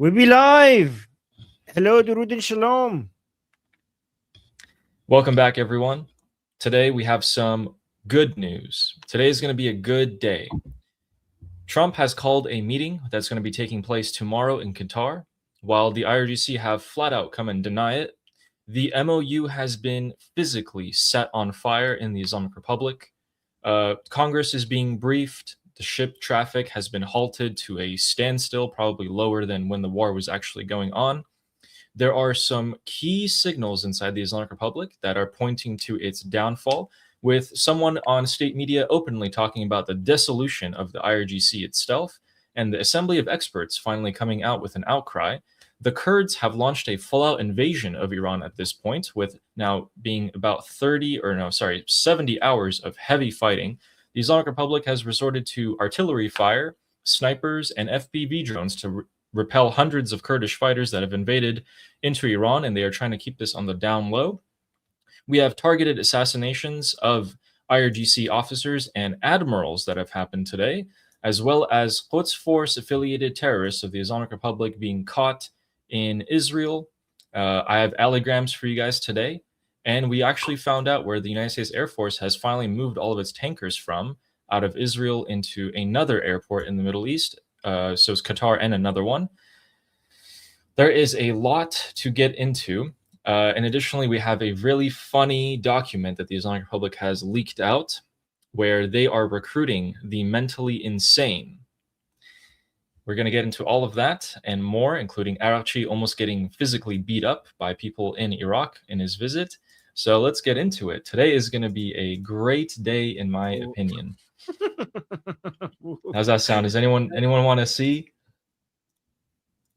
We'll be live. Hello, Durud and Shalom. Welcome back, everyone. Today we have some good news. Today is going to be a good day. Trump has called a meeting that's going to be taking place tomorrow in Qatar, while the IRGC have flat out come and deny it. The MOU has been physically set on fire in the Islamic Republic. Congress is being briefed. The ship traffic has been halted to a standstill, probably lower than when the war was actually going on. There are some key signals inside the Islamic Republic that are pointing to its downfall, with someone on state media openly talking about the dissolution of the IRGC itself, and the Assembly of Experts finally coming out with an outcry. The Kurds have launched a full-out invasion of Iran at this point, with now being about 70 hours of heavy fighting. The Islamic Republic has resorted to artillery fire, snipers, and FPV drones to repel hundreds of Kurdish fighters that have invaded into Iran, and they are trying to keep this on the down low. We have targeted assassinations of IRGC officers and admirals that have happened today, as well as Quds Force-affiliated terrorists of the Islamic Republic being caught in Israel. I have allegrams for you guys today, and we actually found out where the United States Air Force has finally moved all of its tankers from out of Israel into another airport in the Middle East. So it's Qatar and another one. There is a lot to get into. And additionally, we have a really funny document that the Islamic Republic has leaked out where they are recruiting the mentally insane. We're going to get into all of that and more, including Araghchi almost getting physically beat up by people in Iraq in his visit. So let's get into it. Today is going to be a great day, in my opinion. How's that sound? Does anyone want to see?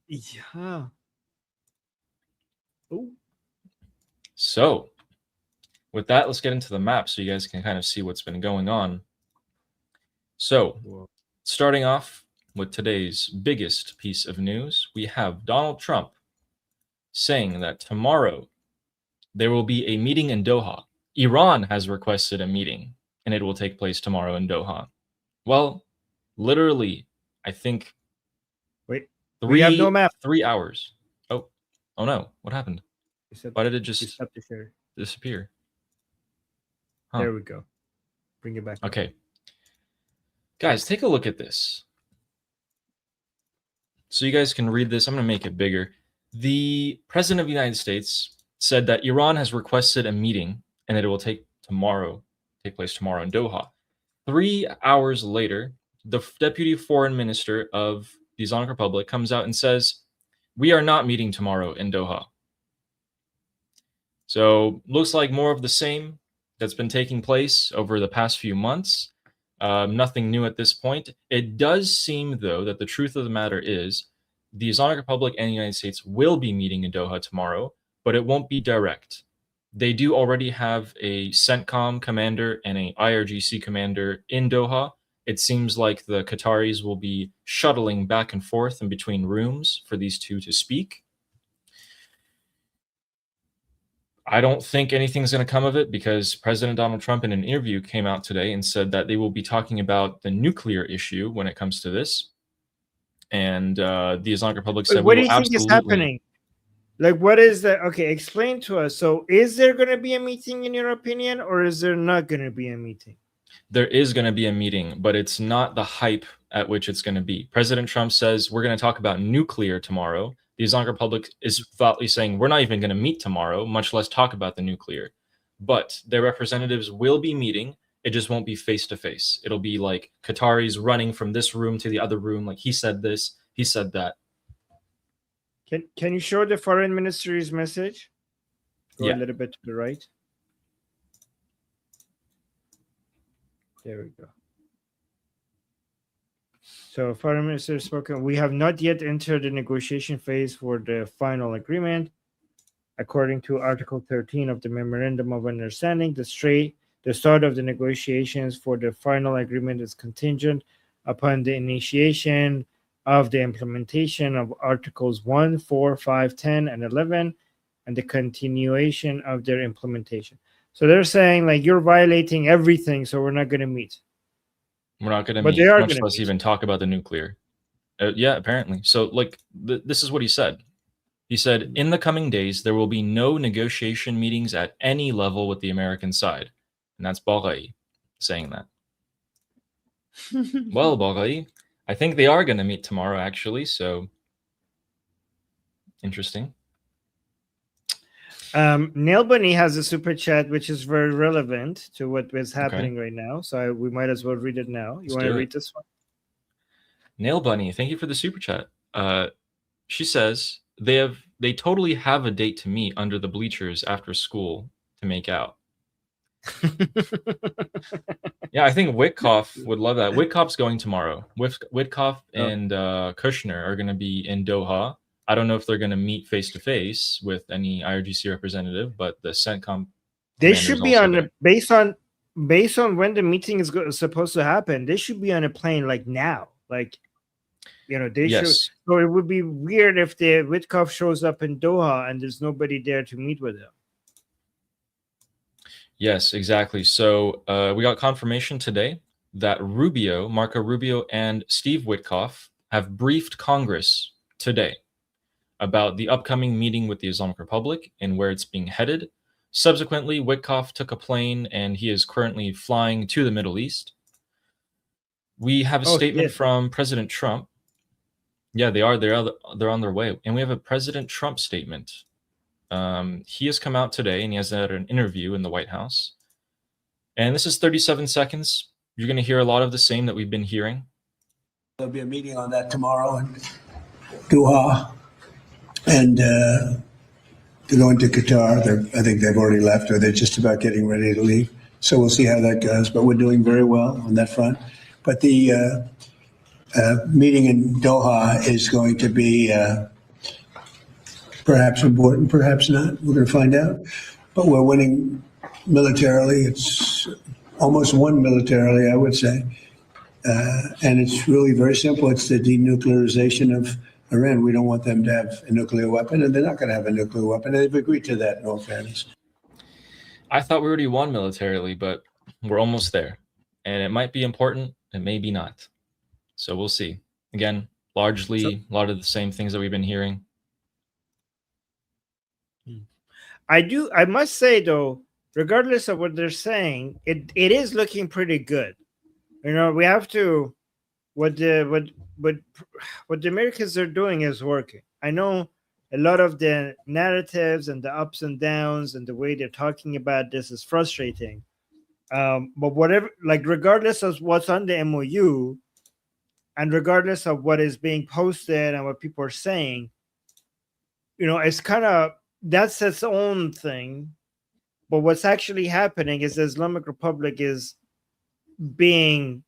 Yeah. Oh. So, with that, let's get into the map so you guys can kind of see what's been going on. So, starting off with today's biggest piece of news, we have Donald Trump saying that tomorrow there will be a meeting in Doha. Iran has requested a meeting, and it will take place tomorrow in Doha. Well, literally, I think we have no map. 3 hours. Oh no, what happened? Why did it just disappear? Huh. There we go. Bring it back. Okay. Guys, take a look at this. So you guys can read this. I'm going to make it bigger. The President of the United States said that Iran has requested a meeting and that it will take place tomorrow in Doha. 3 hours later, the Deputy Foreign Minister of the Islamic Republic comes out and says, we are not meeting tomorrow in Doha. So looks like more of the same that's been taking place over the past few months. Nothing new at this point. It does seem, though, that the truth of the matter is the Islamic Republic and the United States will be meeting in Doha tomorrow, but it won't be direct. They do already have a CENTCOM commander and an IRGC commander in Doha. It seems like the Qataris will be shuttling back and forth in between rooms for these two to speak. I don't think anything's going to come of it because President Donald Trump in an interview came out today and said that they will be talking about the nuclear issue when it comes to this. And the Islamic Republic said, what do you think is happening? Like, what is that? Okay, explain to us. So is there going to be a meeting in your opinion, or is there not going to be a meeting? There is going to be a meeting, but it's not the hype at which it's going to be. President Trump says we're going to talk about nuclear tomorrow. The Islamic Republic is flatly saying we're not even going to meet tomorrow, much less talk about the nuclear. But their representatives will be meeting. It just won't be face-to-face. It'll be like Qataris running from this room to the other room. Like, he said this, he said that. Can you show the foreign ministry's message? Go a little bit to the right. There we go. So foreign minister spoken, we have not yet entered the negotiation phase for the final agreement. According to Article 13 of the Memorandum of Understanding, the start of the negotiations for the final agreement is contingent upon the initiation of the implementation of Articles 1, 4, 5, 10, and 11, and the continuation of their implementation. So they're saying, like, you're violating everything, so we're not going to meet. We're not going to meet, much less even talk about the nuclear. Yeah, apparently. So, like, this is what he said. He said, in the coming days, there will be no negotiation meetings at any level with the American side. And that's Baghai saying that. Well, Baghai, I think they are going to meet tomorrow, actually. So, interesting. Nail Bunny has a super chat, which is very relevant to what is happening right now. So we might as well read it now. You want to read this one? Nail Bunny, thank you for the super chat. She says they totally have a date to meet under the bleachers after school to make out. Yeah, I think Witkoff would love that. Witkoff's going tomorrow. Witkoff and Kushner are going to be in Doha. I don't know if they're going to meet face to face with any IRGC representative, but the CENTCOM they should be on a, based on when the meeting is supposed to happen. They should be on a plane like now, like, you know, they should. So it would be weird if the Witkoff shows up in Doha and there's nobody there to meet with him. Yes, exactly. So we got confirmation today that Marco Rubio, and Steve Witkoff have briefed Congress today about the upcoming meeting with the Islamic Republic and where it's being headed. Subsequently, Witkoff took a plane and he is currently flying to the Middle East. We have a statement from President Trump. Yeah, they are. They're on their way. And we have a President Trump statement. He has come out today and he has had an interview in the White House. And this is 37 seconds. You're going to hear a lot of the same that we've been hearing. There'll be a meeting on that tomorrow in Doha. And they're going to Qatar. I think they've already left, or they're just about getting ready to leave. So we'll see how that goes. But we're doing very well on that front. But the meeting in Doha is going to be perhaps important, perhaps not. We're going to find out. But we're winning militarily. It's almost won militarily, I would say. And it's really very simple. It's the denuclearization of Iran. We don't want them to have a nuclear weapon, and they're not going to have a nuclear weapon. And they've agreed to that, in all fairness. I thought we already won militarily, but we're almost there. And it might be important. It may be not. So we'll see. Again, largely a lot of the same things that we've been hearing. I must say, though, regardless of what they're saying, it is looking pretty good. You know, we have to, what the Americans are doing is working. I know a lot of the narratives and the ups and downs and the way they're talking about this is frustrating. But whatever, like, regardless of what's on the MOU and regardless of what is being posted and what people are saying, you know, it's kind of, that's its own thing. But what's actually happening is the Islamic Republic is being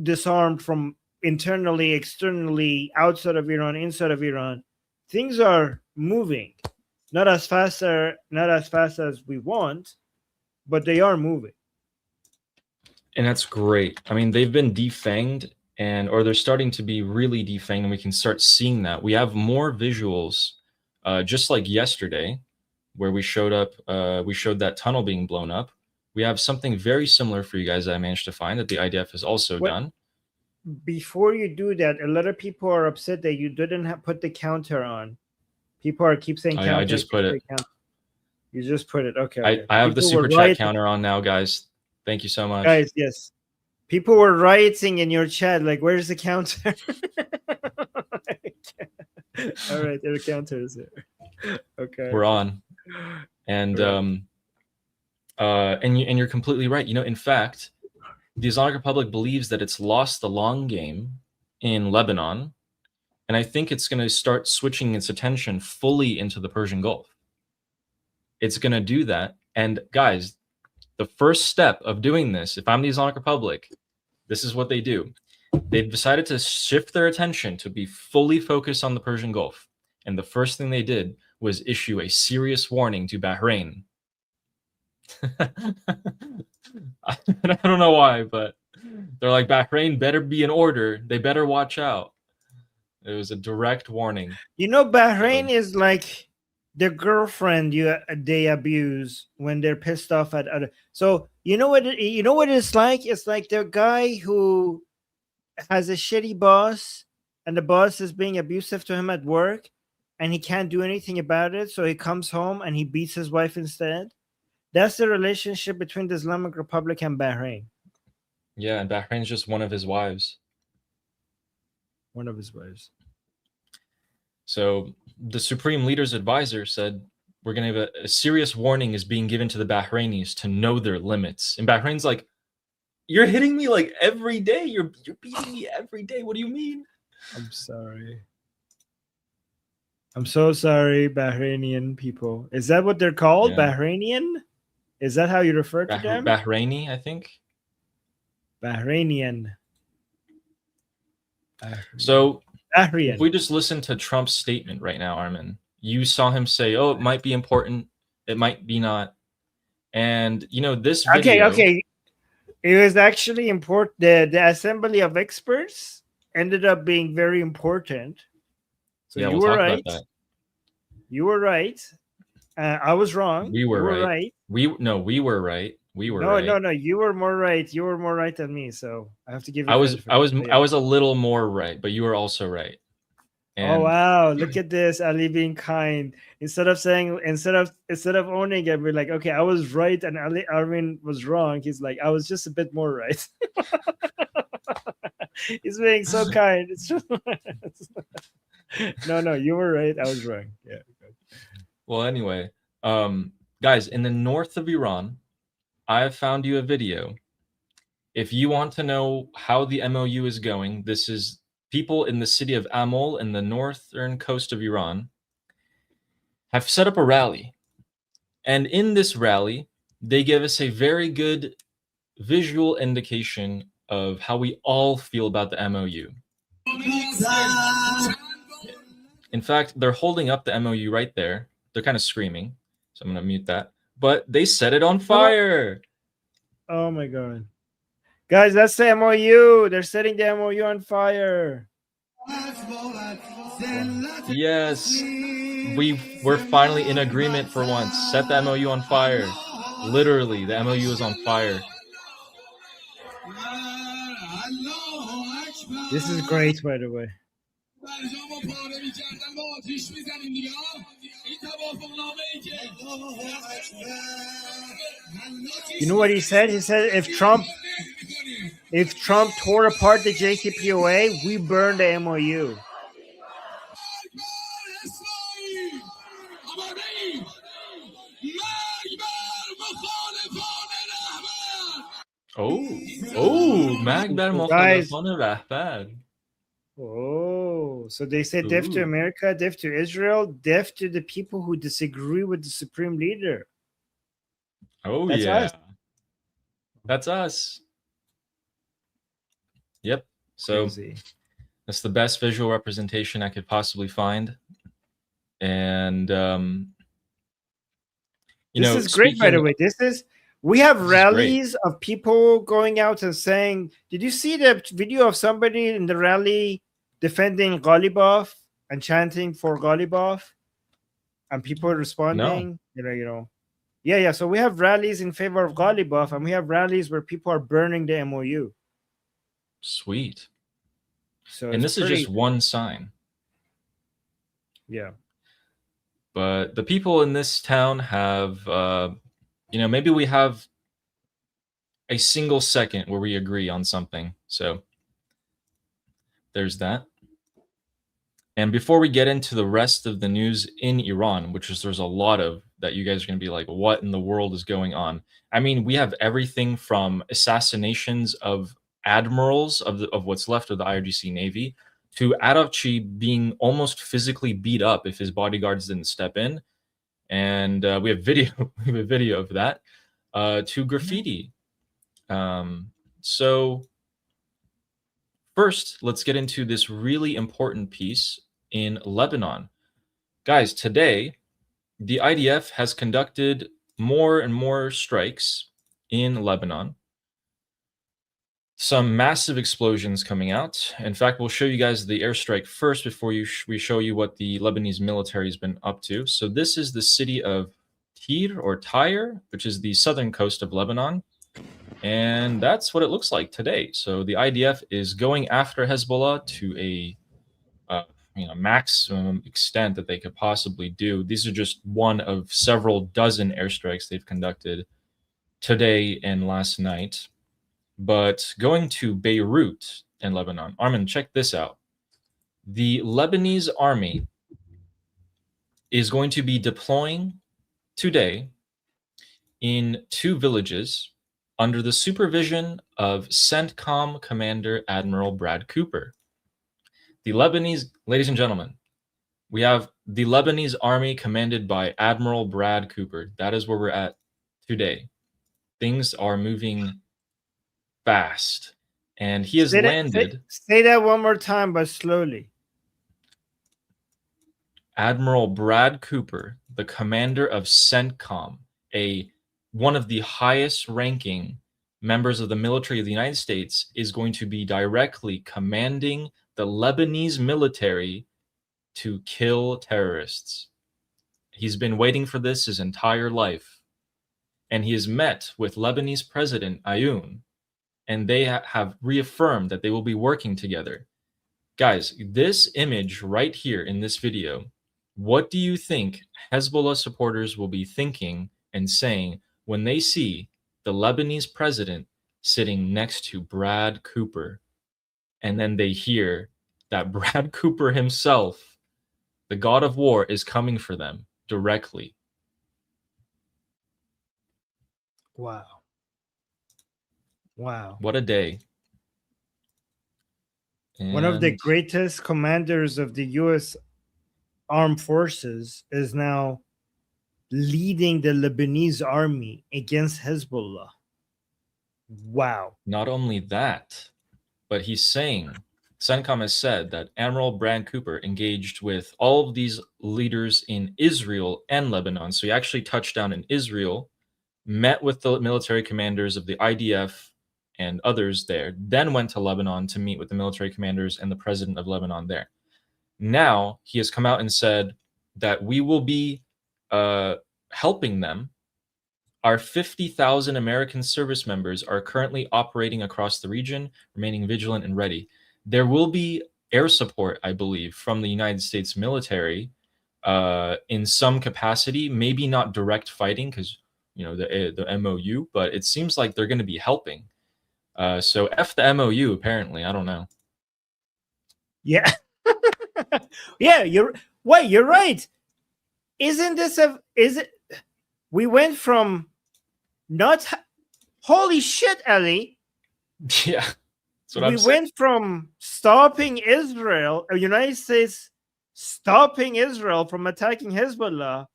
disarmed from internally, externally, outside of Iran, inside of Iran. Things are moving, not as fast as we want, but they are moving. And that's great. I mean, they've been defanged, or they're starting to be really defanged, and we can start seeing that. We have more visuals, just like yesterday, where we showed that tunnel being blown up. We have something very similar for you guys that I managed to find that the IDF has also done. Before you do that, a lot of people are upset that you didn't put the counter on. People keep saying counter. Yeah, I just put it. You just put it. Okay. I have the super chat counter on now, guys. Thank you so much. Guys, yes. People were rioting in your chat, like, where's the counter? All right, the counter is here. Okay. We're on. And you're completely right. You know, in fact, the Islamic Republic believes that it's lost the long game in Lebanon, and I think it's going to start switching its attention fully into the Persian Gulf. It's going to do that. And guys, the first step of doing this, if I'm the Islamic Republic, this is what they do. They've decided to shift their attention to be fully focused on the Persian Gulf. And the first thing they did was issue a serious warning to Bahrain. I don't know why, but they're like, Bahrain better be in order. They better watch out. It was a direct warning. You know, Bahrain is like the girlfriend they abuse when they're pissed off at other. So you know what it's like? It's like the guy who has a shitty boss and the boss is being abusive to him at work, and he can't do anything about it, so he comes home and he beats his wife instead. That's the relationship between the Islamic Republic and Bahrain. Yeah, and Bahrain's just one of his wives. One of his wives. So the Supreme Leader's advisor said, we're going to have a serious warning is being given to the Bahrainis to know their limits. And Bahrain's like, you're hitting me like every day. You're beating me every day. What do you mean? I'm sorry. I'm so sorry, Bahrainian people. Is that what they're called? Yeah. Bahrainian? Is that how you refer to them? Bahraini, I think. Bahrainian. So Bahrain. if we just listen to Trump's statement right now, Armin, you saw him say, oh, it might be important. It might be not. And, you know, this video... Okay. It was actually important. The assembly of experts ended up being very important. So yeah, you we'll were talk right. about that. You were right. I was wrong. We were you were right. right. We were right. We were no, right. No. You were more right. You were more right than me. So I have to give you. I was a little more right, but you were also right. And oh wow! Look at this, Ali being kind. Instead of owning it, we're like, okay, I was right and Armin was wrong. He's like, I was just a bit more right. He's being so kind. It's just no, you were right. I was wrong. Yeah. Well, anyway, guys, in the north of Iran, I have found you a video. If you want to know how the MOU is going, this is people in the city of Amol in the northern coast of Iran have set up a rally. And in this rally, they give us a very good visual indication of how we all feel about the MOU. In fact, they're holding up the MOU right there. They're kind of screaming, so I'm going to mute that. But they set it on fire. Oh my God. Guys, that's the MOU. They're setting the MOU on fire. Yes. We're finally in agreement for once. Set the MOU on fire. Literally, the MOU is on fire. This is great, by the way. You know what he said? He said if Trump tore apart the JCPOA, we burn the MOU. Magbar Mukhalafan Rahbar. Oh, so they said death to America, death to Israel, death to the people who disagree with the Supreme Leader. Oh, That's yeah. us. That's us. Yep. So Crazy. that's the best visual representation I could possibly find. And, this is great, by the way. We have rallies of people going out and saying, did you see the video of somebody in the rally defending Ghalibaf and chanting for Ghalibaf and people responding? No. Yeah. So we have rallies in favor of Ghalibaf and we have rallies where people are burning the MOU. Sweet. So and this is just one sign. Yeah. But the people in this town have, maybe we have a single second where we agree on something. So there's that. And before we get into the rest of the news in Iran, which is there's a lot of that you guys are going to be like, what in the world is going on? I mean, we have everything from assassinations of admirals of what's left of the IRGC Navy to Aravchi being almost physically beat up if his bodyguards didn't step in. And we have video of that, to graffiti. So first, let's get into this really important piece in Lebanon. Guys, today, the IDF has conducted more and more strikes in Lebanon. Some massive explosions coming out. In fact, we'll show you guys the airstrike first before we show you what the Lebanese military has been up to. So this is the city of Tyre, which is the southern coast of Lebanon. And that's what it looks like today. So the IDF is going after Hezbollah to a maximum extent that they could possibly do. These are just one of several dozen airstrikes they've conducted today and last night. But going to Beirut in Lebanon, Armin, check this out. The Lebanese army is going to be deploying today in 2 villages under the supervision of CENTCOM Commander Admiral Brad Cooper. The Lebanese, ladies and gentlemen, we have the Lebanese army commanded by Admiral Brad Cooper. That is where we're at today. Things are moving fast. And he has landed. Say that one more time, but slowly. Admiral Brad Cooper, the commander of CENTCOM, one of the highest ranking members of the military of the United States, is going to be directly commanding the Lebanese military to kill terrorists. He's been waiting for this his entire life. And he has met with Lebanese President Aoun, and they have reaffirmed that they will be working together. Guys, this image right here in this video, what do you think Hezbollah supporters will be thinking and saying when they see the Lebanese president sitting next to Brad Cooper, and then they hear that Brad Cooper himself, the god of war, is coming for them directly? Wow. Wow. What a day. One of the And greatest commanders of the U.S. Armed Forces is now leading the Lebanese army against Hezbollah. Wow. not only that, but he's saying, CENTCOM has said that Admiral Brad Cooper engaged with all of these leaders in Israel and Lebanon. So he actually touched down in Israel, met with the military commanders of the IDF and others there, then went to Lebanon to meet with the military commanders and the president of Lebanon there. Now he has come out and said that we will be helping them. Our 50,000 American service members are currently operating across the region, remaining vigilant and ready. There will be air support, I believe, from the United States military in some capacity, maybe not direct fighting because, the MOU, but it seems like they're going to be helping. So F the MOU, apparently. I don't know. Yeah. Yeah, you're right. We went from holy shit, Ali. Yeah. We went from stopping Israel, or United States stopping Israel from attacking Hezbollah,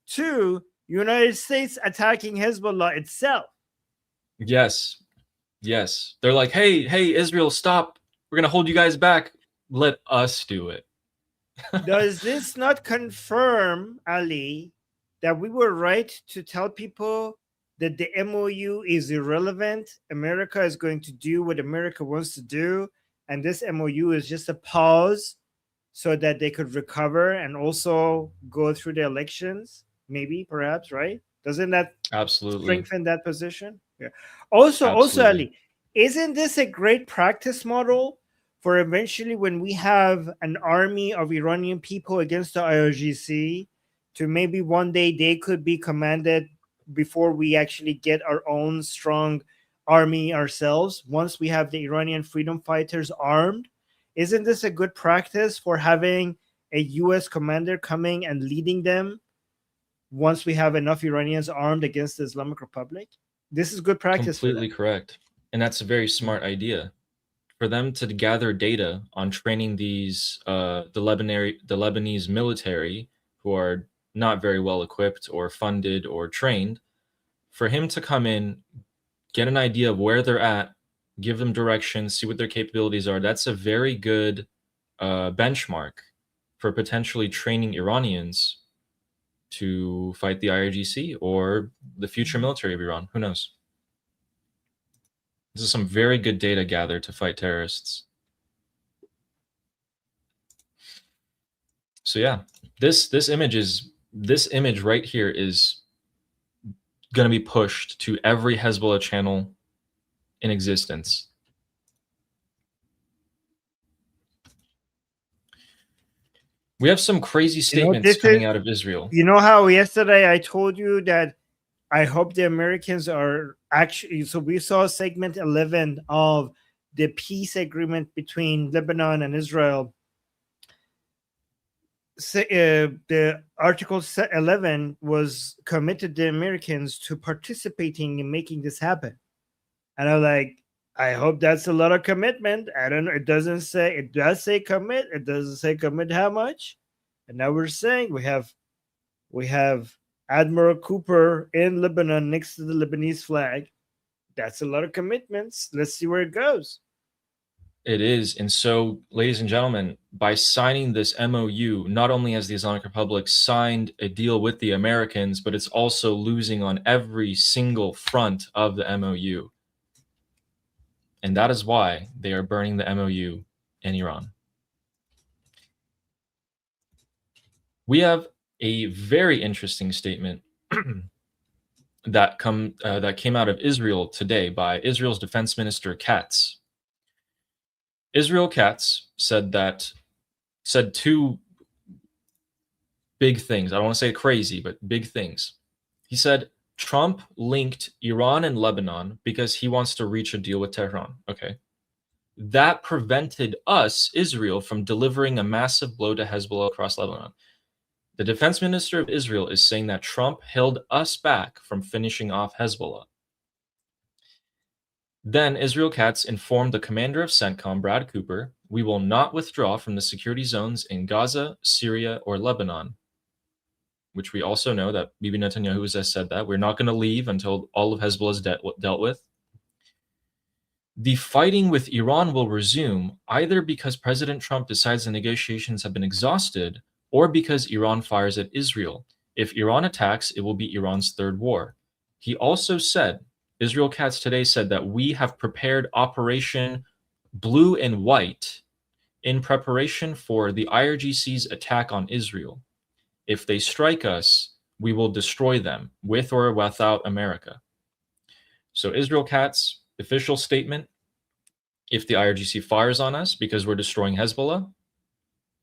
to United States attacking Hezbollah itself. Yes. They're like, hey, Israel, stop. We're going to hold you guys back. Let us do it. Does this not confirm, Ali, that we were right to tell people that the MOU is irrelevant? America is going to do what America wants to do, and this MOU is just a pause so that they could recover and also go through the elections, maybe, perhaps, right? Doesn't that absolutely strengthen that position? Yeah. Also, Ali, isn't this a great practice model for eventually when we have an army of Iranian people against the IRGC, to maybe one day they could be commanded before we actually get our own strong army ourselves, once we have the Iranian freedom fighters armed? Isn't this a good practice for having a U.S. commander coming and leading them once we have enough Iranians armed against the Islamic Republic? This is good practice. Completely correct. And that's a very smart idea. For them to gather data on training these the Lebanese military, who are not very well equipped or funded or trained, for him to come in, get an idea of where they're at, give them direction, see what their capabilities are. That's a very good benchmark for potentially training Iranians to fight the IRGC or the future military of Iran. Who knows? This is some very good data gathered to fight terrorists. So yeah, this image right here is going to be pushed to every Hezbollah channel in existence. We have some crazy statements this coming is- out of Israel. You know how yesterday I told you that I hope the Americans are actually. So we saw segment 11 of the peace agreement between Lebanon and Israel. The Article 11 was committed the Americans to participating in making this happen. And I'm like, I hope that's a lot of commitment. I don't know. It doesn't say, it does say commit. It doesn't say commit how much. And now we're saying we have Admiral Cooper in Lebanon next to the Lebanese flag. That's a lot of commitments. Let's see where it goes. It is. And so, ladies and gentlemen, by signing this MOU, not only has the Islamic Republic signed a deal with the Americans, but it's also losing on every single front of the MOU. And that is why they are burning the MOU in Iran. We have a very interesting statement that came out of Israel today by Israel's Defense Minister Katz. Israel Katz said two big things. I don't want to say crazy, but big things. He said Trump linked Iran and Lebanon because he wants to reach a deal with Tehran. Okay. That prevented us, Israel, from delivering a massive blow to Hezbollah across Lebanon. The defense minister of Israel is saying that Trump held us back from finishing off Hezbollah. Then Israel Katz informed the commander of CENTCOM, Brad Cooper, we will not withdraw from the security zones in Gaza, Syria, or Lebanon, which we also know that Bibi Netanyahu has said that. We're not going to leave until all of Hezbollah is dealt with. The fighting with Iran will resume either because President Trump decides the negotiations have been exhausted or because Iran fires at Israel. If Iran attacks, it will be Iran's third war. He also said, Israel Katz today said that we have prepared Operation Blue and White in preparation for the IRGC's attack on Israel. If they strike us, we will destroy them with or without America. So Israel Katz, official statement, if the IRGC fires on us because we're destroying Hezbollah,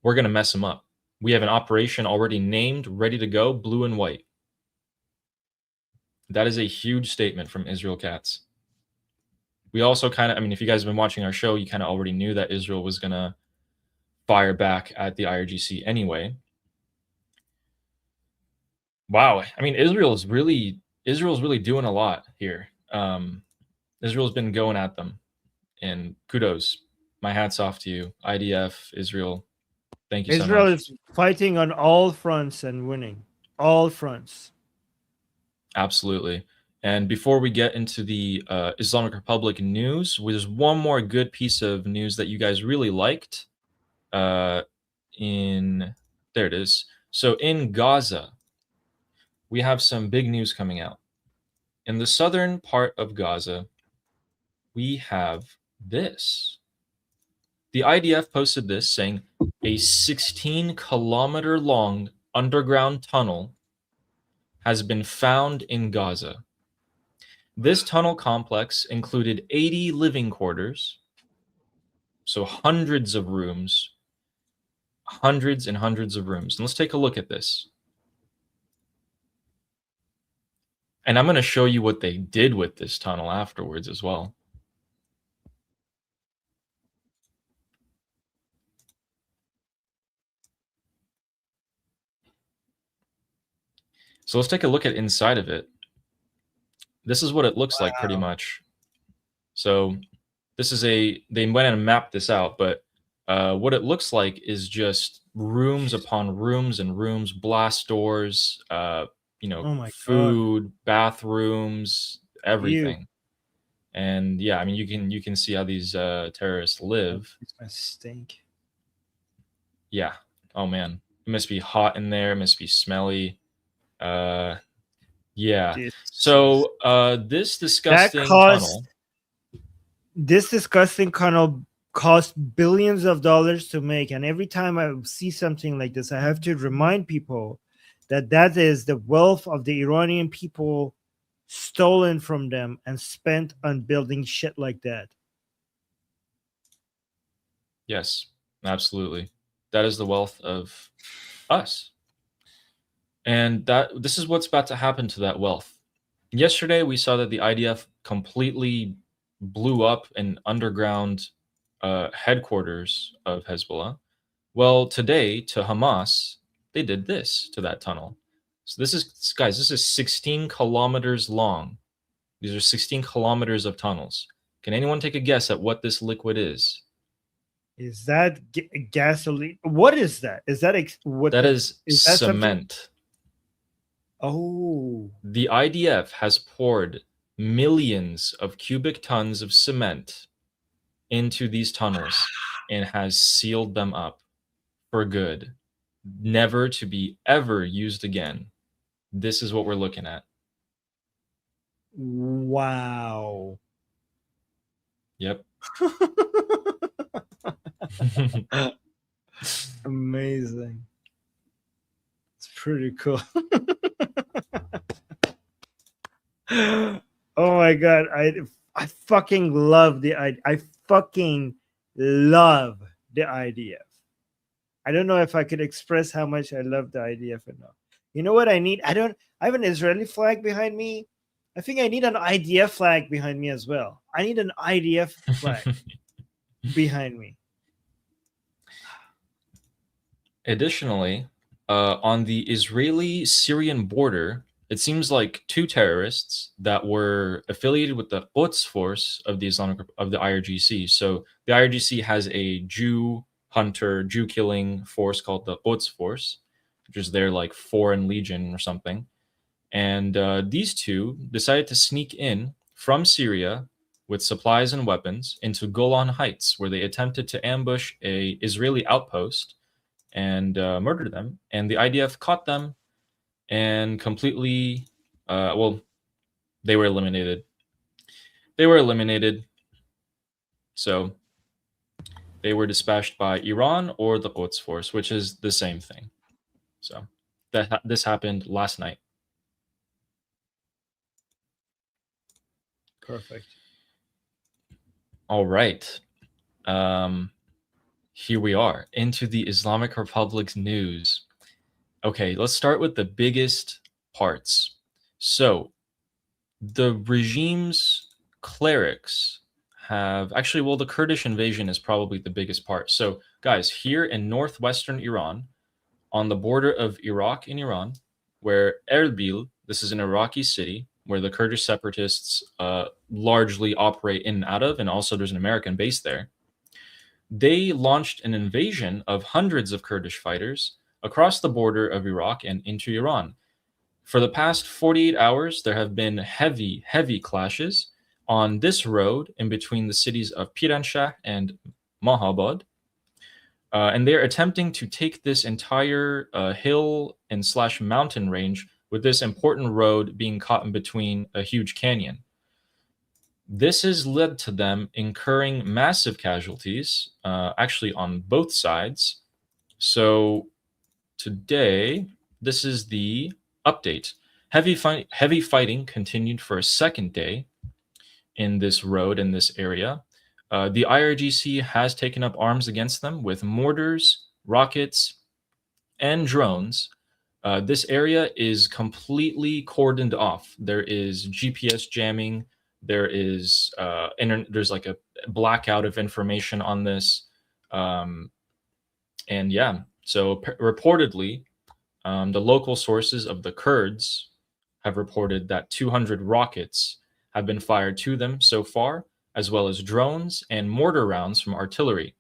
we're going to mess them up. We have an operation already named, ready to go, Blue and White. That is a huge statement from Israel Katz. We also if you guys have been watching our show, you kind of already knew that Israel was going to fire back at the IRGC anyway. Wow. I mean, Israel's really doing a lot here. Israel's been going at them. And kudos. My hat's off to you. IDF, Israel. Thank you so much. Israel is fighting on all fronts and winning. All fronts. Absolutely. And before we get into the Islamic Republic news, there's one more good piece of news that you guys really liked. There it is. So in Gaza, we have some big news coming out. In the southern part of Gaza, we have this. The IDF posted this saying a 16-kilometer long underground tunnel has been found in Gaza. This tunnel complex included 80 living quarters, so hundreds of rooms, hundreds and hundreds of rooms. And let's take a look at this. And I'm going to show you what they did with this tunnel afterwards as well. So let's take a look at inside of it. This is what it looks like pretty much. So this is they went and mapped this out, but what it looks like is just rooms upon rooms and rooms, blast doors, food, bathrooms, everything. And yeah, I mean, you can see how these terrorists live. It's gonna stink. Yeah. Oh man, it must be hot in there. It must be smelly. Yeah. So this disgusting tunnel. This disgusting tunnel cost billions of dollars to make, and every time I see something like this, I have to remind people that is the wealth of the Iranian people stolen from them and spent on building shit like that. Yes, absolutely. That is the wealth of us. And this is what's about to happen to that wealth. Yesterday, we saw that the IDF completely blew up an underground headquarters of Hezbollah. Well, today, to Hamas, they did this to that tunnel. So this is, guys, this is 16 kilometers long. These are 16 kilometers of tunnels. Can anyone take a guess at what this liquid is? Is that gasoline? What is that? Is that what? That is is that cement. Something? Oh. The IDF has poured millions of cubic tons of cement into these tunnels and has sealed them up for good, never to be ever used again. This is what we're looking at. Wow. Yep. Amazing. It's pretty cool. Oh my god, I fucking love I fucking love the IDF. I don't know if I could express how much I love the IDF enough. You know what I need? I have an Israeli flag behind me. I think I need an IDF flag behind me as well. I need an IDF flag behind me. Additionally, on the Israeli-Syrian border, it seems like two terrorists that were affiliated with the Quds force of the IRGC. So the IRGC has a Jew hunter, Jew killing force called the Quds force, which is their like foreign legion or something. And these two decided to sneak in from Syria with supplies and weapons into Golan Heights, where they attempted to ambush a Israeli outpost and murder them. And the IDF caught them and completely, well, they were eliminated. So they were dispatched by Iran or the Quds force, which is the same thing. So this happened last night. Perfect. All right. Here we are into the Islamic Republic's news. Okay, let's start with the biggest parts. So the regime's clerics have actually, well, the Kurdish invasion is probably the biggest part. So guys, here in northwestern Iran, on the border of Iraq and Iran, where Erbil, this is an Iraqi city where the Kurdish separatists largely operate in and out of, and also there's an American base there. They launched an invasion of hundreds of Kurdish fighters across the border of Iraq and into Iran. For the past 48 hours, there have been heavy clashes on this road in between the cities of Piranshah and Mahabad. And they're attempting to take this entire hill and / mountain range with this important road being caught in between a huge canyon. This has led to them incurring massive casualties, actually on both sides. So today, this is the update. Heavy fighting continued for a second day in this road, in this area. The IRGC has taken up arms against them with mortars, rockets, and drones. This area is completely cordoned off. There is GPS jamming. There is there's like a blackout of information on this. And yeah, so reportedly, the local sources of the Kurds have reported that 200 rockets have been fired to them so far, as well as drones and mortar rounds from artillery.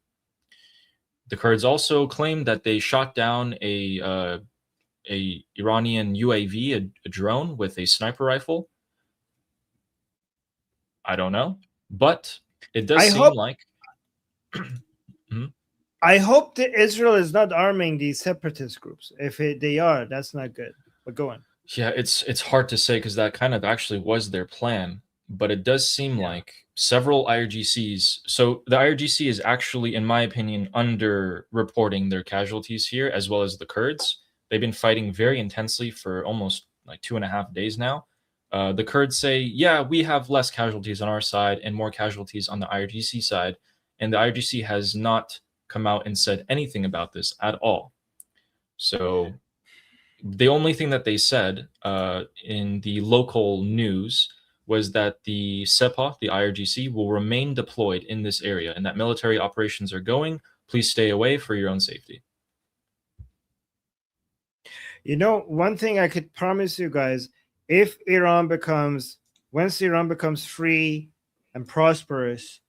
The Kurds also claim that they shot down a Iranian UAV, a drone with a sniper rifle. I don't know, but it does seem like. I hope that Israel is not arming these separatist groups. If they are, that's not good. But go on. Yeah, it's hard to say because that kind of actually was their plan, but it does seem like several IRGCs. So the IRGC is actually, in my opinion, under-reporting their casualties here, as well as the Kurds. They've been fighting very intensely for almost like 2.5 days now. The Kurds say, yeah, we have less casualties on our side and more casualties on the IRGC side. And the IRGC has not come out and said anything about this at all. So the only thing that they said in the local news was that the Sepah, the IRGC, will remain deployed in this area and that military operations are going. Please stay away for your own safety. You know, one thing I could promise you guys, once Iran becomes free and prosperous,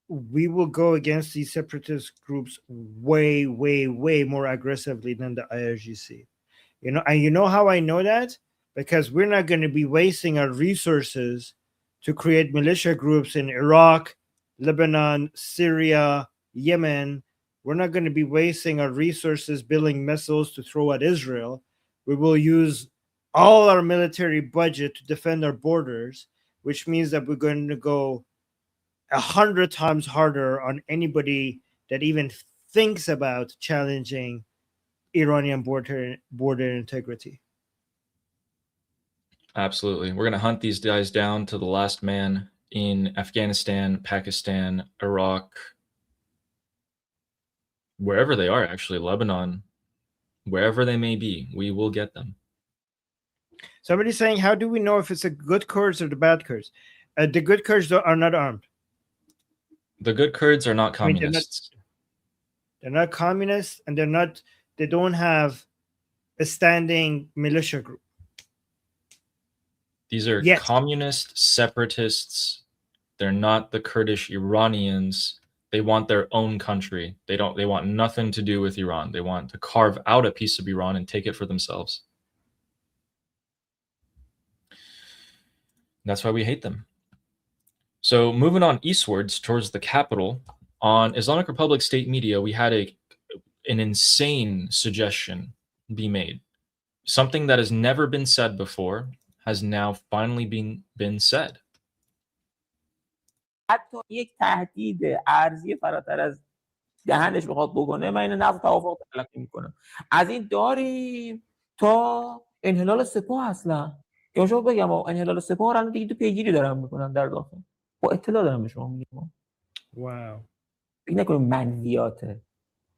we will go against these separatist groups way, way, way more aggressively than the IRGC. You know, and you know how I know that? Because we're not going to be wasting our resources to create militia groups in Iraq, Lebanon, Syria, Yemen. We're not going to be wasting our resources building missiles to throw at Israel. We will use all our military budget to defend our borders, which means that we're going to go 100 times harder on anybody that even thinks about challenging Iranian border integrity. Absolutely. We're going to hunt these guys down to the last man in Afghanistan, Pakistan, Iraq, wherever they are, actually, Lebanon, wherever they may be, we will get them. Somebody's saying, how do we know if it's the good Kurds or the bad Kurds? The good Kurds are not armed. The good Kurds are not communists. They're not communists, and they don't have a standing militia group. These are communist separatists. They're not the Kurdish Iranians. They want their own country. They want nothing to do with Iran. They want to carve out a piece of Iran and take it for themselves. That's why we hate them. So moving on eastwards towards the capital, on Islamic Republic state media, we had an insane suggestion be made. Something that has never been said before has now finally been said. حتی یک تهدید ارزی فراتر از دهنش بخواد بکنه، من اینو نقض توافق تلقی میکنم. از این داریم تا انحلال سپاه اصلا که شما بگم انحلال سپاه رو دیگه تو پیگیری دارن میکنن در داخل. با اطلاع دارم به شما میگم. واو. فکر نکنید منویاته.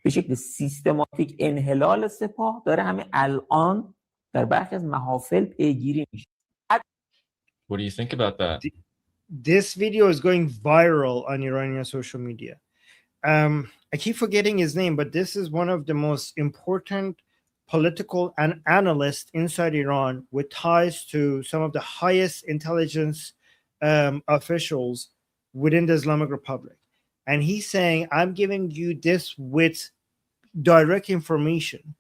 به شکل سیستماتیک انحلال سپاه داره همین الان در برخی از محافل پیگیری میشه. What do you think about that? This video is going viral on Iranian social media. I keep forgetting his name, but this is one of the most important political and analysts inside Iran with ties to some of the highest intelligence officials within the Islamic Republic. And he's saying, I'm giving you this with direct information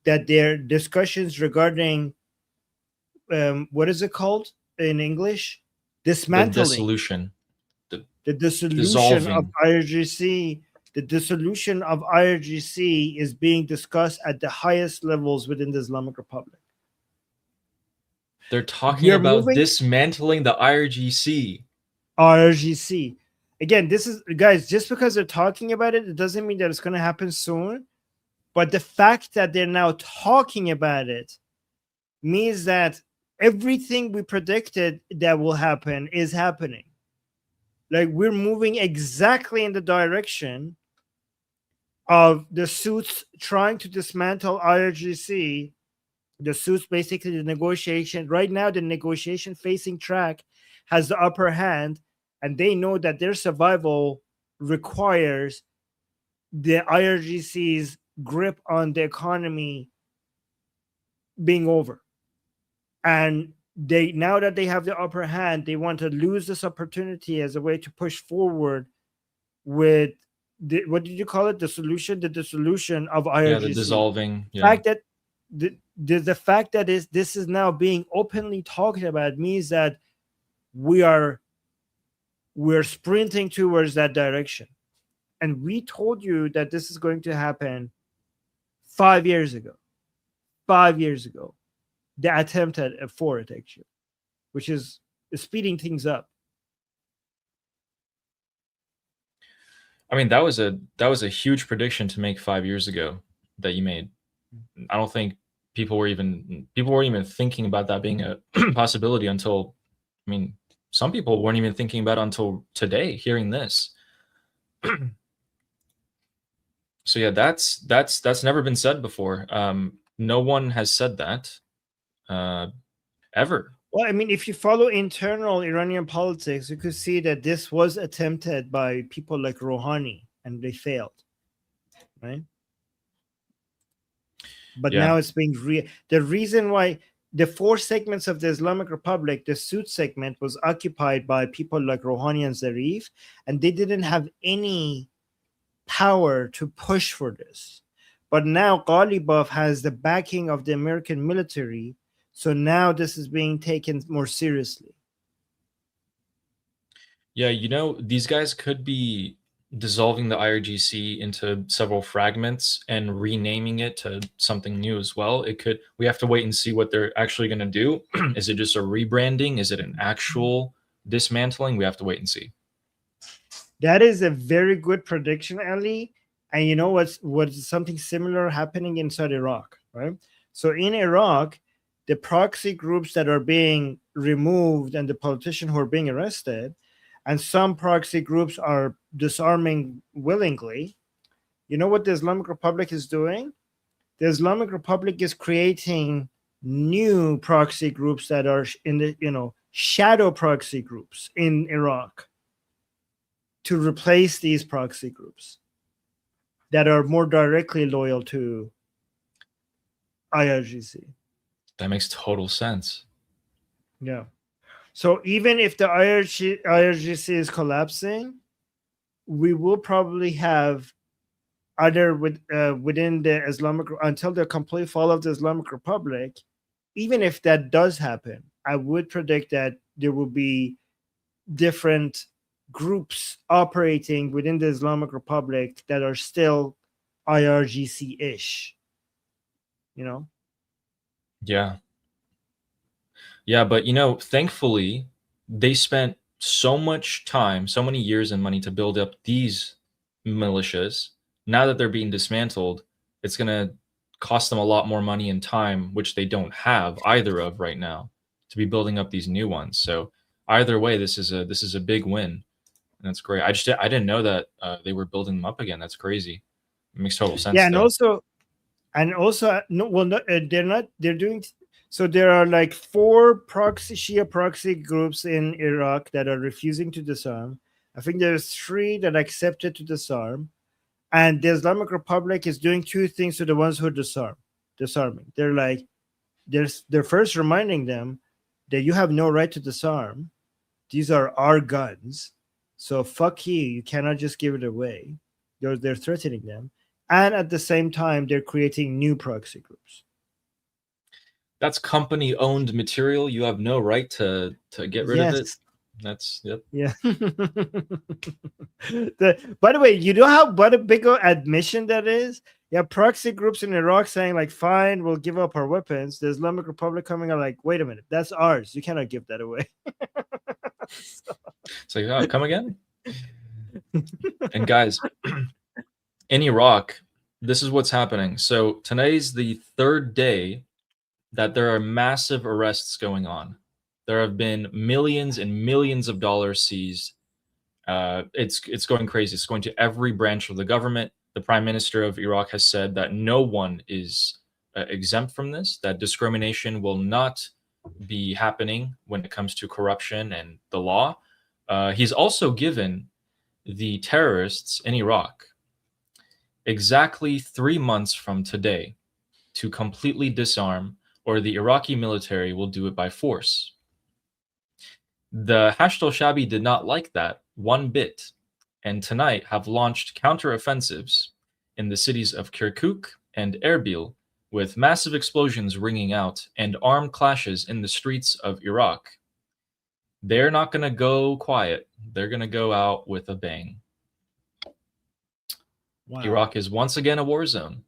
that their discussions regarding what is it called in English? Dismantling. The dissolution. The dissolution dissolving. of IRGC. The dissolution of IRGC is being discussed at the highest levels within the Islamic Republic. They're talking about dismantling the IRGC. IRGC. Again, this is, guys, just because they're talking about it, it doesn't mean that it's going to happen soon. But the fact that they're now talking about it means that everything we predicted that will happen is happening. Like, we're moving exactly in the direction of the suits trying to dismantle IRGC. The suits, basically the negotiation. Right now, the negotiation facing track has the upper hand, and they know that their survival requires the IRGC's grip on the economy being over. And they, now that they have the upper hand, they want to lose this opportunity as a way to push forward with the, what did you call it? The dissolution of IRGC. Yeah, the dissolving. The fact that the fact that this is now being openly talked about means that we're sprinting towards that direction. And we told you that this is going to happen 5 years ago. 5 years ago. The attempt for it, actually, which is speeding things up. I mean, that was a huge prediction to make 5 years ago that you made. I don't think people weren't even thinking about that being a possibility until, I mean, some people weren't even thinking about it until today, hearing this. So yeah, that's never been said before. No one has said that ever. Well, I mean, if you follow internal Iranian politics, you could see that this was attempted by people like Rouhani and they failed, right? But Yeah. now it's being the reason why the 4 segments of the Islamic Republic, the Sud segment was occupied by people like Rouhani and Zarif, and they didn't have any power to push for this. But now Ghalibaf has the backing of the American military, so now this is being taken more seriously. Yeah, you know, these guys could be dissolving the IRGC into several fragments and renaming it to something new as well. It could, we have to wait and see what they're actually going to do. Is it just a rebranding? Is it an actual dismantling? We have to wait and see. That is a very good prediction, Ali. And you know what's something similar happening inside Iraq, right? So in Iraq, the proxy groups that are being removed and the politicians who are being arrested, and some proxy groups are disarming willingly. You know what the Islamic Republic is doing? The Islamic Republic is creating new proxy groups that are in the, you know, shadow proxy groups in Iraq to replace these proxy groups that are more directly loyal to IRGC. That makes total sense. Yeah. So even if the IRGC is collapsing, we will probably have other within the Islamic, until the complete fall of the Islamic Republic. Even if that does happen, I would predict that there will be different groups operating within the Islamic Republic that are still IRGC-ish. You know? Yeah. Yeah, but you know, thankfully, they spent so much time, so many years and money to build up these militias. Now that they're being dismantled, it's going to cost them a lot more money and time, which they don't have either of right now, to be building up these new ones. So either way, this is a big win, and that's great. I didn't know that they were building them up again. That's crazy. It makes total sense. Yeah, and though. also, no, well, no, they're not. They're doing. So there are like 4 Shia proxy groups in Iraq that are refusing to disarm. I think there's 3 that accepted to disarm, and the Islamic Republic is doing 2 things to the ones who disarming. They're like, they're first reminding them that you have no right to disarm. These are our guns, so fuck you. You cannot just give it away. They're threatening them, and at the same time, they're creating new proxy groups. That's company-owned material. You have no right to get rid of it. That's yep. Yeah. By the way, you know what a big admission that is? Yeah, proxy groups in Iraq saying like, fine, we'll give up our weapons. The Islamic Republic coming out like, wait a minute, that's ours. You cannot give that away. So yeah, come again. And guys, in Iraq, this is what's happening. So today's the 3rd day that there are massive arrests going on. There have been millions and millions of dollars seized. It's going crazy. It's going to every branch of the government. The Prime Minister of Iraq has said that no one is exempt from this, that discrimination will not be happening when it comes to corruption and the law. He's also given the terrorists in Iraq exactly 3 months from today to completely disarm, or the Iraqi military will do it by force. The Hashd al-Shabi did not like that one bit, and tonight have launched counteroffensives in the cities of Kirkuk and Erbil, with massive explosions ringing out and armed clashes in the streets of Iraq. They're not going to go quiet. They're going to go out with a bang. Wow. Iraq is once again a war zone.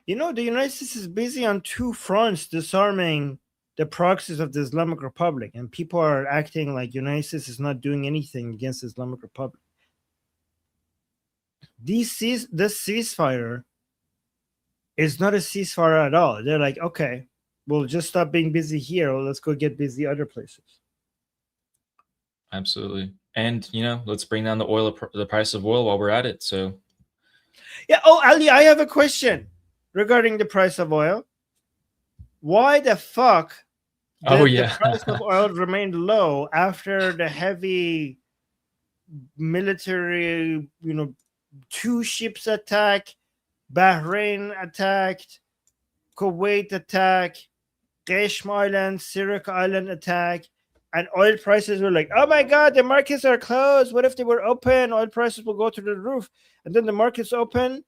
You know, the United States is busy on 2 fronts disarming the proxies of the Islamic Republic, and people are acting like the United States is not doing anything against the Islamic Republic. This ceasefire is not a ceasefire at all. They're like, okay, we'll just stop being busy here. Let's go get busy other places. Absolutely. And let's bring down the price of oil while we're at it. So Yeah. Oh, Ali, I have a question regarding the price of oil. Why the fuck did the price of oil remain low after the heavy military, 2 ships attack, Bahrain attacked, Kuwait attack, Qeshm Island, Sirak Island attack, and oil prices were like, oh my God, the markets are closed. What if they were open? Oil prices will go to the roof. And then the markets open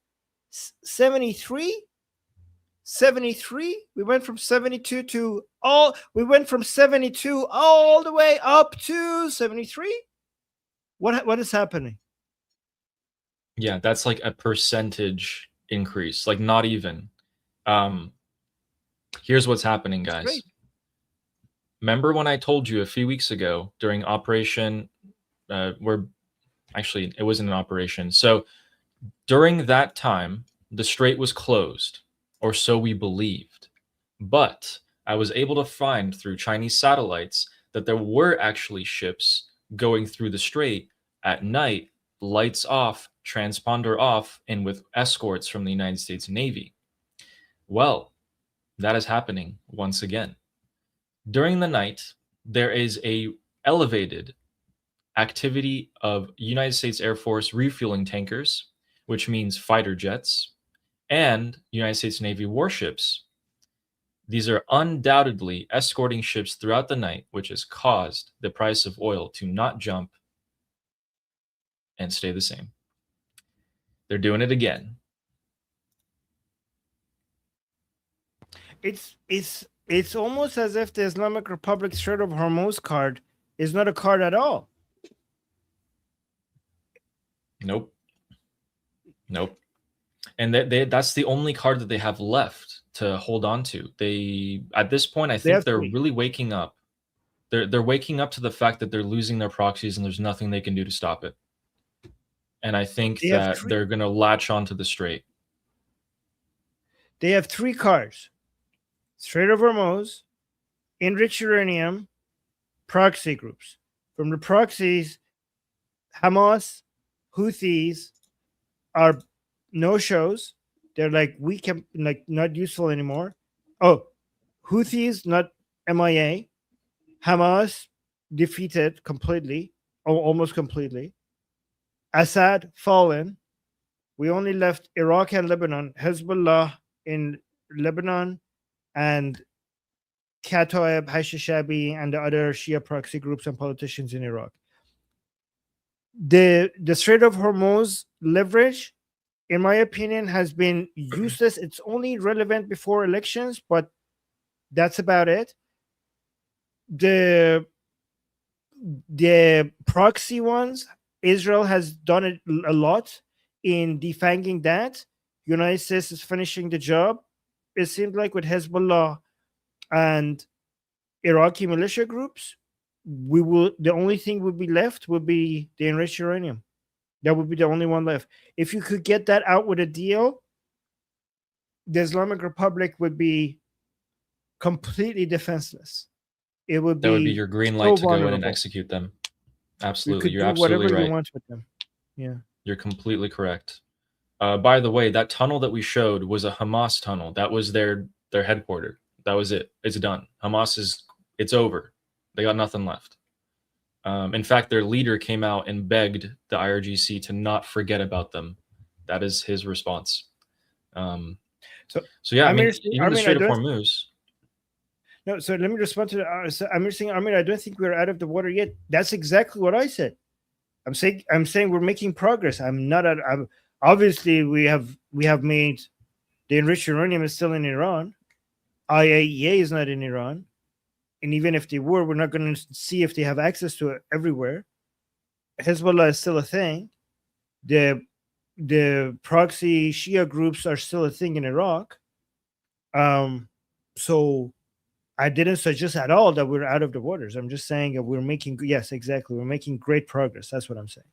73. We went from 72 to we went from 72 all the way up to 73. What is happening? Yeah, that's like a percentage increase, like not even. Here's what's happening, guys. Great. Remember when I told you a few weeks ago during Operation, actually it wasn't an operation. So during that time, the strait was closed, or so we believed. But I was able to find through Chinese satellites that there were actually ships going through the strait at night, lights off, transponder off, and with escorts from the United States Navy. Well, that is happening once again. During the night, there is a elevated activity of United States Air Force refueling tankers, which means fighter jets, and United States Navy warships. These are undoubtedly escorting ships throughout the night, which has caused the price of oil to not jump and stay the same. They're doing it again. It's almost as if the Islamic Republic Strait of Hormuz card is not a card at all. Nope. And that's the only card that they have left to hold on to. They, at this point, I think they're really waking up. They're waking up to the fact that they're losing their proxies and there's nothing they can do to stop it. And I think that they're going to latch onto the strait. They have 3 cards: Strait of Hormuz, enriched uranium, proxy groups. From the proxies, Hamas, Houthis are no-shows. They're like, we can, like, not useful anymore. Oh, Houthis not MIA. Hamas defeated completely, almost completely. Assad fallen. We only left Iraq and Lebanon, Hezbollah in Lebanon, and Kataib, Hashishabi, and the other Shia proxy groups and politicians in Iraq. The Strait of Hormuz leverage, in my opinion, has been useless. It's only relevant before elections, but that's about it. The proxy ones, Israel has done it a lot in defanging that. United States is finishing the job. It seemed like with Hezbollah and Iraqi militia groups, the only thing would be left would be the enriched uranium. That would be the only one left. If you could get that out with a deal, the Islamic Republic would be completely defenseless. That would be your green light to go in and execute them. Absolutely. You're absolutely right. You want with them. Yeah. You're completely correct. By the way, that tunnel that we showed was a Hamas tunnel. That was their headquarters. That was it. It's done. It's over. They got nothing left. In fact, their leader came out and begged the IRGC to not forget about them. That is his response. So yeah, even the Strait of Hormuz. No, so let me respond to that. I'm saying, I don't think we're out of the water yet. That's exactly what I said. I'm saying we're making progress. Obviously we have made the enriched uranium is still in Iran. IAEA is not in Iran. And even if they were, we're not going to see if they have access to it everywhere. Hezbollah is still a thing. The proxy Shia groups are still a thing in Iraq. So I didn't suggest at all that we're out of the waters. I'm just saying that we're making great progress. That's what I'm saying.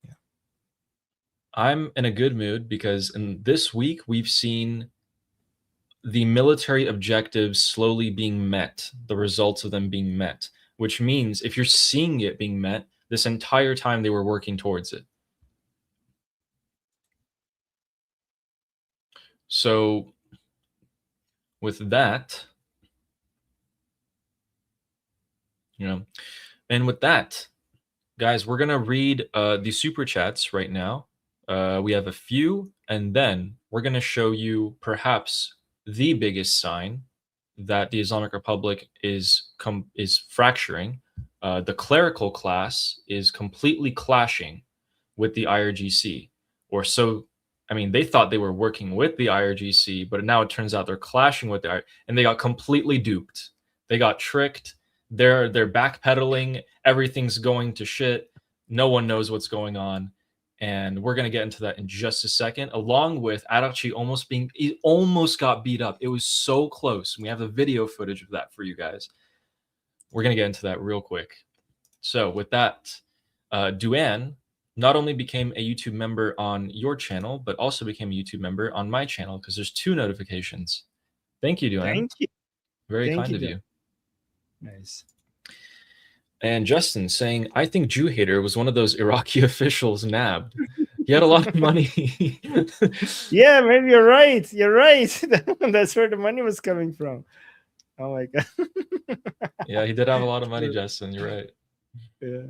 Yeah. I'm in a good mood because in this week we've seen the military objectives slowly being met, the results of them being met, which means if you're seeing it being met, this entire time they were working towards it. So with that, and with that, guys, we're going to read the super chats right now. We have a few, and then we're going to show you perhaps the biggest sign that the Islamic Republic is fracturing. The clerical class is completely clashing with the IRGC, or so. I mean, they thought they were working with the IRGC, but now it turns out they're clashing with and they got completely duped. They got tricked. They're backpedaling. Everything's going to shit. No one knows what's going on. And we're going to get into that in just a second, along with Arakchi almost got beat up. It was so close. We have the video footage of that for you guys. We're going to get into that real quick. So with that, Duan not only became a YouTube member on your channel, but also became a YouTube member on my channel, because there's 2 notifications. Thank you, Duan. Thank you. Very kind of you. Nice. And Justin saying, I think Jew Hater was one of those Iraqi officials nabbed. He had a lot of money. Yeah, maybe you're right. You're right. That's where the money was coming from. Oh my God. Yeah, he did have a lot of money, Justin. You're right. Yeah.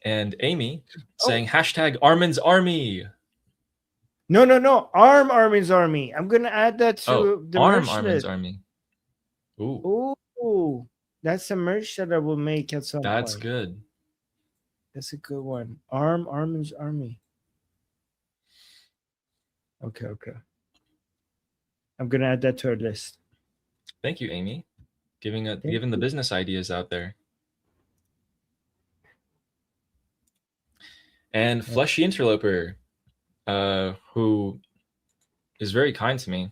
And Amy saying, hashtag Armin's Army. No. Armin's Army. I'm going to add that to the merch Armin's list. Army. Ooh. Ooh. That's a merch that I will make at some point. That's good. That's a good one. Armin's Army. Okay. I'm going to add that to our list. Thank you, Amy. Giving the business ideas out there. And Fleshy Interloper, who is very kind to me,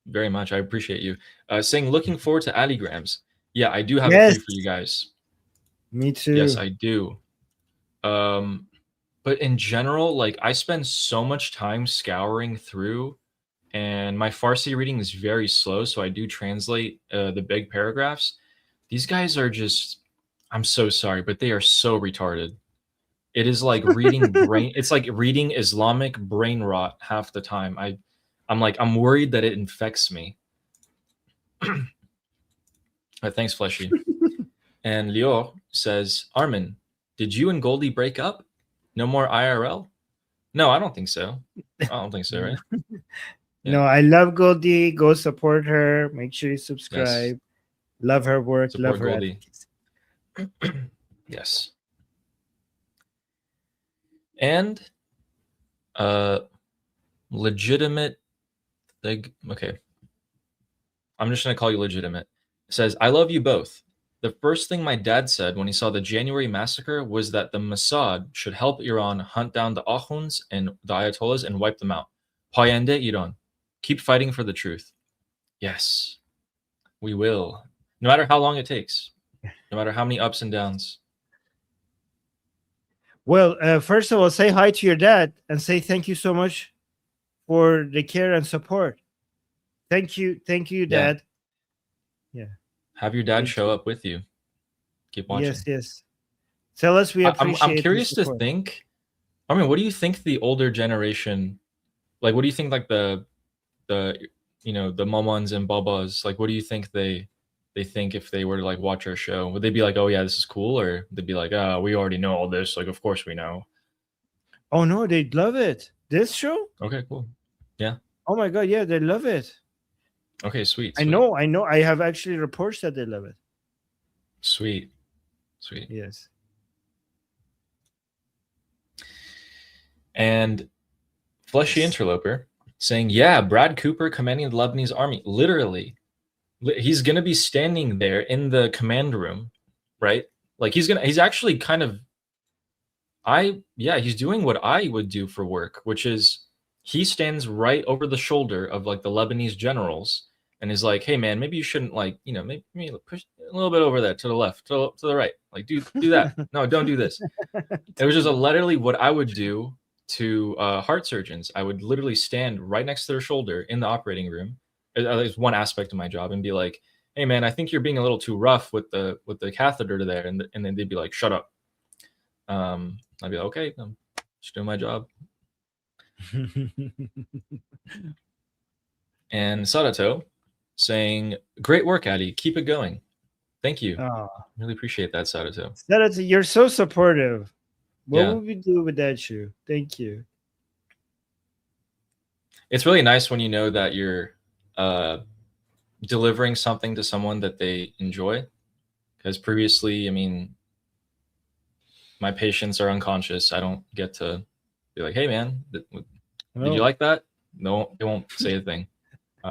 very much. I appreciate you. Saying, looking forward to Aligrams. Yeah, I do have a few for you guys. Me too. Yes, I do. But in general, like, I spend so much time scouring through, and my Farsi reading is very slow, so I do translate the big paragraphs. These guys are just, I'm so sorry, but they are so retarded. It is like reading it's like reading Islamic brain rot half the time. I'm worried that it infects me. Thanks, Fleshy. And Lior says, Armin, did you and Goldie break up? No more IRL? No, I don't think so. I don't think so, right? Yeah. No, I love Goldie. Go support her. Make sure you subscribe. Yes. Love her work. Support love her Goldie. advocacy. Yes. And legitimate okay. I'm just gonna call you legitimate. It says, I love you both. The first thing my dad said when he saw the January massacre was that the Mossad should help Iran hunt down the Akhunds and the Ayatollahs and wipe them out. Payende Iran. Keep fighting for the truth. Yes, we will. No matter how long it takes. No matter how many ups and downs. Well, first of all, say hi to your dad and say thank you so much for the care and support. Thank you, Dad. Yeah. Have your dad show up with you. Keep watching. Yes. Tell us we appreciate. I'm curious to think. I mean, what do you think the older generation, like? What do you think, like the mamans and babas, like? What do you think they think if they were to like watch our show? Would they be like, oh yeah, this is cool, or they'd be like, oh, we already know all this, like of course we know? Oh no, they'd love it. This show? Okay, cool. Yeah. Oh my God, yeah, they love it. Okay, sweet. I know. I have actually reports that they love it. Sweet. Yes. And Fleshy Interloper saying, yeah, Brad Cooper commanding the Lebanese army. Literally. He's going to be standing there in the command room, right? Like he's actually kind of, he's doing what I would do for work, which is he stands right over the shoulder of like the Lebanese generals and is like, hey man, maybe you shouldn't like, maybe push a little bit over there to the left, to the right. Like do that. No, don't do this. It was just literally what I would do to heart surgeons. I would literally stand right next to their shoulder in the operating room. It's one aspect of my job, and be like, hey man, I think you're being a little too rough with the catheter there. And then they'd be like, shut up. I'd be like, okay, I'm just doing my job. And Sadato saying, great work, Addy. Keep it going. Thank you. Oh, Really appreciate that, Sadato. you're so supportive. What Yeah. would we do without you? Thank you. It's really nice when you know that you're delivering something to someone that they enjoy. Because previously, I mean, my patients are unconscious. I don't get to be like, hey, man, did you like that? No, they won't say a thing.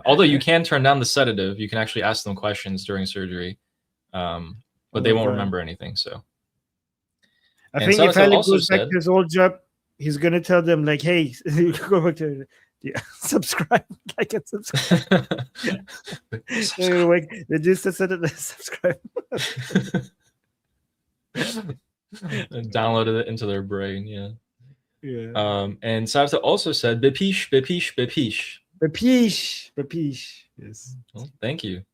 Although you can turn down the sedative. You can actually ask them questions during surgery. But they won't remember anything. So I And think if Sadato Ali also goes back said- to his old job, he's gonna tell them like, "Hey, go back to subscribe, like and subscribe." Like, they just said it, subscribe. Downloaded it into their brain. Yeah. Yeah. And Sadato also said, "Bepish, bepish, bepish." Bepish. Yes. Well, thank you.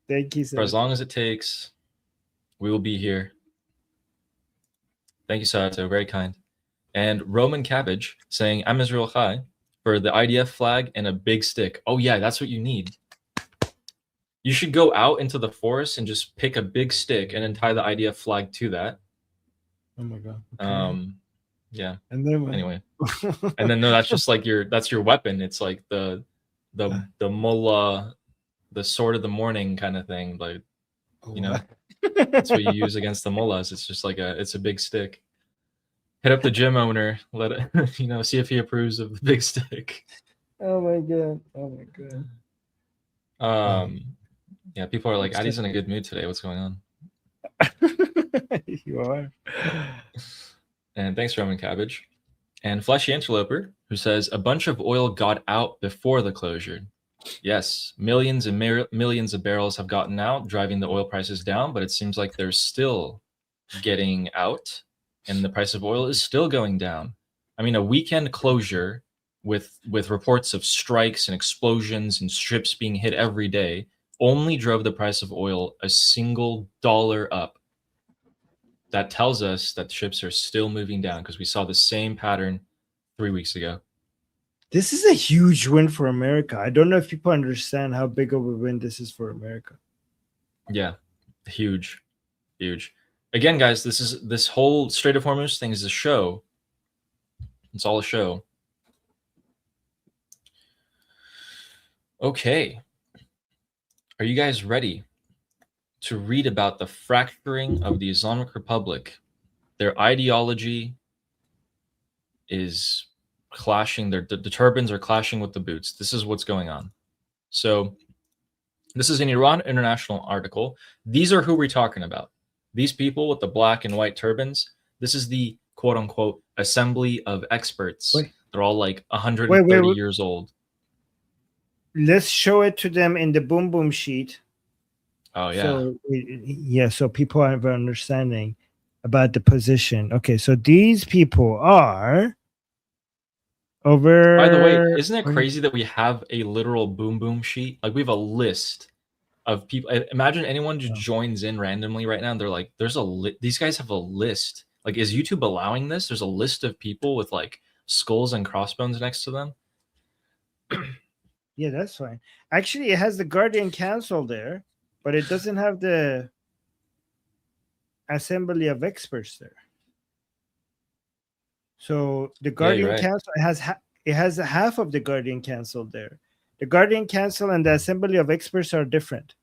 Thank you, For as long as it takes, we will be here. Thank you, Sadato. Very kind. And Roman Cabbage saying, I'm Israel Chai for the IDF flag and a big stick. Oh, yeah, that's what you need. You should go out into the forest and just pick a big stick and then tie the IDF flag to that. Oh my god. Okay. Yeah. And then Anyway. And then no, that's just like that's your weapon. It's like the mullah, the sword of the morning kind of thing. Like, you know, that's what you use against the mullahs. It's just like it's a big stick. Hit up the gym owner, let it, you know, see if he approves of the big stick. Oh my god. Yeah, people are like, Addy's in a good mood today. What's going on? You are. And thanks, Roman Cabbage. And Fleshy Anteloper, who says, a bunch of oil got out before the closure. Yes, millions and millions of barrels have gotten out, driving the oil prices down, but it seems like they're still getting out, and the price of oil is still going down. I mean, a weekend closure with reports of strikes and explosions and ships being hit every day only drove the price of oil a single $1 up. That tells us that ships are still moving down because we saw the same pattern 3 weeks ago. This is a huge win for America. I don't know if people understand how big of a win this is for America. Yeah, huge. Again, guys, this whole Strait of Hormuz thing is a show. It's all a show. Okay. Are you guys ready to read about the fracturing of the Islamic Republic? Their ideology is clashing. The turbans are clashing with the boots. This is what's going on. So this is an Iran International article. These are who we're talking about. These people with the black and white turbans. This is the quote unquote assembly of experts. Wait. They're all like 130 wait. years old. Let's show it to them in the boom boom sheet. Oh yeah. So people have an understanding about the position. Okay, so these people are over. By the way, isn't it crazy that we have a literal boom boom sheet? Like we have a list of people. Imagine anyone just joins in randomly right now and they're like, there's these guys have a list. Like, is YouTube allowing this? There's a list of people with like skulls and crossbones next to them. Yeah, that's fine. Actually, it has the Guardian Council there, but it doesn't have the Assembly of Experts there. So the Guardian Council has half of the Guardian Council there. The Guardian Council and the Assembly of Experts are different.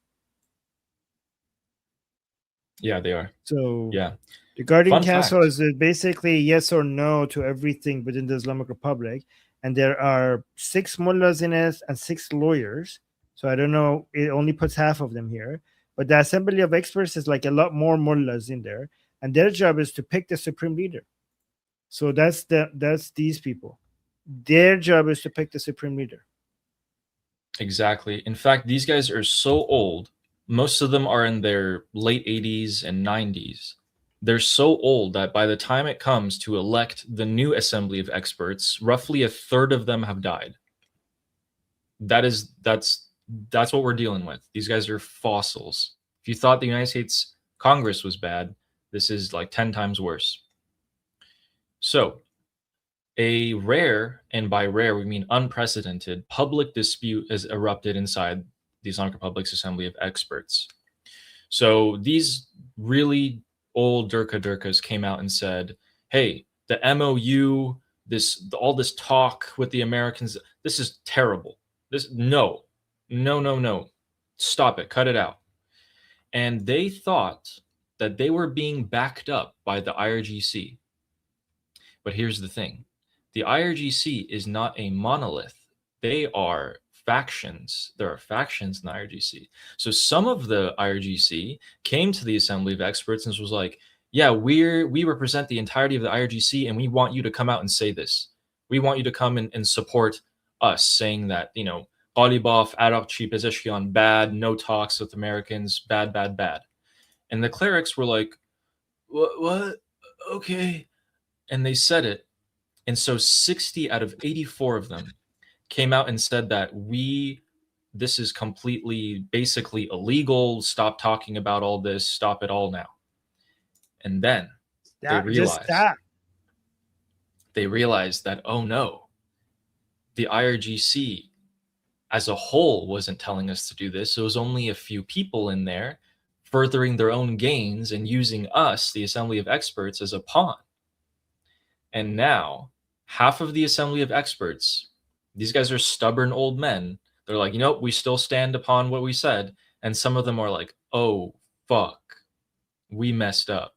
Yeah, they are. So yeah, the Guardian Council is basically yes or no to everything within the Islamic Republic. And there are 6 mullahs in it and 6 lawyers. So I don't know, it only puts half of them here. But the Assembly of Experts is like a lot more mullahs in there. And their job is to pick the supreme leader. So that's these people. Their job is to pick the supreme leader. Exactly. In fact, these guys are so old. Most of them are in their late 80s and 90s. They're so old that by the time it comes to elect the new Assembly of Experts, roughly a third of them have died. That's what we're dealing with. These guys are fossils. If you thought the United States Congress was bad, this is like 10 times worse. So, a rare, and by rare we mean unprecedented, public dispute has erupted inside the Islamic Republic's Assembly of Experts. So these really old Durkas came out and said, hey, the MOU, all this talk with the Americans, this is terrible. No. Stop it, cut it out. And they thought that they were being backed up by the IRGC. But here's the thing. The IRGC is not a monolith. They are factions. There are factions in the IRGC. So some of the IRGC came to the Assembly of Experts and was like, yeah, we represent the entirety of the IRGC, and we want you to come out and say this. We want you to come and support us, saying that, you know, Ghalibaf, Arabchi, Pezeshkian, bad, no talks with Americans, bad. And the clerics were like, what? Okay. And they said it. And so 60 out of 84 of them came out and said that this is completely, basically illegal. Stop talking about all this. Stop it all now. And then they realized that, oh no, the IRGC as a whole wasn't telling us to do this. It was only a few people in there furthering their own gains and using us, the Assembly of Experts, as a pawn. And now half of the Assembly of Experts, these guys are stubborn old men. They're like, you know, we still stand upon what we said. And some of them are like, oh, fuck, we messed up,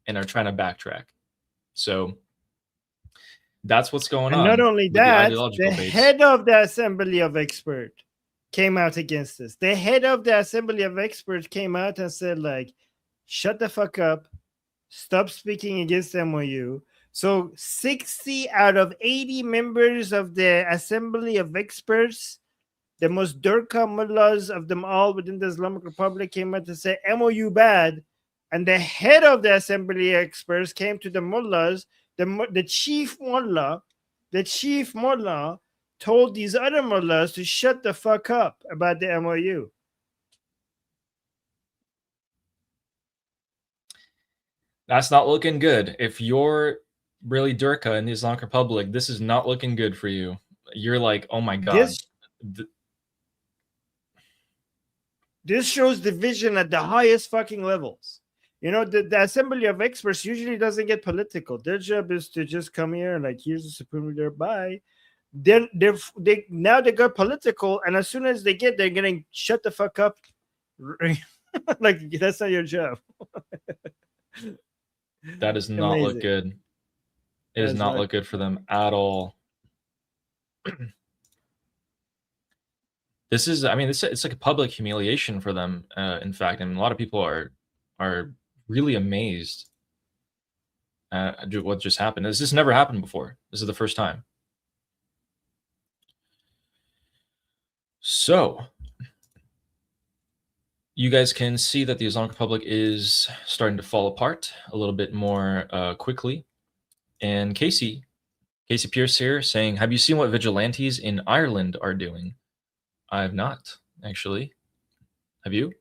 and are trying to backtrack. So that's what's going on. And not only that, the head of the Assembly of Experts came out against this. The head of the Assembly of Experts came out and said, like, shut the fuck up. Stop speaking against MOU. So 60 out of 80 members of the Assembly of Experts, the most Durka mullahs of them all within the Islamic Republic, came out to say MOU bad. And the head of the Assembly of Experts came to the mullahs, the chief mullah told these other mullahs to shut the fuck up about the MOU. That's not looking good. If you're really Durka in the Islamic Republic, this is not looking good for you. You're like, oh my God. This shows division at the highest fucking levels. You know, the Assembly of Experts usually doesn't get political. Their job is to just come here and, like, here's the Supreme Leader, bye. Now they got political, and as soon as they get, they're getting shut the fuck up. Like, that's not your job. That does not look good. It does not look good for them at all. This is, I mean, it's like a public humiliation for them. In fact, I mean, a lot of people are really amazed at what just happened. This has never happened before. This is the first time. So you guys can see that the Islamic Republic is starting to fall apart a little bit more quickly. And Casey Pierce here saying, have you seen what vigilantes in Ireland are doing? I have not, actually. Have you?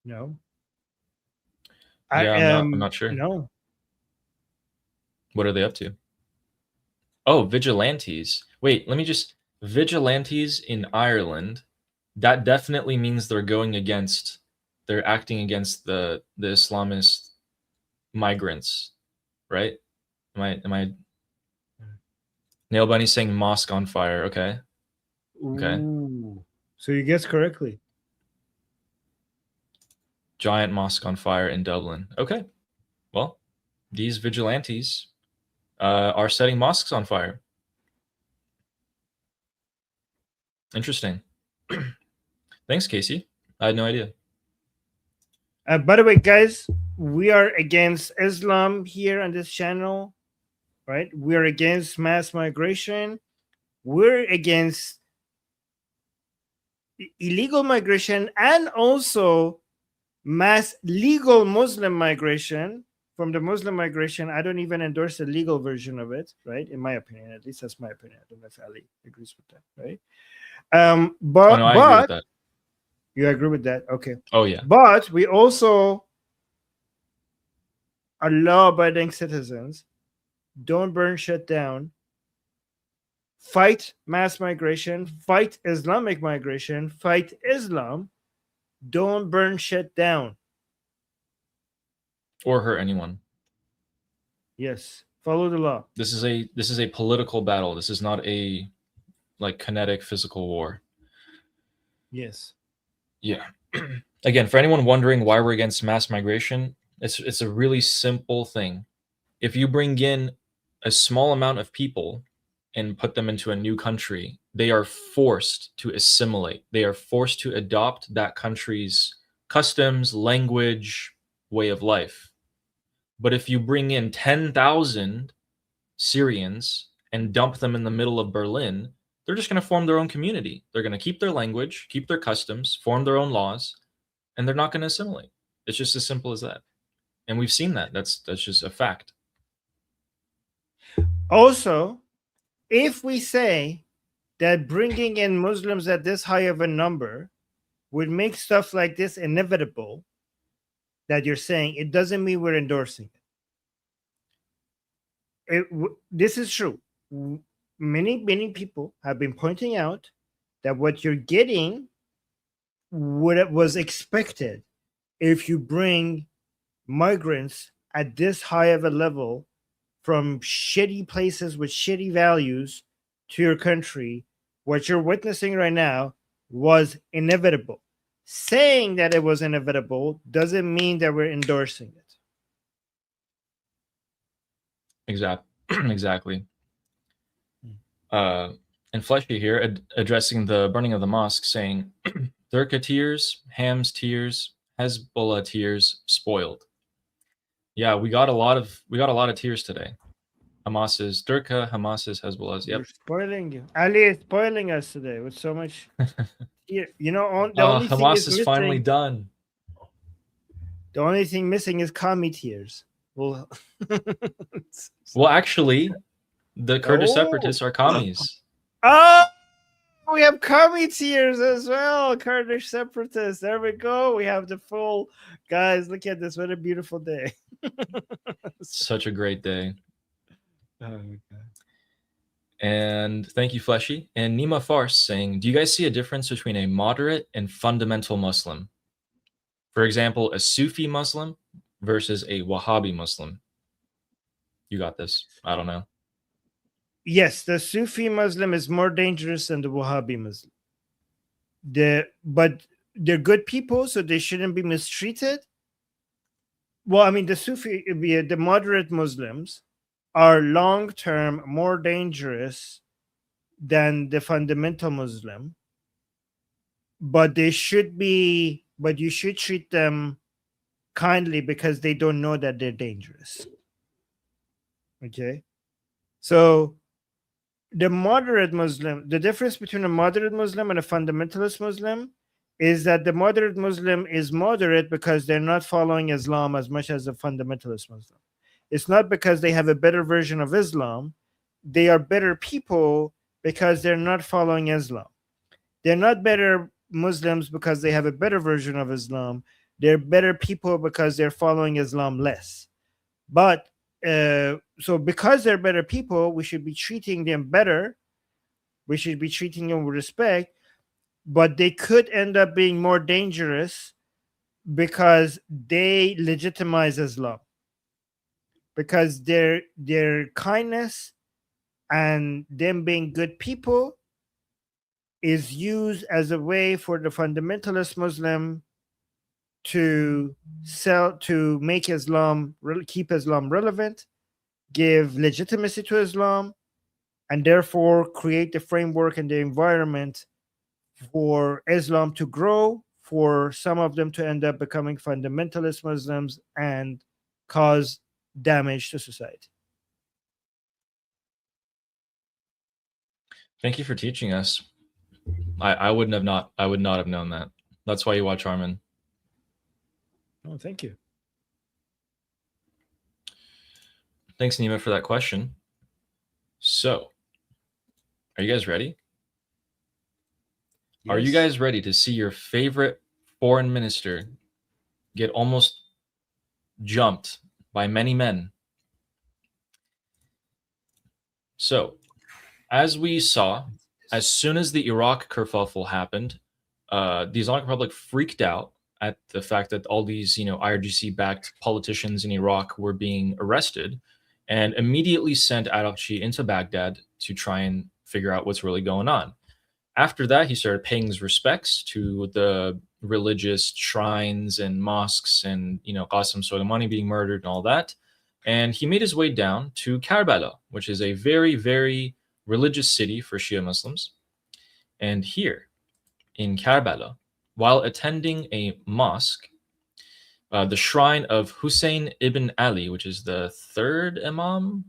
No. Yeah, I'm not sure. No. What are they up to? Oh, vigilantes. Wait, let me just... Vigilantes in Ireland. That definitely means they're going against... They're acting against the Islamist migrants, right? Am I... Nail Bunny saying mosque on fire. Okay. Okay. Ooh. So you guessed correctly. Giant mosque on fire in Dublin. Okay. Well, these vigilantes are setting mosques on fire. Interesting. Thanks, Casey. I had no idea. By the way, guys, we are against Islam here on this channel, right? We're against mass migration. We're against illegal migration and also mass legal Muslim migration. From the Muslim migration, I don't even endorse the legal version of it, right? In my opinion, at least that's my opinion. I don't know if Ali agrees with that, right? But, oh, no, I agree with that. You agree with that? Okay. Oh, yeah. But we also are law-abiding citizens. Don't burn shit down. Fight mass migration. Fight Islamic migration. Fight Islam. Don't burn shit down. Or hurt anyone. Yes. Follow the law. This is a political battle. This is not a like kinetic physical war. Yes. Yeah. Again, for anyone wondering why we're against mass migration, it's a really simple thing. If you bring in a small amount of people and put them into a new country, they are forced to assimilate. They are forced to adopt that country's customs, language, way of life. But if you bring in 10,000 Syrians and dump them in the middle of Berlin, they're just going to form their own community. They're going to keep their language, keep their customs, form their own laws, and they're not going to assimilate. It's just as simple as that. And we've seen that. That's just a fact. Also, if we say that bringing in Muslims at this high of a number would make stuff like this inevitable, that you're saying, it doesn't mean we're endorsing it. This is true. Many people have been pointing out that what you're getting was expected if you bring migrants at this high of a level from shitty places with shitty values to your country. What you're witnessing right now was inevitable. Saying that it was inevitable doesn't mean that we're endorsing it. Exactly. And Fleshy here addressing the burning of the mosque, saying, Durka tears, Ham's tears, Hezbollah tears, spoiled. Yeah, we got a lot of tears today. Hamas's Durka, Hamas's Hezbollah's. Yep. You're spoiling you. Ali is spoiling us today with so much. You know, the only Hamas thing is finally done. The only thing missing is commie tears. Well, well, actually, the Kurdish separatists are commies. Oh, we have commie tears as well. Kurdish separatists. There we go. We have the full guys. Look at this. What a beautiful day. Such a great day. Oh my God. And thank you, Fleshy. And Nima Farce saying, do you guys see a difference between a moderate and fundamental Muslim? For example, a Sufi Muslim versus a Wahhabi Muslim. You got this. I don't know. Yes, the Sufi Muslim is more dangerous than the Wahhabi Muslim. But they're good people, so they shouldn't be mistreated. Well, I mean, the moderate Muslims are long-term more dangerous than the fundamental Muslim, but you should treat them kindly because they don't know that they're dangerous. Okay? So the moderate Muslim, the difference between a moderate Muslim and a fundamentalist Muslim is that the moderate Muslim is moderate because they're not following Islam as much as a fundamentalist Muslim. It's not because they have a better version of Islam. They are better people because they're not following Islam. They're not better Muslims because they have a better version of Islam. They're better people because they're following Islam less. But so because they're better people, we should be treating them better. We should be treating them with respect. But they could end up being more dangerous because they legitimize Islam. Because their kindness and them being good people is used as a way for the fundamentalist Muslim to make Islam, keep Islam relevant, give legitimacy to Islam, and therefore create the framework and the environment for Islam to grow, for some of them to end up becoming fundamentalist Muslims and cause damage to society. Thank you for teaching us. I would not have known that. That's why you watch Armin. Oh, thank you. Thanks, Nima, for that question. So, are you guys ready? Yes. Are you guys ready to see your favorite foreign minister get almost jumped by many men. So, as we saw, as soon as the Iraq kerfuffle happened, the Islamic Republic freaked out at the fact that all these, IRGC-backed politicians in Iraq were being arrested, and immediately sent Arakchi into Baghdad to try and figure out what's really going on. After that, he started paying his respects to the religious shrines and mosques and, Qasim Soleimani being murdered and all that. And he made his way down to Karbala, which is a very, very religious city for Shia Muslims. And here in Karbala, while attending a mosque, the shrine of Hussein ibn Ali, which is the third Imam.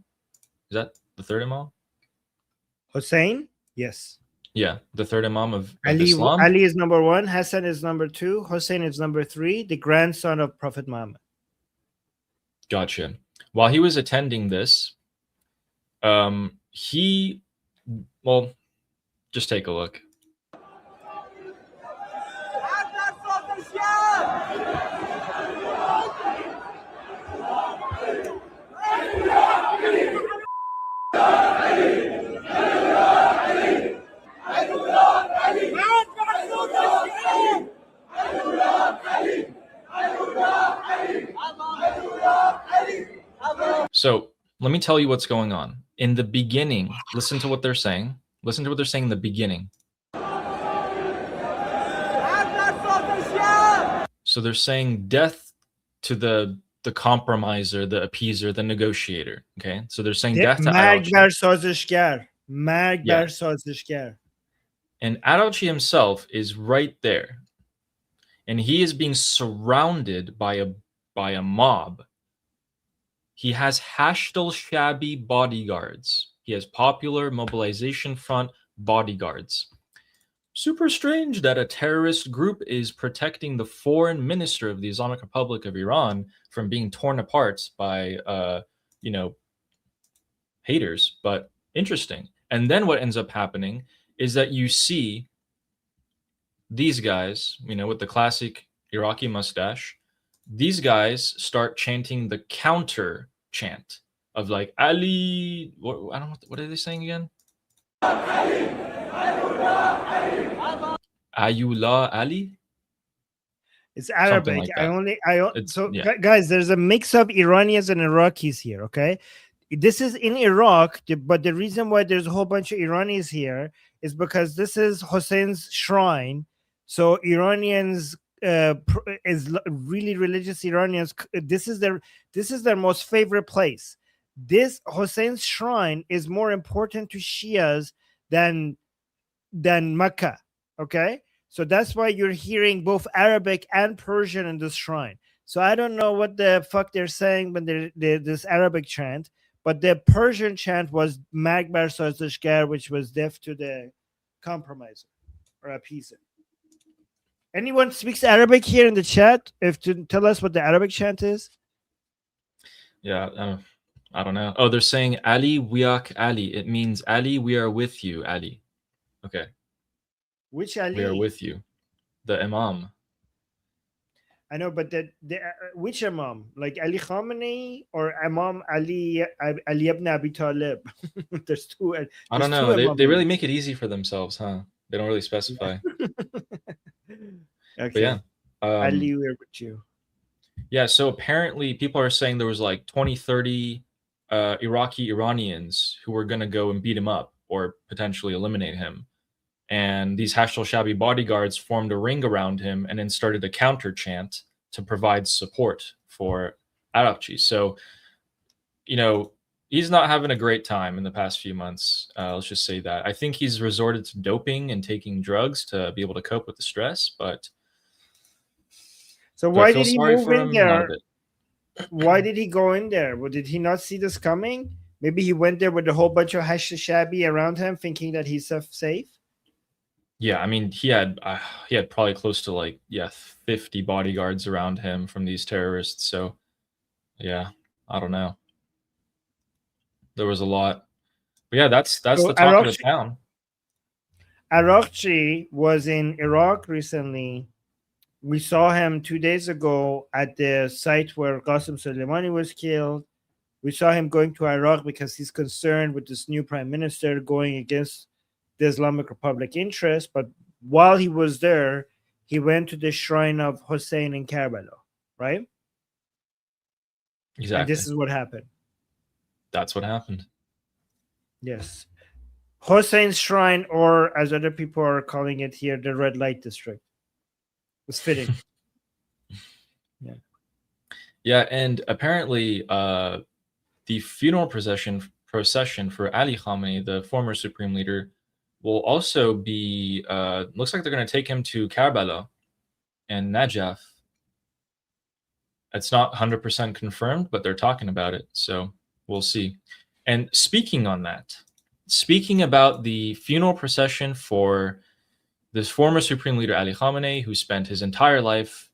Is that the third Imam? Hussein? Yes. Yeah, the third Imam of Ali, Islam. Ali is number 1, Hassan is number 2, Hussein is number 3, the grandson of Prophet Muhammad. Gotcha. While he was attending this, just take a look. So let me tell you what's going on. In the beginning, listen to what they're saying. Listen to what they're saying in the beginning. So they're saying death to the compromiser, the appeaser, the negotiator. Okay, so they're saying death to Marg Arakchi. bar sazishgar. Marg Yeah. bar sazishgar. And Arakchi himself is right there, and he is being surrounded by a mob. He has Hashd al-Shabi bodyguards. He has Popular Mobilization Front bodyguards. Super strange that a terrorist group is protecting the foreign minister of the Islamic Republic of Iran from being torn apart by, haters, but interesting. And then what ends up happening is that you see these guys, with the classic Iraqi mustache, these guys start chanting the counter chant of like Ali. What are they saying again? Ayullah Ali. It's Arabic. Like that. Guys, there's a mix of Iranians and Iraqis here. Okay, this is in Iraq, but the reason why there's a whole bunch of Iranis here is because this is Hussein's shrine. So Iranians is really religious Iranians. This is their most favorite place. This Hussein's shrine is more important to Shias than Mecca. Okay, so that's why you're hearing both Arabic and Persian in this shrine. So I don't know what the fuck they're saying when they're this Arabic chant, but the Persian chant was Magbar Sazishgar, which was deaf to the compromiser or appeaser. Anyone speaks Arabic here in the chat? To tell us what the Arabic chant is? Yeah, I don't know. Oh, they're saying Ali wiyak Ali. It means Ali, we are with you, Ali. Okay. Which Ali? We are with you. The Imam. I know, but which Imam? Like Ali Khamenei or Imam Ali ibn Abi Talib? There's two. I don't know. They really make it easy for themselves, huh? They don't really specify. Okay. But yeah. Ali, we're with you. Yeah, so apparently people are saying there was like 20, 30 Iraqi Iranians who were going to go and beat him up or potentially eliminate him. And these Hashd al-Shabi bodyguards formed a ring around him and then started a counter chant to provide support for Arakchi. So, he's not having a great time in the past few months. Let's just say that. I think he's resorted to doping and taking drugs to be able to cope with the stress. But so why did he move in there? Why did he go in there? Well, did he not see this coming? Maybe he went there with a whole bunch of Hashd al-Shabi around him, thinking that he's safe. Yeah, I mean, he had probably close to 50 bodyguards around him from these terrorists. So, yeah, I don't know. There was a lot. But yeah, that's the talk of the town. Arakchi was in Iraq recently We saw him 2 days ago at the site where Qasem Soleimani was killed. We saw him going to Iraq because he's concerned with this new prime minister going against the Islamic Republic interests. But while he was there, he went to the shrine of Hussein in Karbala, right? Exactly. And this is what happened. That's what happened. Yes. Hussein's shrine, or as other people are calling it here, the red light district. It's fitting. Yeah, and apparently the funeral procession for Ali Khamenei, the former supreme leader, will also be, looks like they're going to take him to Karbala and Najaf. It's not 100% confirmed, but they're talking about it, so we'll see. And speaking about the funeral procession for this former supreme leader Ali Khamenei, who spent his entire life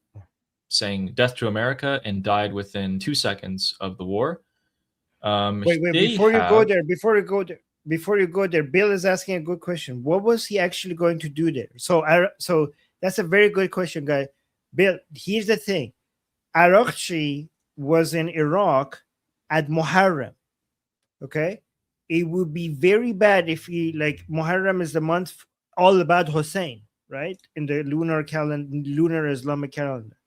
saying "Death to America" and died within 2 seconds of the war. Wait, before you go there, Bill is asking a good question. What was he actually going to do there? So that's a very good question, guy. Bill, here's the thing. Arakchi was in Iraq at Muharram. Okay? It would be very bad if he, like, Muharram is the month all about Hussein, right? In the lunar Islamic calendar.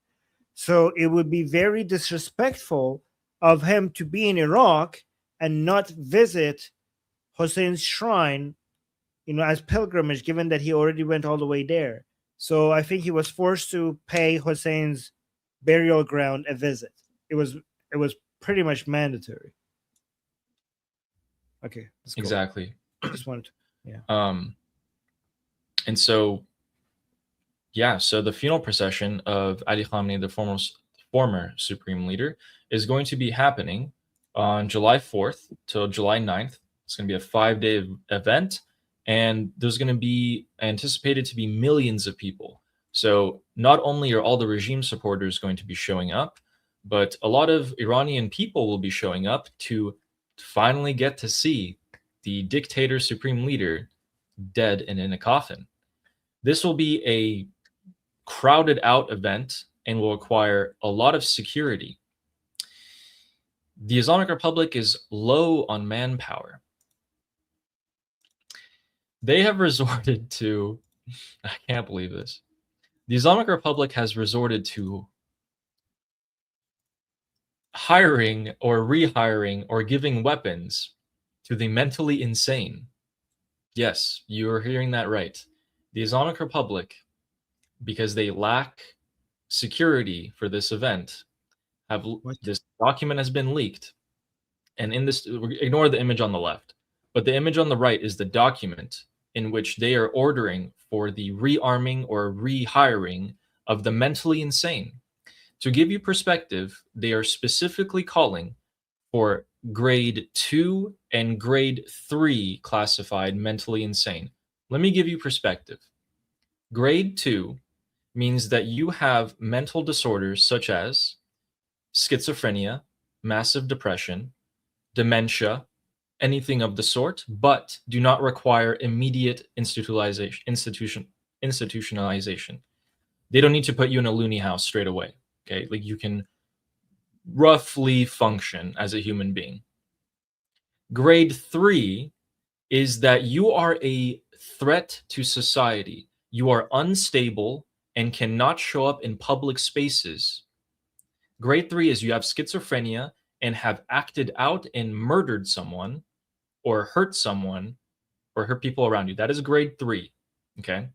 So it would be very disrespectful of him to be in Iraq and not visit Hussein's shrine, as pilgrimage, given that he already went all the way there. So I think he was forced to pay Hussein's burial ground a visit. It was pretty much mandatory. Okay, let's go. Exactly. Just wanted to, yeah. And so, yeah, so the funeral procession of Ali Khamenei, the former supreme leader, is going to be happening on July 4th till July 9th. It's going to be a 5-day event, and there's going to be anticipated to be millions of people. So not only are all the regime supporters going to be showing up, but a lot of Iranian people will be showing up to finally get to see the dictator supreme leader dead and in a coffin. This will be a crowded out event and will require a lot of security. The Islamic Republic is low on manpower. They have resorted to, I can't believe this. The Islamic Republic has resorted to hiring or rehiring or giving weapons to the mentally insane. Yes, you are hearing that right. The Islamic Republic, because they lack security for this event, this document has been leaked. And in this, ignore the image on the left, but the image on the right is the document in which they are ordering for the rearming or rehiring of the mentally insane. To give you perspective, they are specifically calling for grade 2 and grade 3 classified mentally insane. Let me give you perspective. Grade 2 means that you have mental disorders such as schizophrenia, massive depression, dementia, anything of the sort, but do not require immediate institutionalization. They don't need to put you in a loony house straight away. Okay, like you can roughly function as a human being. Grade 3 is that you are a threat to society. You are unstable and cannot show up in public spaces. Grade 3 is you have schizophrenia and have acted out and murdered someone or hurt someone or hurt people around you. That is grade 3. Okay.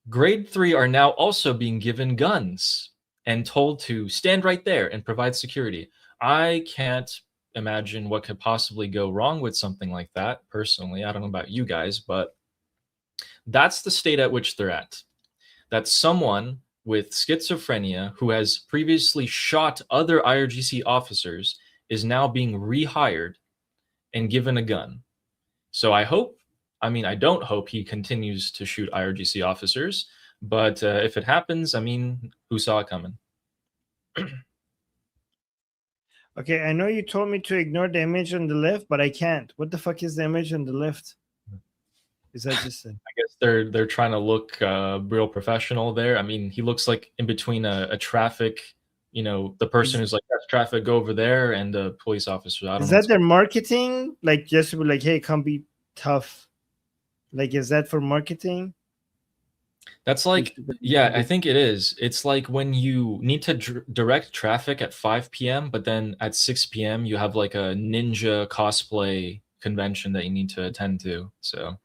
Grade 3 are now also being given guns and told to stand right there and provide security. I can't imagine what could possibly go wrong with something like that. Personally, I don't know about you guys, but that's the state at which they're at. That someone with schizophrenia who has previously shot other IRGC officers is now being rehired and given a gun. So I don't hope he continues to shoot IRGC officers, but if it happens, who saw it coming? Okay, I know you told me to ignore the image on the left, but I can't. What the fuck is the image on the left? Is that just I guess they're trying to look real professional there. I mean, he looks like in between a traffic, you know, the person who's like, that's traffic, go over there, and the police officer. I don't Is know. that their marketing? Like, just to be like, hey, come be tough. Like, is that for marketing? That's like, yeah, I think it is. It's like when you need to direct traffic at 5 p.m., but then at 6 p.m. you have like a ninja cosplay convention that you need to attend to. So,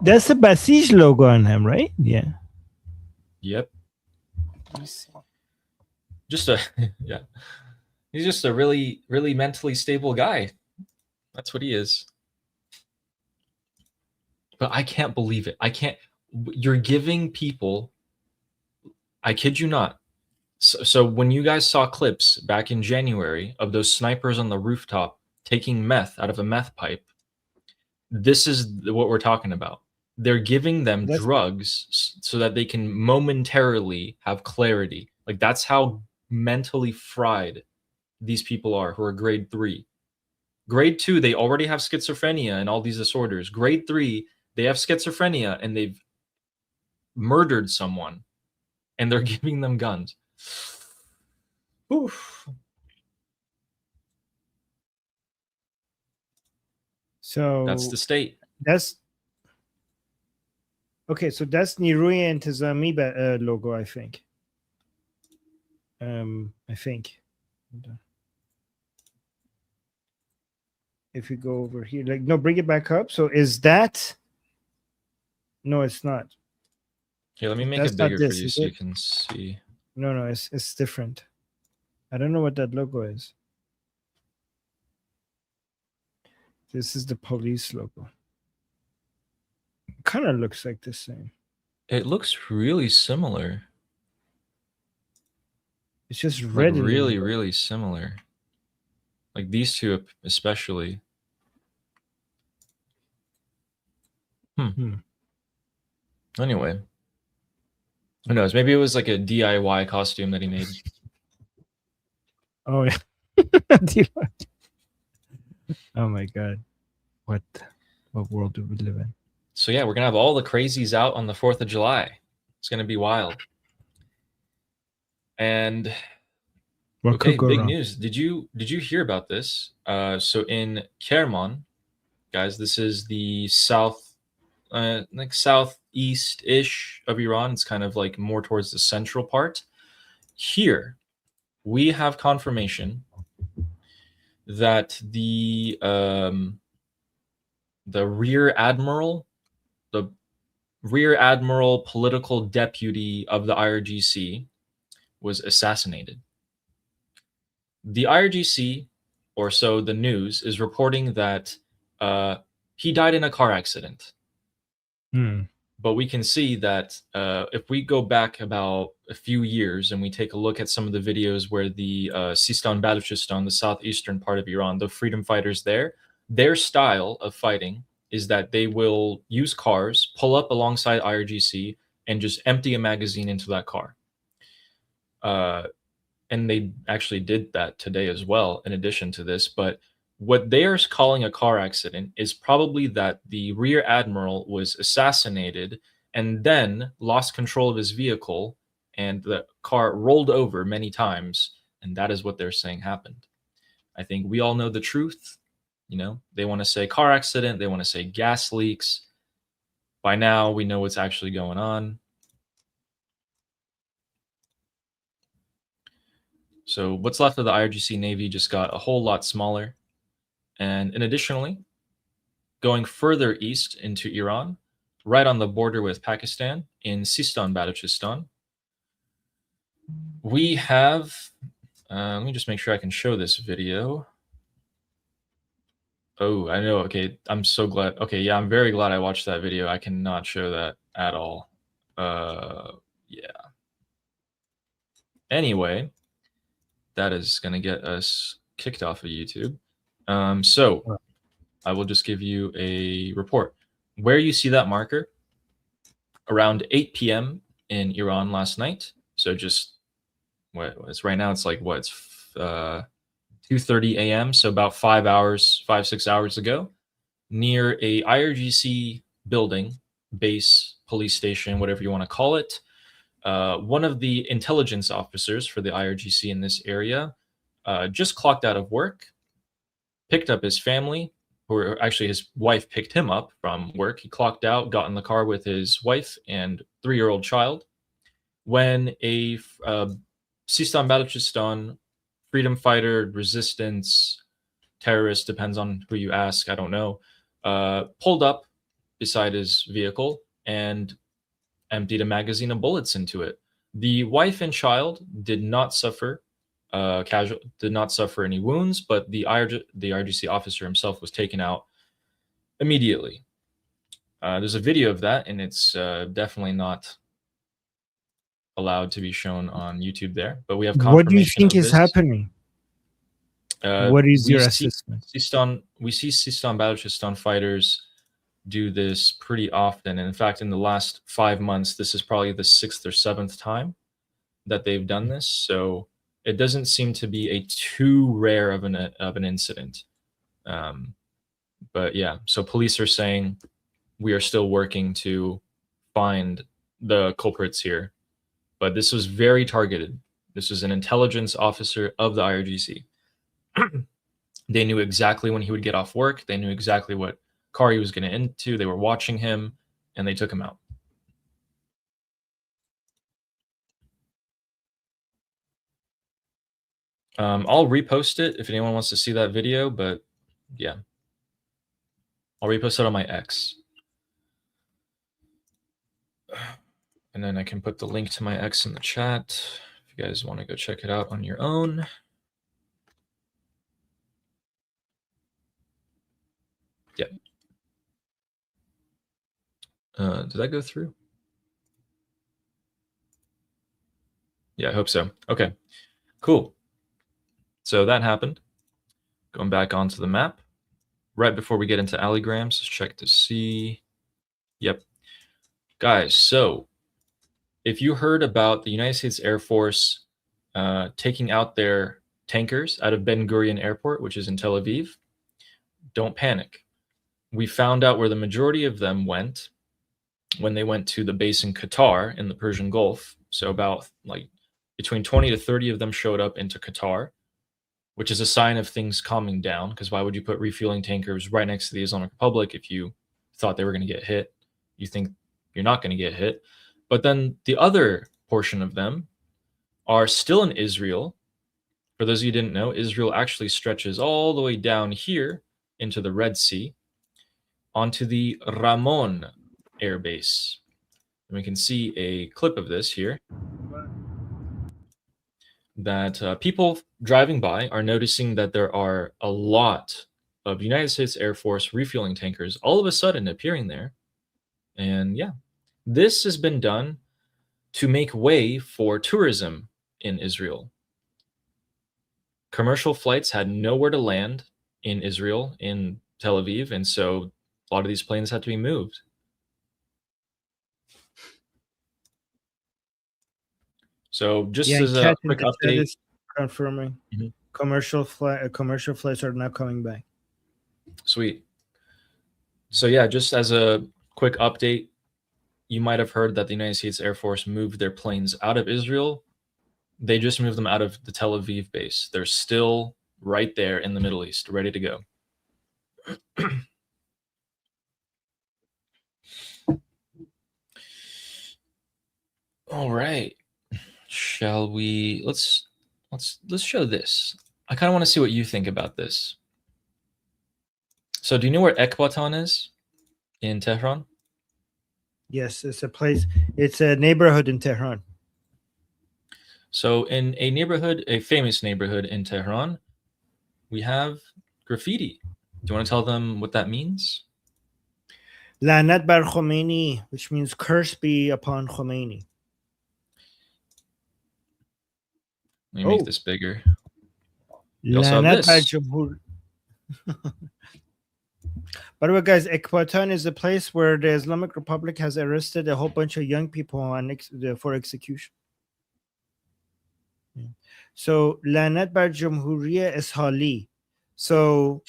That's the Basij logo on him, right? Yeah. yep. Just a, yeah. He's just a really, really mentally stable guy. That's what he is. But I can't believe it. I can't. You're giving people, I kid you not. So when you guys saw clips back in January of those snipers on the rooftop taking meth out of a meth pipe, this is what we're talking about. They're giving them drugs so that they can momentarily have clarity. Like, that's how mentally fried these people are who are grade 3. Grade 2, they already have schizophrenia and all these disorders. Grade 3, they have schizophrenia and they've murdered someone, and they're giving them guns. Oof. So that's the state. That's okay. So that's Niruya and Tazami logo, I think. I think. If we go over here, like, no, bring it back up. So is that? No, it's not. Here, let me make That's it not bigger for this, you is so you it? can see. No, it's different. I don't know what that logo is. This is the police logo. Kind of looks like the same. It looks really similar. It's just Like red. really, really similar. Like these two especially. Anyway. Who knows? Maybe it was like a DIY costume that he made. Oh, yeah. Oh my god. What world do we live in? So yeah, we're gonna have all the crazies out on the 4th of July. It's gonna be wild. And okay, big news. Did you hear about this? So in Kerman, guys, this is the like southeast-ish of Iran. It's kind of like more towards the central part. Here, we have confirmation that the rear admiral political deputy of the IRGC was assassinated. The IRGC, or so the news, is reporting that he died in a car accident. But we can see that if we go back about a few years and we take a look at some of the videos where the Sistan Baluchistan, the southeastern part of Iran, the freedom fighters there, their style of fighting is that they will use cars, pull up alongside IRGC, and just empty a magazine into that car. And they actually did that today as well, in addition to this. But what they are calling a car accident is probably that the rear admiral was assassinated and then lost control of his vehicle, and the car rolled over many times, and that is what they're saying happened. I think we all know the truth. You know, they want to say car accident, they want to say gas leaks. By now, we know what's actually going on. So what's left of the IRGC Navy just got a whole lot smaller. And additionally, going further east into Iran, right on the border with Pakistan, in Sistan Baluchistan, we have, let me just make sure I can show this video. Oh, I know. Okay, I'm so glad. Okay, yeah, I'm very glad I watched that video. I cannot show that at all. Yeah. Anyway, that is going to get us kicked off of YouTube. So I will just give you a report. Where you see that marker, around 8 p.m. in Iran last night. So just it's right now. It's like what? It's 2:30 a.m. So about 5 hours, 5-6 hours ago, near a IRGC building base, police station, whatever you want to call it. One of the intelligence officers for the IRGC in this area just clocked out of work, picked up his family, or actually his wife picked him up from work. He clocked out, got in the car with his wife and 3-year-old child, when a Sistan Balochistan freedom fighter, resistance, terrorist, depends on who you ask, I don't know, pulled up beside his vehicle and emptied a magazine of bullets into it. The wife and child did not suffer did not suffer any wounds, but the IRGC officer himself was taken out immediately. There's a video of that, and it's definitely not allowed to be shown on YouTube there. But we have confirmation. What do you think of is this. happening? What is your see assessment? We see Sistan Balochistan fighters do this pretty often. And in fact, in the last 5 months, this is probably the 6th or 7th time that they've done this. So it doesn't seem to be a too rare of an incident. But yeah, so police are saying we are still working to find the culprits here. But this was very targeted. This was an intelligence officer of the IRGC. They knew exactly when he would get off work. They knew exactly what car he was going to into. They were watching him, and they took him out. I'll repost it if anyone wants to see that video, but yeah. I'll repost it on my X. And then I can put the link to my X in the chat if you guys want to go check it out on your own. Yeah. Did that go through? Yeah, I hope so. Okay, cool. So that happened. Going back onto the map. Right before we get into alligrams, let's check to see. Yep. Guys, so if you heard about the United States Air Force taking out their tankers out of Ben Gurion Airport, which is in Tel Aviv, don't panic. We found out where the majority of them went when they went to the base in Qatar in the Persian Gulf. So about like between 20 to 30 of them showed up into Qatar, which is a sign of things calming down, because why would you put refueling tankers right next to the Islamic Republic if you thought they were going to get hit? You think you're not going to get hit. But then the other portion of them are still in Israel. For those of you who didn't know, Israel actually stretches all the way down here into the Red Sea onto the Ramon Air Base. And we can see a clip of this here, that people driving by are noticing that there are a lot of United States Air Force refueling tankers all of a sudden appearing there. And yeah, this has been done to make way for tourism in Israel. Commercial flights had nowhere to land in Israel, in Tel Aviv, and so a lot of these planes had to be moved. So just as a quick update, confirming commercial flights are not coming back. Sweet. So yeah, just as a quick update, you might have heard that the United States Air Force moved their planes out of Israel. They just moved them out of the Tel Aviv base. They're still right there in the Middle East, ready to go. All right. Shall we let's show this. I kind of want to see what you think about this. So do you know where Ekbatan is in Tehran? Yes, it's a place. It's a neighborhood in Tehran. So in a neighborhood, a famous neighborhood in Tehran, we have graffiti. Do you want to tell them what that means? Lanat bar Khomeini, which means curse be upon Khomeini. Let me make this bigger. Lanat bar Jamhur. By the way, guys, Ekbatan is a place where the Islamic Republic has arrested a whole bunch of young people for execution. Yeah. So, Lanat bar Jamhuriya Ishali. So,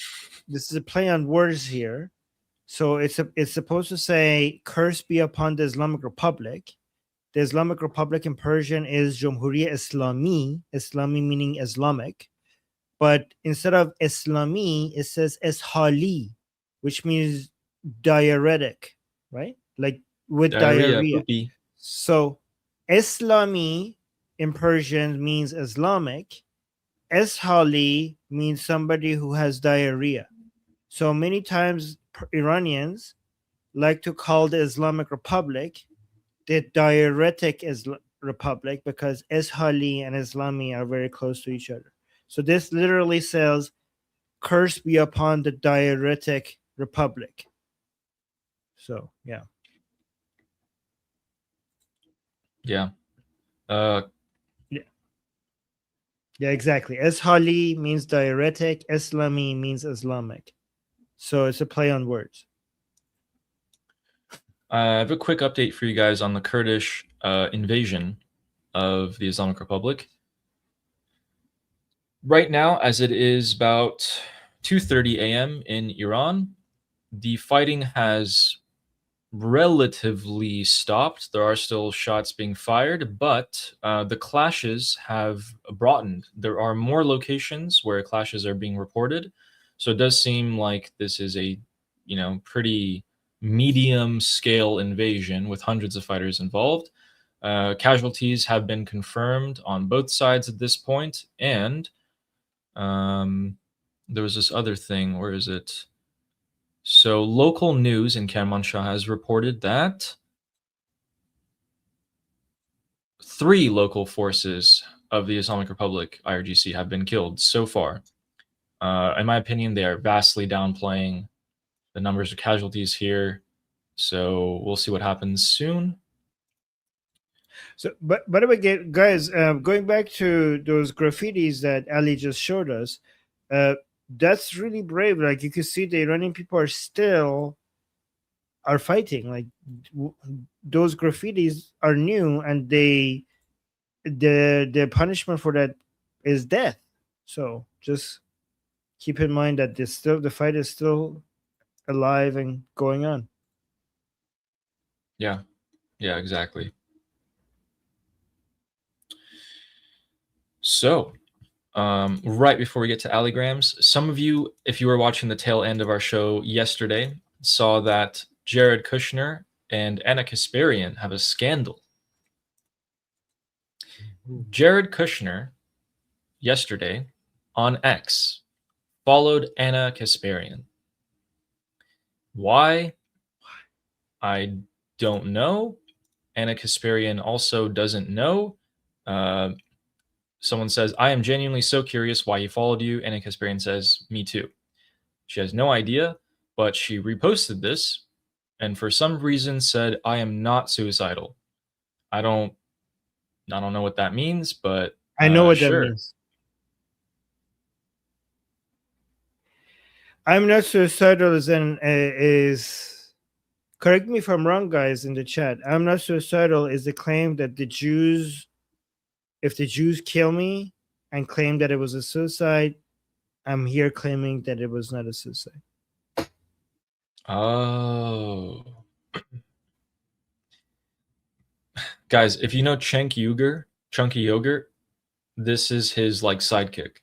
this is a play on words here. So it's supposed to say, "Curse be upon the Islamic Republic." The Islamic Republic in Persian is Jumhuriye Islami, Islami meaning Islamic. But instead of Islami, it says Ishali, which means diuretic, right? Like with diarrhea. poopy. So Islami in Persian means Islamic. Ishali means somebody who has diarrhea. So many times Iranians like to call the Islamic Republic the diuretic republic because Ishali and Islami are very close to each other. So this literally says, "Curse be upon the diuretic republic." So yeah. Yeah. Yeah, exactly. Ishali means diuretic, Islami means Islamic. So it's a play on words. I have a quick update for you guys on the Kurdish invasion of the Islamic Republic. Right now, as it is about 2:30 a.m. in Iran, the fighting has relatively stopped. There are still shots being fired, but the clashes have broadened. There are more locations where clashes are being reported. So it does seem like this is a, pretty medium scale invasion with hundreds of fighters involved. Casualties have been confirmed on both sides at this point, and there was this other thing. Where is it? So local news in Kermanshah has reported that 3 local forces of the Islamic Republic, IRGC, have been killed so far. In my opinion, they are vastly downplaying the numbers of casualties here. So we'll see what happens soon. So, but by the way, guys, going back to those graffitis that Ali just showed us, that's really brave. Like you can see, the Iranian people are fighting. Like those graffitis are new, and the punishment for that is death. So just keep in mind that the fight is still alive and going on. Yeah, exactly. So, right before we get to Alligrams, some of you, if you were watching the tail end of our show yesterday, saw that Jared Kushner and Anna Kasparian have a scandal. Jared Kushner, yesterday, on X, followed Anna Kasparian. Why? I don't know. Anna Kasparian also doesn't know. Someone says, "I am genuinely so curious why he followed you." Anna Kasparian says, "Me too." She has no idea, but she reposted this and for some reason said, "I am not suicidal." I don't know what that means, but I know what sure. that means. I'm not suicidal is correct me if I'm wrong, guys, in the chat. I'm not suicidal is the claim that if the Jews kill me and claim that it was a suicide, I'm here claiming that it was not a suicide. Oh. Guys, if you know Chunky Yogurt, this is his like sidekick.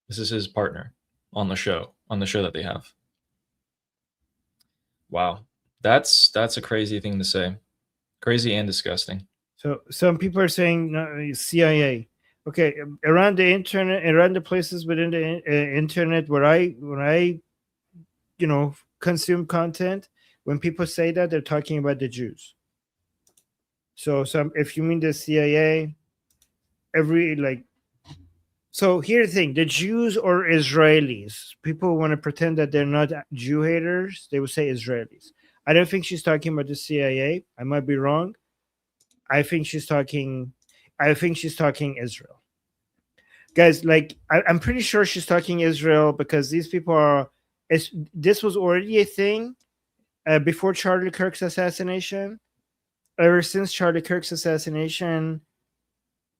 This is his partner on the show that they have. Wow. That's a crazy thing to say. Crazy and disgusting. So some people are saying no, CIA. Okay, around the internet, around the places within the internet where I consume content, when people say that, they're talking about the Jews. So if you mean the CIA, so here's the thing: the Jews or Israelis. People want to pretend that they're not Jew haters. They would say Israelis. I don't think she's talking about the CIA. I might be wrong. I think she's talking Israel. Guys, like I'm pretty sure she's talking Israel because these people are. This was already a thing before Charlie Kirk's assassination. Ever since Charlie Kirk's assassination,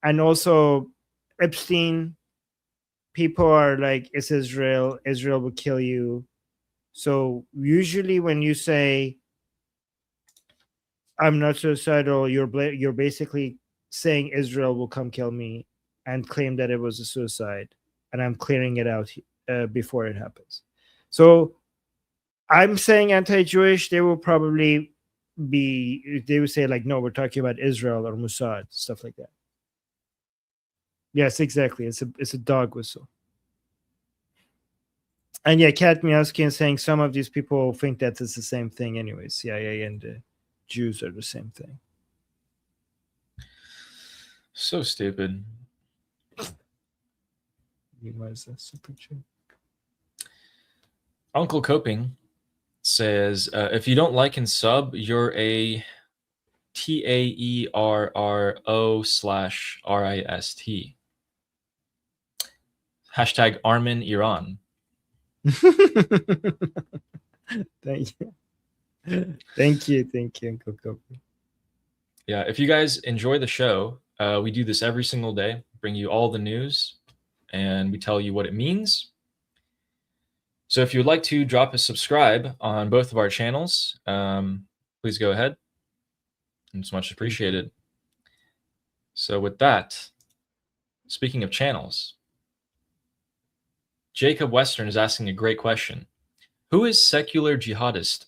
and also Epstein, people are like, "It's Israel. Israel will kill you." So usually when you say I'm not suicidal, you're basically saying Israel will come kill me and claim that it was a suicide, and I'm clearing it out before it happens. So I'm saying anti-Jewish. They will probably they would say like, no, we're talking about Israel or Mossad, stuff like that. Yes, exactly. It's a dog whistle. And yeah, Kat Miowski is saying some of these people think that it's the same thing anyway. CIA and Jews are the same thing. So stupid. Why is that super true? Uncle Coping says, if you don't like and sub, you're a TAERRO/RIST. Hashtag Armin Iran. Thank you. Thank you, Uncle Kobe. Yeah, if you guys enjoy the show, we do this every single day, bring you all the news, and we tell you what it means. So if you would like to drop a subscribe on both of our channels, please go ahead. It's much appreciated. So with that, speaking of channels, Jacob Western is asking a great question. Who is secular jihadist,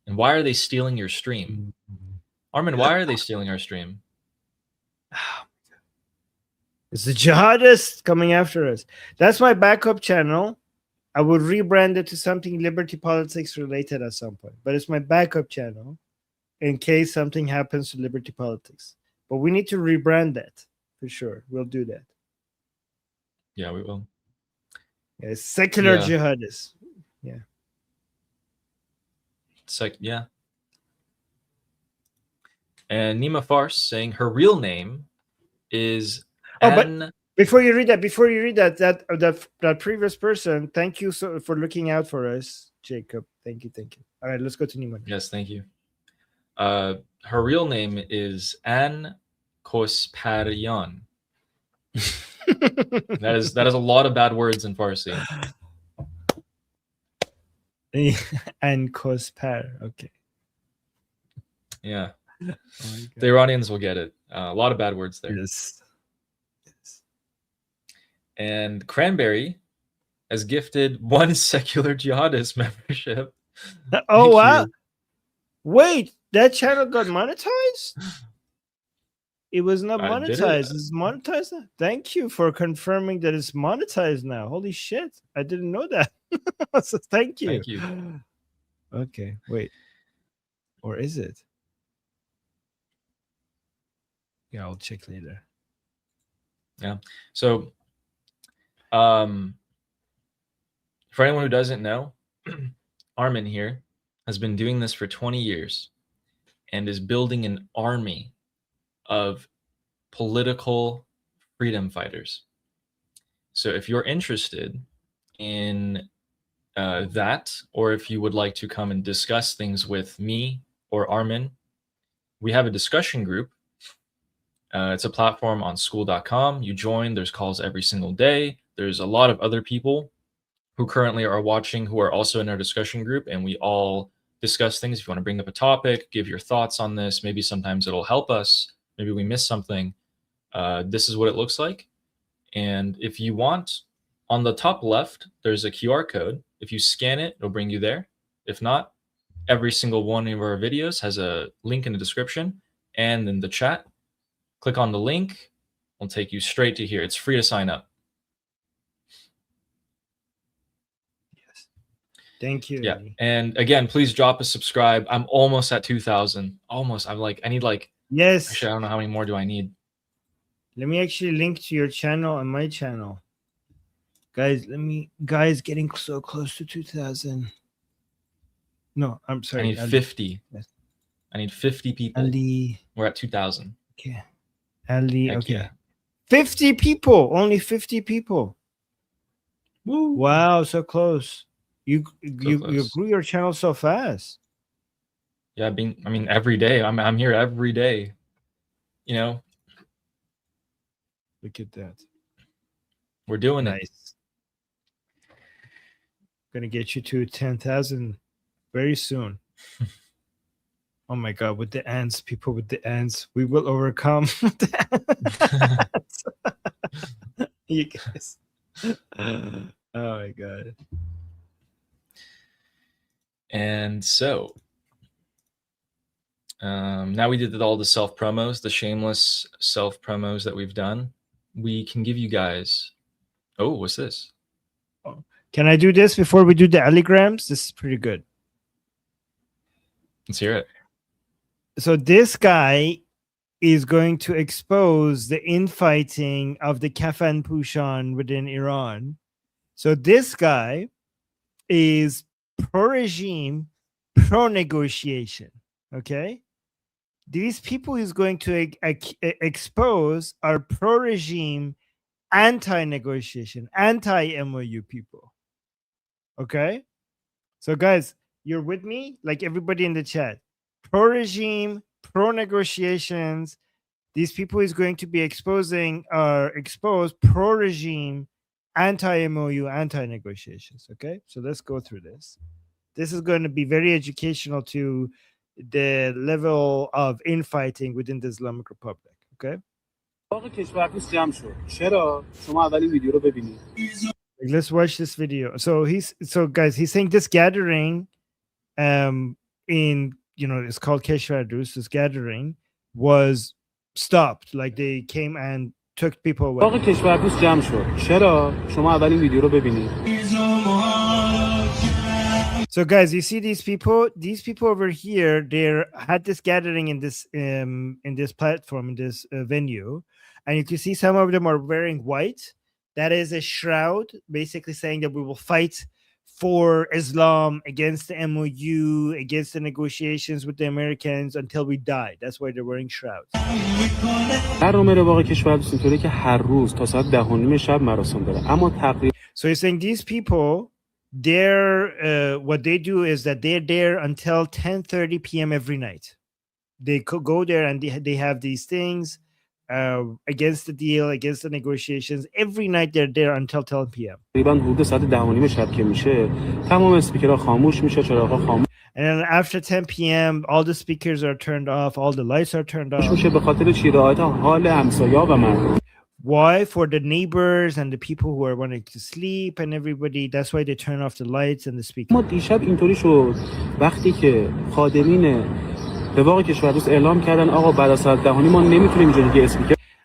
and why are they stealing your stream? Armin, why are they stealing our stream? It's the jihadists coming after us. That's my backup channel. I would rebrand it to something liberty politics related at some point, but it's my backup channel in case something happens to liberty politics. But we need to rebrand that for sure. We'll do that. Yeah, we will. Yeah, it's secular Yeah. jihadists. Yeah. It's like, yeah. And Nima Farce saying her real name is Anne. Before you read that, that previous person, thank you for looking out for us, Jacob. Thank you. All right, let's go to Nima. Yes, thank you. Her real name is Anne Kosparian. that is a lot of bad words in Farsi. And Kospar, okay. Yeah. Oh the Iranians will get it. A lot of bad words there. Yes. And Cranberry has gifted 1 secular jihadist membership. Oh, wow. Wait, that channel got monetized? It was not monetized. It's monetized now? Thank you for confirming that it's monetized now. Holy shit. I didn't know that. So thank you. Thank you. Okay, wait. Or is it? Yeah, I'll check later. Yeah. So, for anyone who doesn't know, Armin here has been doing this for 20 years and is building an army of political freedom fighters. So if you're interested in that, or if you would like to come and discuss things with me or Armin, we have a discussion group. It's a platform on school.com. You join, there's calls every single day. There's a lot of other people who currently are watching who are also in our discussion group, and we all discuss things. If you want to bring up a topic, give your thoughts on this, maybe sometimes it'll help us. Maybe we missed something. This is what it looks like. And if you want, on the top left, there's a QR code. If you scan it, it'll bring you there. If not, every single one of our videos has a link in the description and in the chat. Click on the link. It'll take you straight to here. It's free to sign up. Yes. Thank you. Yeah. And again, please drop a subscribe. I'm almost at 2,000. Almost. I need like, yes. Actually, I don't know how many more do I need. Let me actually link to your channel and my channel. Guys, getting so close to 2,000. No, I'm sorry. I need 50. Yes. I need 50 people. Ali. We're at 2,000. Okay. Ali, Heck okay. Yeah. 50 people. Only 50 people. Woo. Wow, so close. You grew your channel so fast. Yeah, every day. I'm here every day. You know. Look at that. We're doing nice. it. Gonna get you to 10,000 very soon. Oh my God, with the ants, people with the ants, we will overcome the ants. You guys. Oh my God. And so now we did all the self promos, the shameless self promos that we've done. We can give you guys. Oh, what's this? Can I do this before we do the alligrams? This is pretty good. Let's hear it. So this guy is going to expose the infighting of the Kafan Pushan within Iran. So this guy is pro-regime, pro-negotiation. Okay? These people he's going to expose are pro-regime, anti-negotiation, anti-MOU people. Okay? So guys, you're with me? Like everybody in the chat. Pro-regime, pro-negotiations. These people he's going to be exposing are exposed pro-regime, anti-MOU, anti-negotiations. Okay? So let's go through this. This is going to be very educational to the level of infighting within the Islamic Republic. Okay? Let's watch this video. So guys, he's saying this gathering in it's called Keshwar Dus. This gathering was stopped. Like they came and took people away. So guys, you see these people over here, they had this gathering in this platform, in this venue, and you can see some of them are wearing white. That is a shroud, basically saying that we will fight for Islam against the MOU, against the negotiations with the Americans until we die. That's why they're wearing shrouds. So you're saying these people, they're what they do is that they're there until 10:30 p.m. every night. They could go there and they have these things against the deal, against the negotiations. Every night they're there until 10 p.m. And then after 10 p.m., all the speakers are turned off, all the lights are turned off. Why? For the neighbors and the people who are wanting to sleep and everybody. That's why they turn off the lights and the speakers.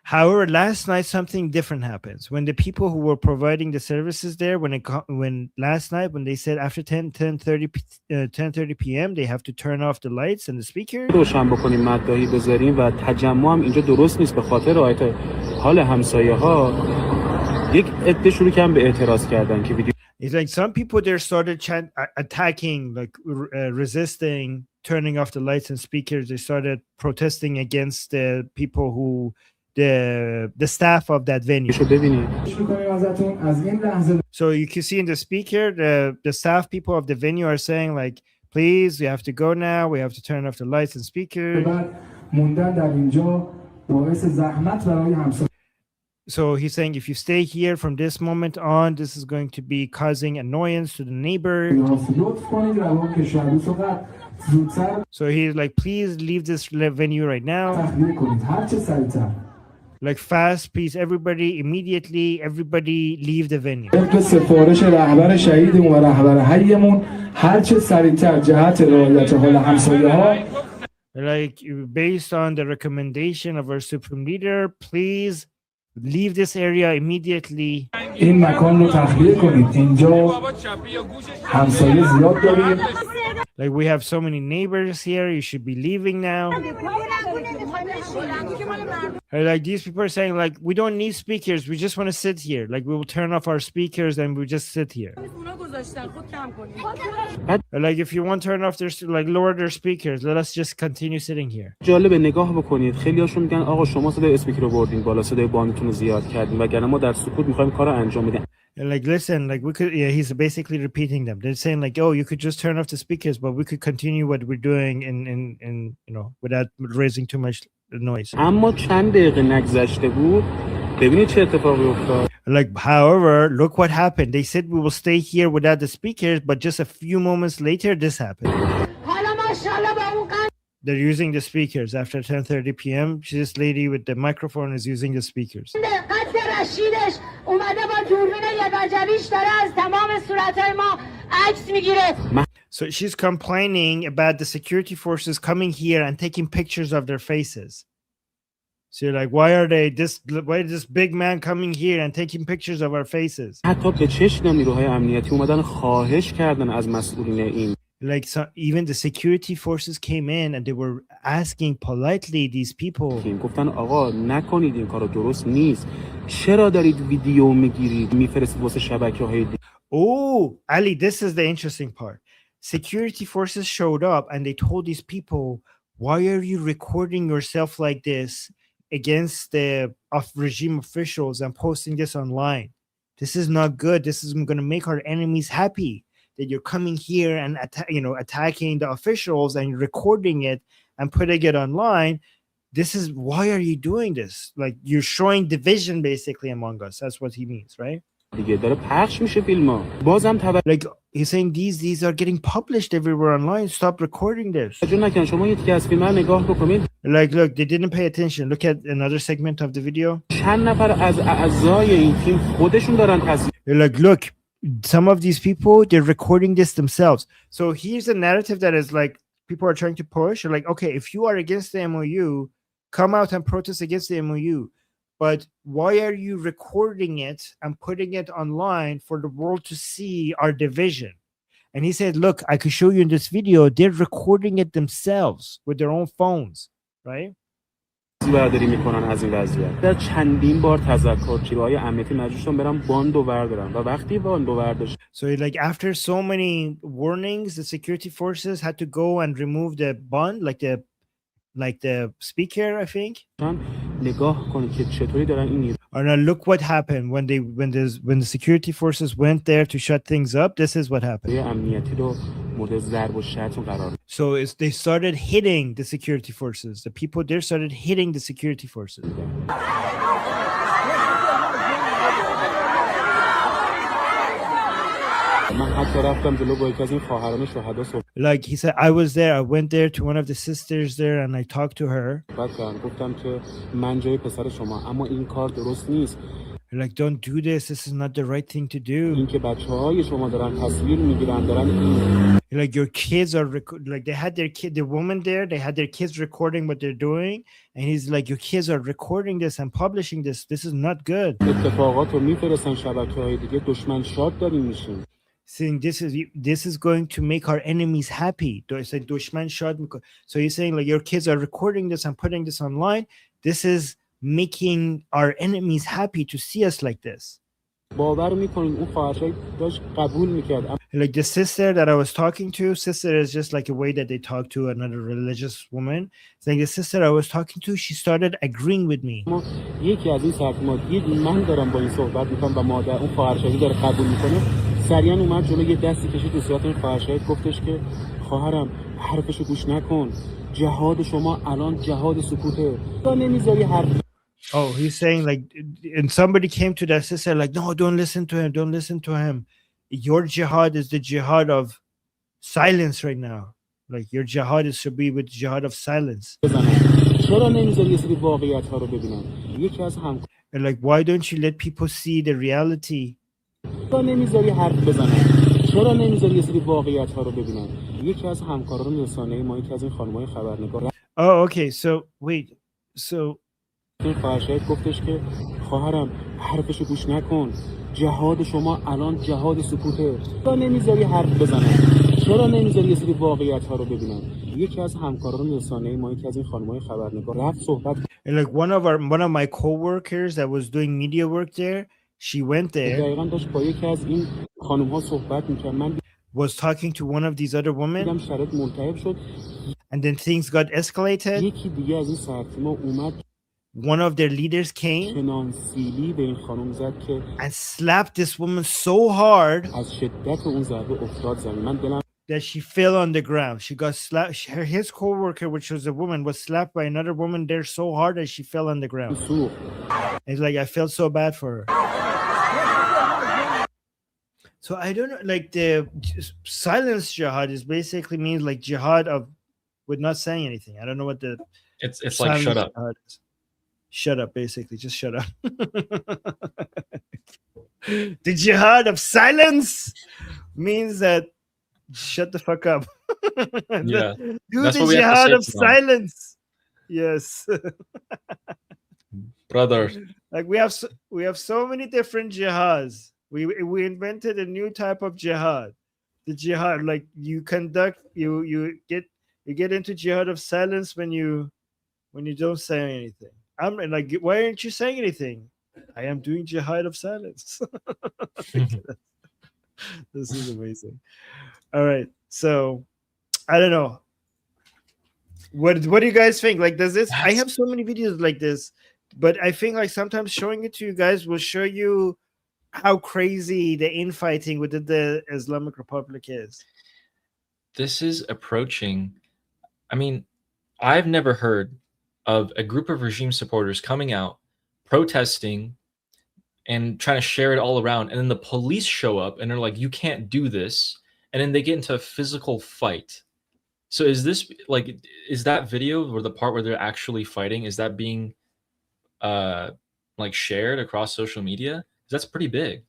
However, last night something different happens. When the people who were providing the services there, when last night when they said after 10:30 p.m. they have to turn off the lights and the speakers. It's like some people there started attacking, like resisting, turning off the lights and speakers. They started protesting against the people who, the staff of that venue. So you can see in the speaker, the staff people of the venue are saying like, please, we have to go now. We have to turn off the lights and speakers. So he's saying if you stay here from this moment on, this is going to be causing annoyance to the neighbor. So he's like, please leave this venue right now. Like fast, please, everybody, immediately, everybody leave the venue. Like based on the recommendation of our supreme leader, please leave this area immediately. Like we have so many neighbors here, you should be leaving now. Like these people are saying like, we don't need speakers, we just want to sit here. Like we will turn off our speakers and we just sit here. Like if you want to turn off their, like lower their speakers, let us just continue sitting here. Like listen, like we could, yeah, he's basically repeating them. They're saying like, oh, you could just turn off the speakers, but we could continue what we're doing in without raising too much noise. ببینید چه اتفاقی افتاد. Like, however, look what happened. They said we will stay here without the speakers, but just a few moments later, this happened. They're using the speakers after 10:30 p.m. This lady with the microphone is using the speakers. So she's complaining about the security forces coming here and taking pictures of their faces. So you're like, why is this big man coming here and taking pictures of our faces? حتی به چشم نیروهای امنیتی اومدن خواهش کردن از مسئولین این. Like, so even the security forces came in and they were asking politely these people. گفتن آقا نکنید این کارو درست نیست. چرا دارید ویدیو میگیرید میفرستید واسه شبکه‌های دیگه؟ Oh, Ali, this is the interesting part. Security forces showed up and they told these people, why are you recording yourself like this against the regime officials and posting this online? This is not good. This is going to make our enemies happy that you're coming here and attacking the officials and recording it and putting it online. This is, why are you doing this? Like, you're showing division basically among us. That's what he means, right? دیگه داره پخش میشه فیلم‌ها. بازم Like, he's saying these are getting published everywhere online. Stop recording this. توجه نکن. شما یکی از فیلم‌ها نگاه بکنید. Like, look, they didn't pay attention. Look at another segment of the video. چند نفر از اعضای این تیم خودشون دارن تصویر. Like, look, some of these people, they're recording this themselves. So here's a narrative that is like, people are trying to push. You're like, okay, if you are against the MOU, come out and protest against the MOU. But why are you recording it and putting it online for the world to see our division? And he said, look, I could show you in this video, they're recording it themselves with their own phones, right? برداری میکنن از این وضعیت. در چندین بار تذکر نیروهای امنیتی مجبور شدن برن باندو بردارن و وقتی باندو برداشت. So like after so many warnings, the security forces had to go and remove the bond, like the speaker, I think. نگاه کنید که چطوری دارن این Or now look what happened when the security forces went there to shut things up. This is what happened. امنیتی رو مورد ضرب و شتم قرار. So they started hitting the security forces. The people there started hitting the security forces. Like he said, I was there. I went there to one of the sisters there and I talked to her. Like, don't do this. This is not the right thing to do. Like your kids are like they had their kid, the woman there, they had their kids recording what they're doing, and he's like, your kids are recording this and publishing this. This is not good. Saying this is going to make our enemies happy. So he's saying like your kids are recording this and putting this online. This is making our enemies happy to see us like this. Like the sister that I was talking to, sister is just like a way that they talk to another religious woman. It's like the sister I was talking to, she started agreeing with me. سریعا اومد جلو یه دستی کشید تو صورت این خواهرشاید گفتش که خواهرم حرفشو گوش نکن جهاد شما الان جهاد سکوته تو نمیذاری حرف. Oh, he's saying like, and somebody came to that sister like, no, don't listen to him. Your jihad is the jihad of silence right now. Like your jihad should be with jihad of silence. چرا نمیذاری یه سری واقعیت ها رو ببینن؟ یکی از هم And like, why don't you let people see the reality? چرا نمیذاری حرف بزنن؟ چرا نمیذاری یه سری واقعیت ها رو ببینن؟ یکی از همکاران رسانه‌ای ما یکی از این خانم‌های خبرنگار. Oh, okay. So wait. So این خواهرشاید گفتش که خواهرم حرفشو گوش نکن. جهاد شما الان جهاد سکوته. چرا نمیذاری حرف بزنن؟ چرا نمیذاری یه سری واقعیت ها رو ببینن؟ یکی از همکاران رسانه‌ای ما یکی از این خانم‌های خبرنگار رفت صحبت. And like one of my co-workers that was doing media work there, she went there. دقیقاً داشت با یکی از این خانم‌ها صحبت می‌کرد. من was talking to one of these other women. دیدم شرایط ملتهب شد. And then things got escalated. یکی دیگه از این سرتیم‌ها اومد. One of their leaders came شنانسیلی به این خانم زد که and slapped this woman so hard. از شدت اون ضربه افتاد زمین. من دلم that she fell on the ground. She got slapped. His co-worker, which was a woman, was slapped by another woman there so hard that she fell on the ground. سوخت. It's like I felt so bad for her. So I don't know, like the silence jihad is basically means like jihad of with not saying anything. I don't know what the It's like shut up. jihad is. Shut up, basically, just shut up. The jihad of silence means that shut the fuck up. Yeah, Do that's the what we have to jihad say of to them. silence. Yes. Brother. Like we have so many different jihads. We invented a new type of jihad. The jihad, like you get into jihad of silence when you don't say anything. I'm like, why aren't you saying anything? I am doing jihad of silence. This is amazing. All right, so I don't know. What do you guys think? Like, does this? I have so many videos like this, but I think like sometimes showing it to you guys will show you how crazy the infighting within the Islamic Republic is. This is approaching. I mean, I've never heard of a group of regime supporters coming out, protesting, and trying to share it all around. And then the police show up and they're like, you can't do this. And then they get into a physical fight. So is that video or the part where they're actually fighting, is that being like shared across social media? That's pretty big.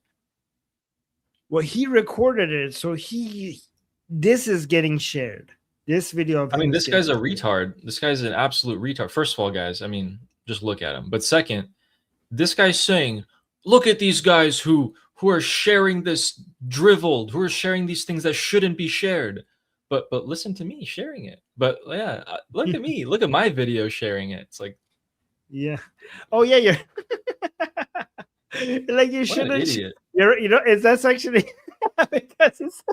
Well, he recorded it, so this is getting shared. This video of I mean, him is this guy's a getting shared. retard. This guy's an absolute retard. First of all, guys, I mean, just look at him. But second, this guy's saying, look at these guys who are sharing this drivel, who are sharing these things that shouldn't be shared. But listen to me sharing it. But yeah, look at me. Look at my video sharing it. It's like, yeah. Oh yeah, you're like you what an shouldn't. idiot. That's actually because it's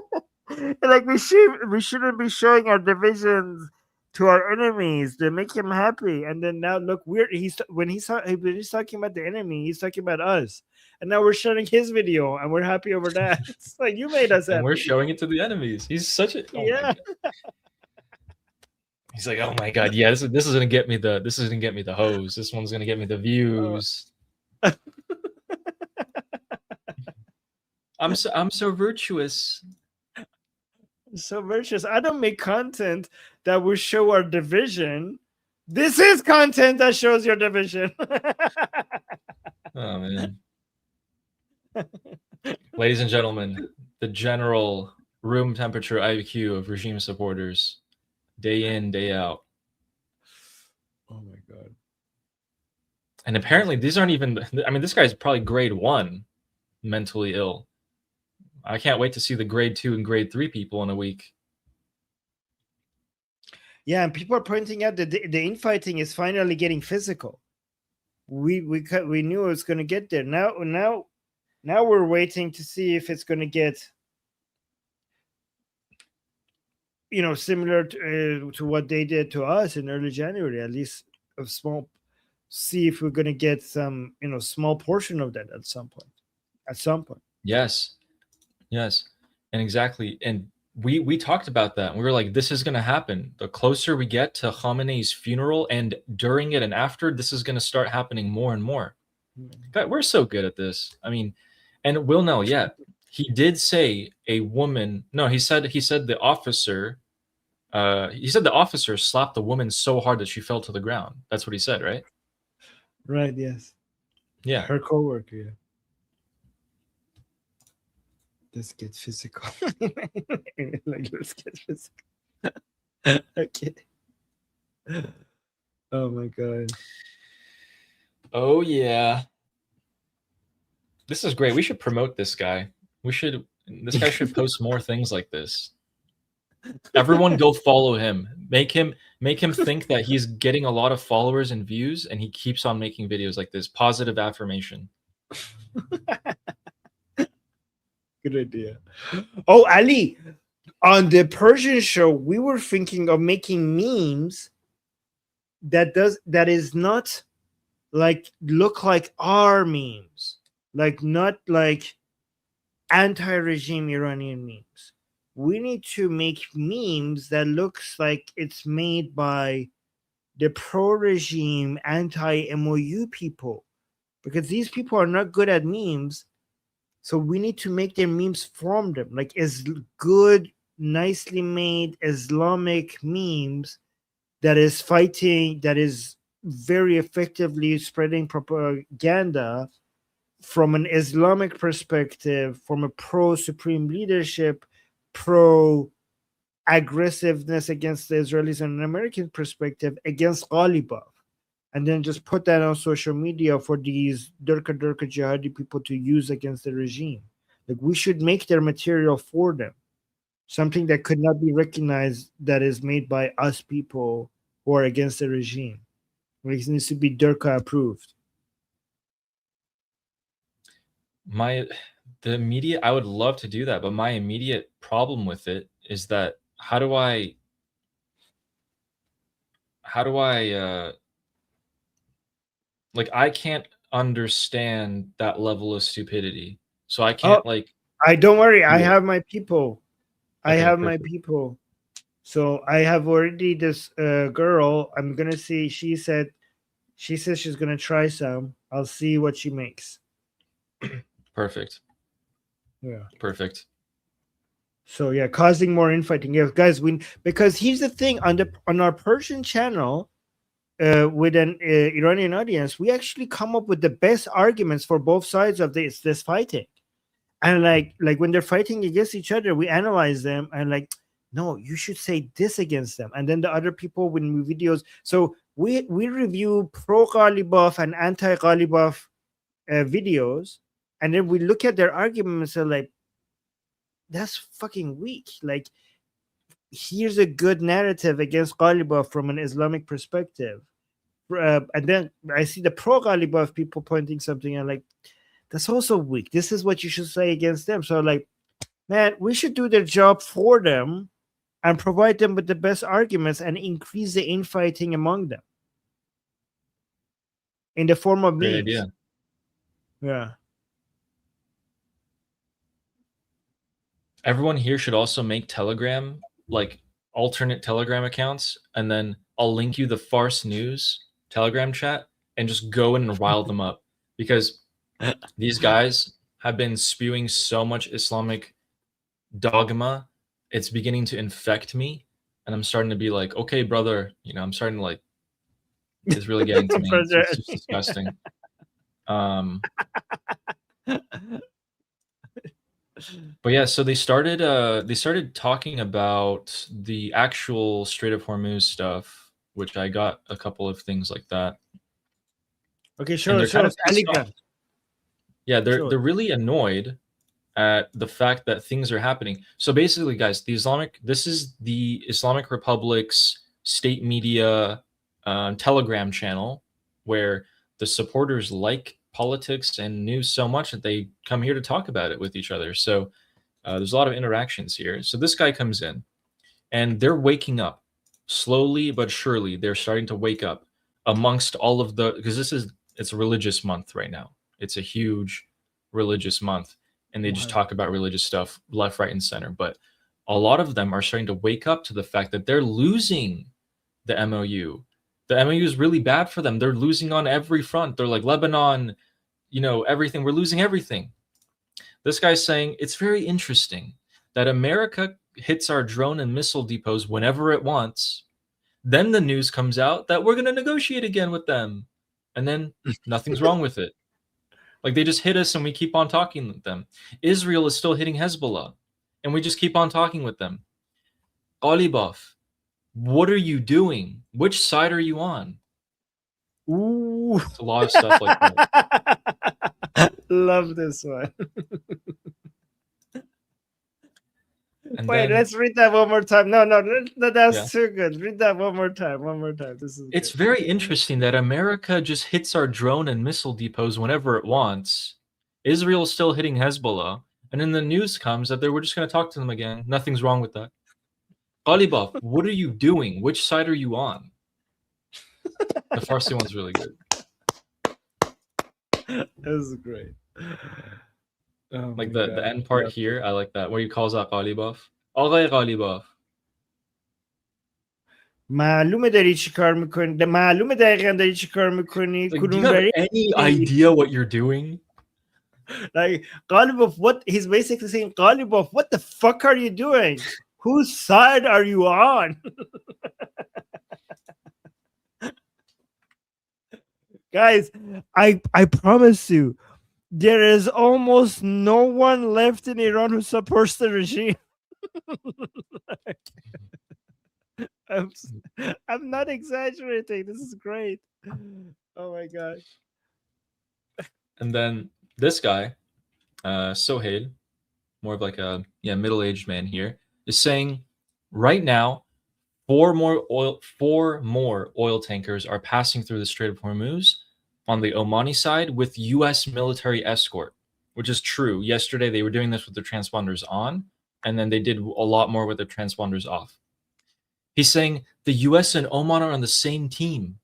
like we shouldn't be showing our divisions to our enemies to make him happy. And then now look, when he's talking about the enemy, he's talking about us. And now we're showing his video and we're happy over that. It's like you made us happy. And we're showing it to the enemies. He's such a yeah. He's like, oh my god, yeah, this is gonna get me the hose. This one's gonna get me the views. I'm so virtuous. So virtuous. I don't make content that will show our division. This is content that shows your division. Oh man. Ladies and gentlemen, the general room temperature IQ of regime supporters, day in, day out. Oh my god. And apparently these aren't even, I mean, this guy's probably grade 1 mentally ill. I can't wait to see the grade 2 and grade 3 people in a week. Yeah, and people are pointing out that the infighting is finally getting physical. We knew it was going to get there. Now we're waiting to see if it's going to get, similar to what they did to us in early January. At least a small. See if we're going to get some, small portion of that at some point. At some point. Yes, and exactly. And we talked about that. We were like, this is going to happen. The closer we get to Khamenei's funeral and during it and after, this is going to start happening more and more. God, we're so good at this. I mean, and Will know, yeah, he did say a woman. No, he said the officer. He said the officer slapped the woman so hard that she fell to the ground. That's what he said, right? Right. Yes. Yeah. Her coworker. Yeah. Let's get physical. Like, let's get physical. Okay. Oh my god. Oh yeah. This is great. We should promote this guy. This guy should post more things like this. Everyone go follow him. Make him think that he's getting a lot of followers and views and he keeps on making videos like this. Positive affirmation. Good idea. Oh, Ali, on the Persian show, we were thinking of making memes that is not like look like our memes, like not like anti-regime Iranian memes. we need to make memes that looks like it's made by the pro-regime, anti-MOU people, because these people are not good at memes. So we need to make their memes from them, like as good, nicely made Islamic memes that is fighting, that is very effectively spreading propaganda from an Islamic perspective, from a pro-supreme leadership, pro-aggressiveness against the Israelis and an American perspective against Ghalibaf. And then just put that on social media for these Durka jihadi people to use against the regime. Like, we should make their material for them. Something that could not be recognized that is made by us people who are against the regime. Like, it needs to be Durka approved. The immediate, I would love to do that, but my immediate problem with it is that how do I like, I can't understand that level of stupidity. So I can't don't worry, I it. have my people. I Okay, have perfect. my people. So I have already this girl. I'm gonna see. She says she's gonna try some. I'll see what she makes. Perfect. Yeah. Perfect. So yeah, causing more infighting. Yeah, guys, because here's the thing, on our Persian channel, with an Iranian audience, we actually come up with the best arguments for both sides of this fighting. And like when they're fighting against each other, we analyze them and like, no, you should say this against them. And then the other people when we videos. So we review pro-Ghalibaf and anti-Ghalibaf videos, and then we look at their arguments and like, that's fucking weak. Like, here's a good narrative against Ghalibaf from an Islamic perspective. And then I see the pro-Ghalibaf people pointing something and like, that's also weak. This is what you should say against them. So like, man, we should do their job for them and provide them with the best arguments and increase the infighting among them in the form of memes. Great idea. Yeah. Everyone here should also make Telegram, like alternate Telegram accounts, and then I'll link you the Farce News Telegram chat and just go in and rile them up, because these guys have been spewing so much Islamic dogma. It's beginning to infect me, and I'm starting to be like, okay, brother, I'm starting to like, it's really getting to me. It's just disgusting. But yeah, so they started talking about the actual Strait of Hormuz stuff, which I got a couple of things like that. Okay, sure. And they're kind of pissed Telegram. off. Yeah, they're really annoyed at the fact that things are happening. So basically, guys, this is the Islamic Republic's state media Telegram channel, where the supporters like politics and news so much that they come here to talk about it with each other. So there's a lot of interactions here. So this guy comes in, and they're waking up slowly but surely. They're starting to wake up amongst all of because it's a religious month right now. It's a huge religious month, and they just talk about religious stuff left, right, and center. But a lot of them are starting to wake up to the fact that they're losing the MOU. The MOU is really bad for them. They're losing on every front. They're like, Lebanon, everything. We're losing everything. This guy's saying it's very interesting that America hits our drone and missile depots whenever it wants. Then the news comes out that we're going to negotiate again with them. And then nothing's wrong with it. Like, they just hit us and we keep on talking with them. Israel is still hitting Hezbollah, and we just keep on talking with them. Ghalibaf, what are you doing? Which side are you on? Ooh. It's a lot of stuff like that. Love this one. And Wait, let's read that one more time. No, that's too good. Read that one more time. It's good. Very interesting that America just hits our drone and missile depots whenever it wants. Israel is still hitting Hezbollah, and then the news comes that we're just going to talk to them again. Nothing's wrong with that. Ghalibaf, what are you doing? Which side are you on? The Farsi one's really good. That's great. Like the end part here, I like that, where he calls out Ghalibaf. آقای قالیباف. معلومه داری چی کار میکنی، معلومه دقیقا داری چی کار میکنی. Like, do کدوم you have بری any idea what you're doing? like Ghalibov, what he's basically saying, Ghalibov, what the fuck are you doing? Whose side are you on? Guys, I promise you, there is almost no one left in Iran who supports the regime. I'm not exaggerating. This is great. Oh my god. And then this guy, Sohail, more of like a middle-aged man here, is saying right now four more oil tankers are passing through the Strait of Hormuz on the Omani side with U.S. military escort, which is true. Yesterday they were doing this with their transponders on, and then they did a lot more with their transponders off. He's saying the U.S. and Oman are on the same team.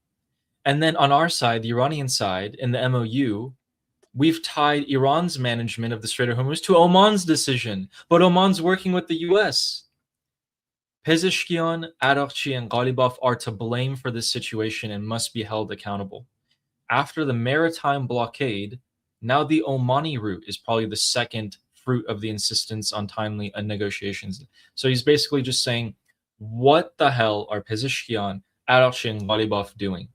And then on our side, the Iranian side, in the MOU, we've tied Iran's management of the Strait of Hormuz to Oman's decision, but Oman's working with the U.S. Pezeshkian, Araghchi, and Ghalibaf are to blame for this situation and must be held accountable. After the maritime blockade, now the Omani route is probably the second fruit of the insistence on timely negotiations. So he's basically just saying, what the hell are Pezeshkian, Araghchi, and Ghalibaf doing?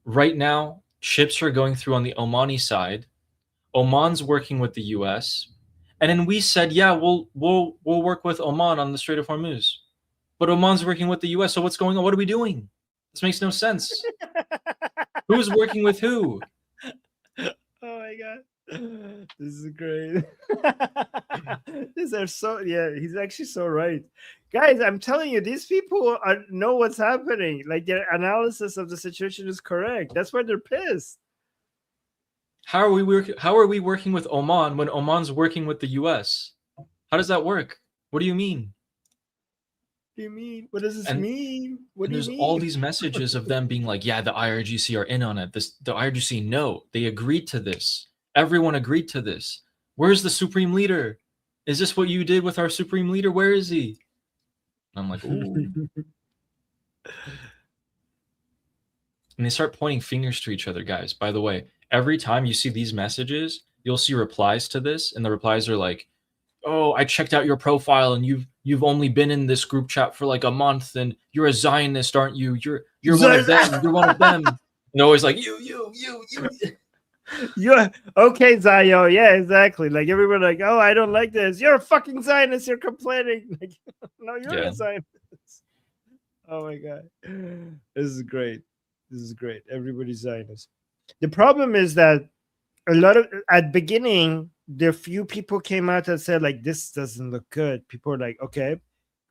Right now, ships are going through on the Omani side. Oman's working with the U.S. And then we said, yeah, we'll work with Oman on the Strait of Hormuz. But Oman's working with the U.S. So what's going on? What are we doing? This makes no sense. Who's working with who? Oh my god. This is great. These are so, yeah, he's actually so right. Guys, I'm telling you, these people know what's happening. Like, their analysis of the situation is correct. That's why they're pissed. How are we working with Oman when Oman's working with the US? How does that work? What do you mean? What do you mean? What does this mean? What do you there's mean? all these messages of them being like, yeah, the IRGC are in on it. The IRGC, no, they agreed to this. Everyone agreed to this. Where's the supreme leader? Is this what you did with our supreme leader? Where is he? And I'm like, ooh. And they start pointing fingers to each other, guys. By the way, every time you see these messages, you'll see replies to this, and the replies are like, oh, I checked out your profile and you've only been in this group chat for like a month and you're a Zionist, aren't you? You're one of them. You're one of them. And always like you. You're okay, Zayo. Yeah, exactly. Like, everyone like, oh, I don't like this. You're a fucking Zionist. You're complaining. Like, no, you're a Zionist. Oh my god. This is great. This is great. Everybody's Zionist. The problem is that a lot of, at beginning, the few people came out and said, like, this doesn't look good. People are like, okay,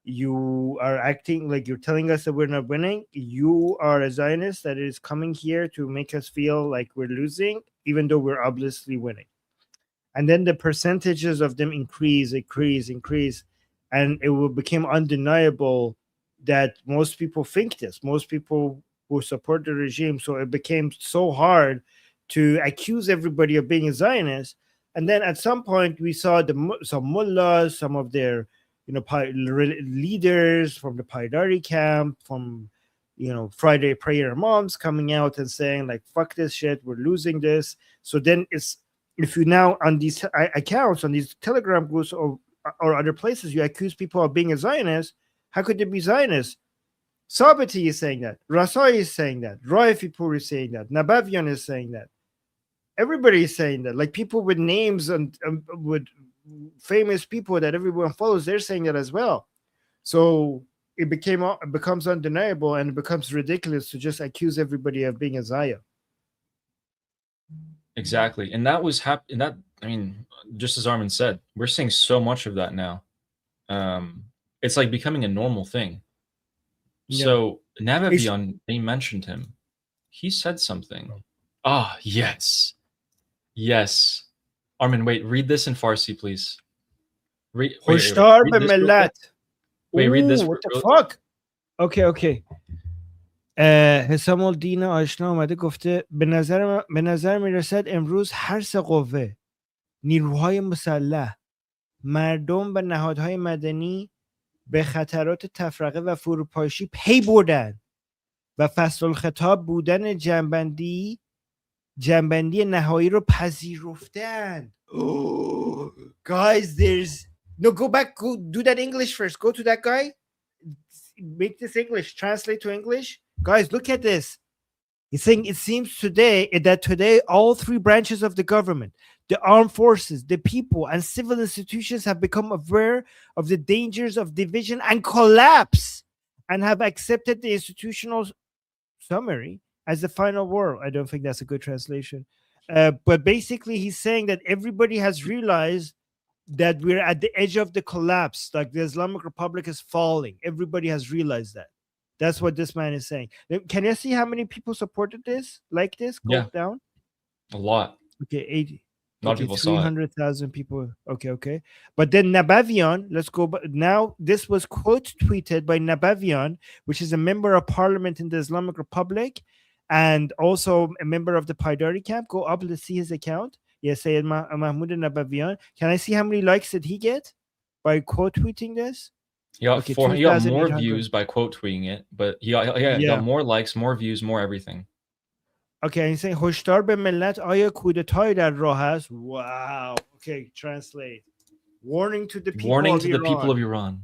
you are acting like you're telling us that we're not winning. You are a Zionist that is coming here to make us feel like we're losing, even though we're obviously winning. And then the percentages of them increase, and it will become undeniable that most people think this. Most people will support the regime. So it became so hard to accuse everybody of being a Zionist. And then at some point, we saw some mullahs, some of their leaders from the Paidari camp, from Friday prayer moms coming out and saying, like, fuck this shit, we're losing this. So then if you now on these accounts, on these Telegram groups or other places, you accuse people of being a Zionist, how could they be Zionists? Sabati is saying that, Rasai is saying that, Raifipur is saying that, Nabavian is saying that. Everybody is saying that. Like, people with names and with famous people that everyone follows, they're saying that as well. So it becomes undeniable, and it becomes ridiculous to just accuse everybody of being a Zaya. Exactly. And that was just as Armin said, we're seeing so much of that now. It's like becoming a normal thing. Yeah. So Nabavian, they mentioned him. He said something. Ah, yes. Yes. Armin, wait, read this in Farsi, please. Wait, read this. What the fuck? Okay. حسام الدین آشنا اومده گفته به نظر میرسد امروز هر سه قوه، نیروهای مسلح، مردم و نهادهای مدنی به خطرات تفرقه و فروپاشی پی بردن و فصل الخطاب بودن جنبندی نهایی رو پذیرفتن. Oh, guys, there's no, go back, go do that English first. Go to that guy, make this English, translate to English. Guys, look at this. He's saying it seems today all three branches of the government, the armed forces, the people, and civil institutions have become aware of the dangers of division and collapse and have accepted the institutional summary as the final word. I don't think that's a good translation. But basically, he's saying that everybody has realized that we're at the edge of the collapse, like the Islamic Republic is falling. Everybody has realized that. That's what this man is saying. Can you see how many people supported this? Like this? Go down. A lot. Okay, 80. A lot of people saw it. 300,000 people. Okay. But then Nabavian, let's go. But now this was quote tweeted by Nabavian, which is a member of parliament in the Islamic Republic and also a member of the Paidari camp. Go up, let's see his account. Yes, Sayyid Mahmoud Nabavian. Can I see how many likes did he get by quote tweeting this? He got more views by quote tweeting it, but he got more likes, more views, more everything. Okay, he's saying هشدار به ملت آیا کودتای در راه است. Wow. Okay, translate. Warning to the people of Iran.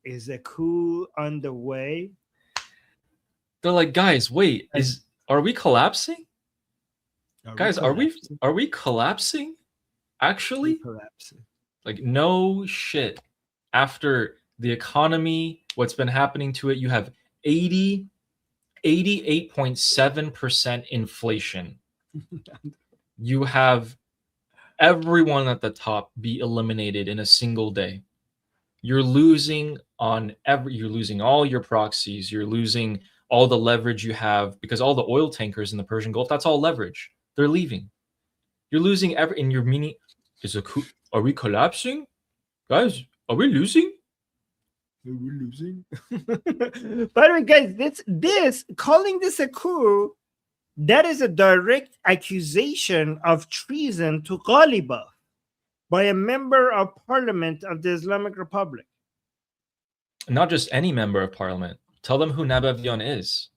Is a coup on the way? They're like, guys, wait, are we collapsing? Are we collapsing? Actually? Collapsing. Like, no shit. After the economy, what's been happening to it, you have 88.7% inflation. You have everyone at the top be eliminated in a single day. You're losing you're losing all your proxies, you're losing all the leverage you have because all the oil tankers in the Persian Gulf, that's all leverage. They're leaving. You're losing in your meaning. Are we collapsing? Guys, are we losing? Are we losing? By the way, guys, this calling this a coup, that is a direct accusation of treason to Ghalibaf by a member of parliament of the Islamic Republic. Not just any member of parliament. Tell them who Nabavian is.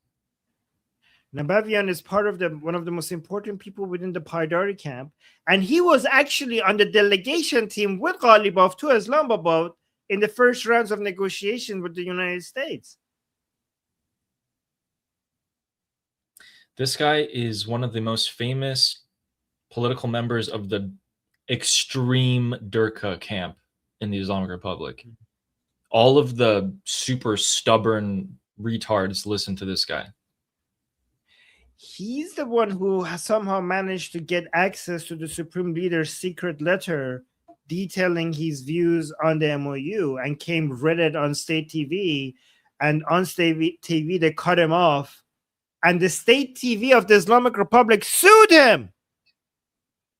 Nabavian is part of one of the most important people within the Paidari camp, and he was actually on the delegation team with Ghalibaf to Islamabad in the first rounds of negotiation with the United States. This guy is one of the most famous political members of the extreme Durka camp in the Islamic Republic. All of the super stubborn retards listen to this guy. He's the one who has somehow managed to get access to the Supreme Leader's secret letter detailing his views on the MOU and read it on state TV. And on state TV, they cut him off. And the state TV of the Islamic Republic sued him.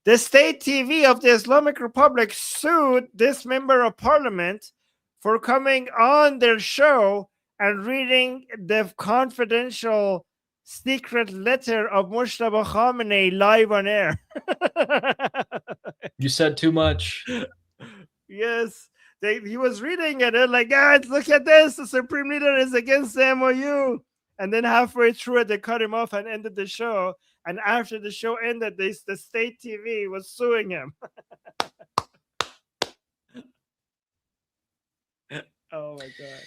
The state TV of the Islamic Republic sued this member of parliament for coming on their show and reading the confidential secret letter of Mujtaba Khamenei live on air. You said too much. Yes. He was reading it. They're like, guys, look at this. The Supreme Leader is against the MOU. And then halfway through it, they cut him off and ended the show. And after the show ended, the state TV was suing him. Oh my God.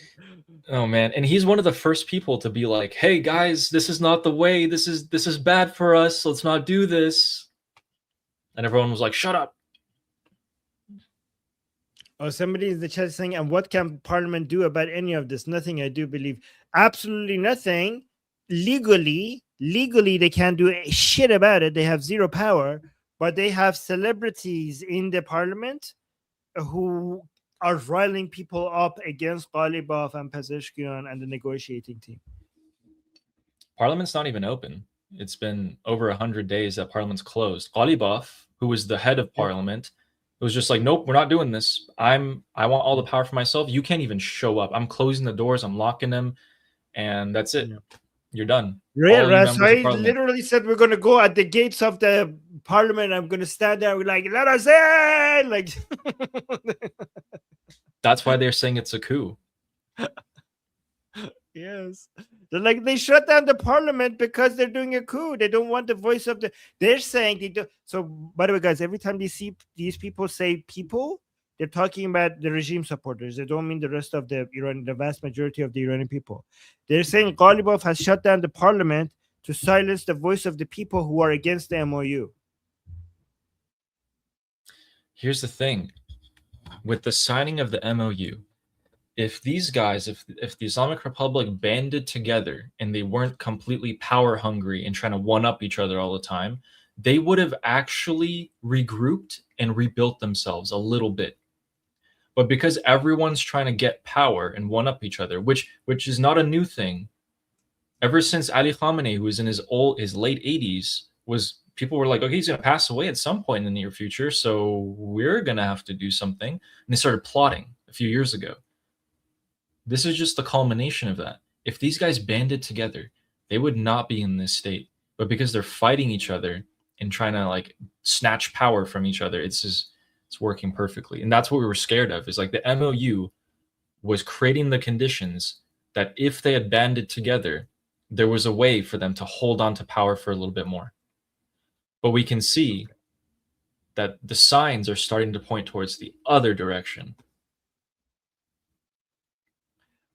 Oh man. And he's one of the first people to be like, hey guys, this is not the way. This is bad for us. Let's not do this. And everyone was like, shut up. Oh, somebody in the chat saying, and what can Parliament do about any of this? Nothing, I do believe. Absolutely nothing. Legally, they can't do shit about it. They have zero power, but they have celebrities in the Parliament who are riling people up against Ghalibaf and Pezeshkian and the negotiating team. Parliament's not even open. It's been over 100 days that Parliament's closed. Ghalibaf, who was the head of Parliament, was just like, nope, we're not doing this. I want all the power for myself. You can't even show up. I'm closing the doors. I'm locking them. And that's it. You're done. Right, All you members of Rasai parliament. literally said we're gonna go at the gates of the parliament. I'm gonna stand there. We're like, let us in. Like, That's why they're saying it's a coup. yes, they're like they shut down the parliament because they're doing a coup. They don't want the voice of the. They're saying they do. So, by the way, guys, every time they see these people say people, they're talking about the regime supporters. They don't mean the rest of the Iran, the vast majority of the Iranian people. They're saying Ghalibaf has shut down the parliament to silence the voice of the people who are against the MOU. Here's the thing. With the signing of the MOU, if these guys, if the Islamic Republic banded together and they weren't completely power hungry and trying to one-up each other all the time, they would have actually regrouped and rebuilt themselves a little bit. But because everyone's trying to get power and one-up each other, which is not a new thing, ever since Ali Khamenei, who was in his late 80s, people were like, okay, he's going to pass away at some point in the near future, so we're going to have to do something. And they started plotting a few years ago. This is just the culmination of that. If these guys banded together, they would not be in this state. But because they're fighting each other and trying to like snatch power from each other, it's working perfectly. And that's what we were scared of, is like the MOU was creating the conditions that if they had banded together, there was a way for them to hold on to power for a little bit more. But we can see that the signs are starting to point towards the other direction.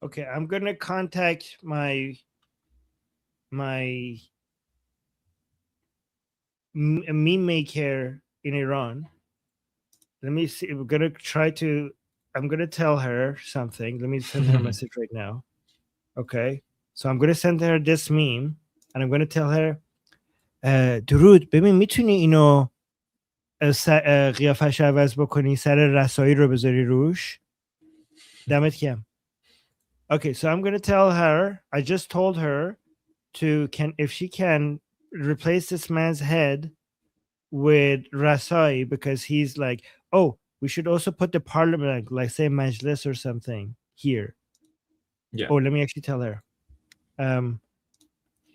Okay, I'm gonna contact my meme maker in Iran. Let me see. I'm gonna tell her something. Let me send her a message right now. Okay, so I'm gonna send her this meme, and I'm gonna tell her, درود ببین میتونی اینو قیافش عوض بکنی سر رسایی رو بذاری روش دمت گرم. Okay, so I'm gonna tell her, I just told her if she can replace this man's head with Rasai, because he's like, oh, we should also put the parliament, like say Majlis or something here. Yeah. Oh, let me actually tell her.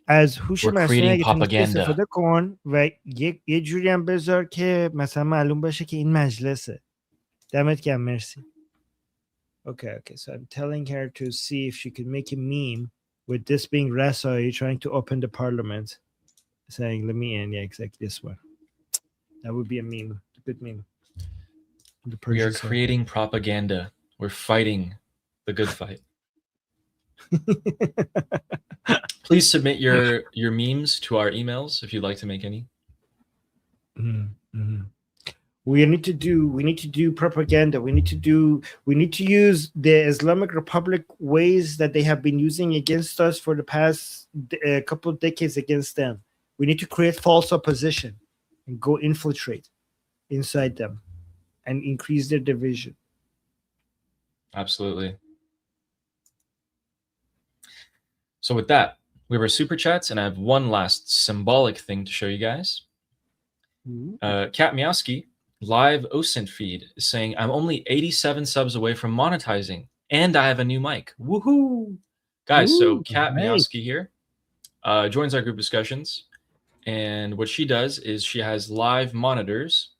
از هوش مصنوعی اگه تونستی استفاده کن و یه جوری هم بذار که مثلا معلوم باشه که این مجلسه. دمت گرم، مرسی. Okay, so I'm telling her to see if she can make a meme with this being Rasai trying to open the parliament, saying, let me in. Yeah, exactly this one. That would be a meme, a good meme. We are creating propaganda. We're fighting the good fight. Please submit your memes to our emails if you'd like to make any. Mm-hmm. We need to do propaganda. We need to use the Islamic Republic ways that they have been using against us for the past couple of decades against them. We need to create false opposition and go infiltrate inside them and increase their division. Absolutely. So with that, we have our super chats, and I have one last symbolic thing to show you guys. Kat Miowski, live OSINT feed, is saying, I'm only 87 subs away from monetizing, and I have a new mic. Woohoo! Guys, so Kat Miowski here joins our group discussions, and what she does is she has live monitors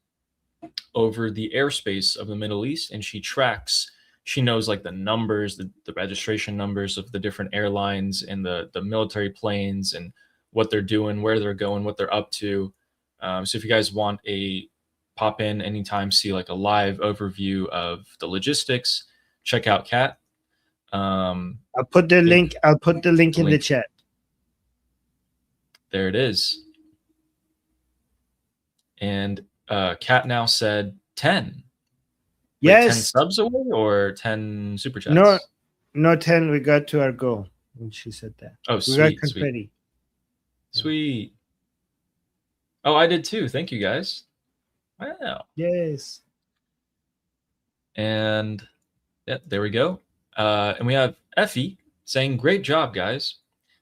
over the airspace of the Middle East, and she tracks. She knows like the numbers, the registration numbers of the different airlines and the military planes and what they're doing, where they're going, what they're up to. So if you guys want a pop in anytime, see like a live overview of the logistics, check out Kat. I'll put the link. I'll put the link in the chat. There it is. And Kat now said 10. Yes. Wait, 10 subs away or 10 super chats? No, 10. We got to our goal when she said that. Oh, we got confetti. Sweet. Oh, I did too. Thank you, guys. Wow. Yes. And yeah, there we go. And we have Effie saying, great job, guys.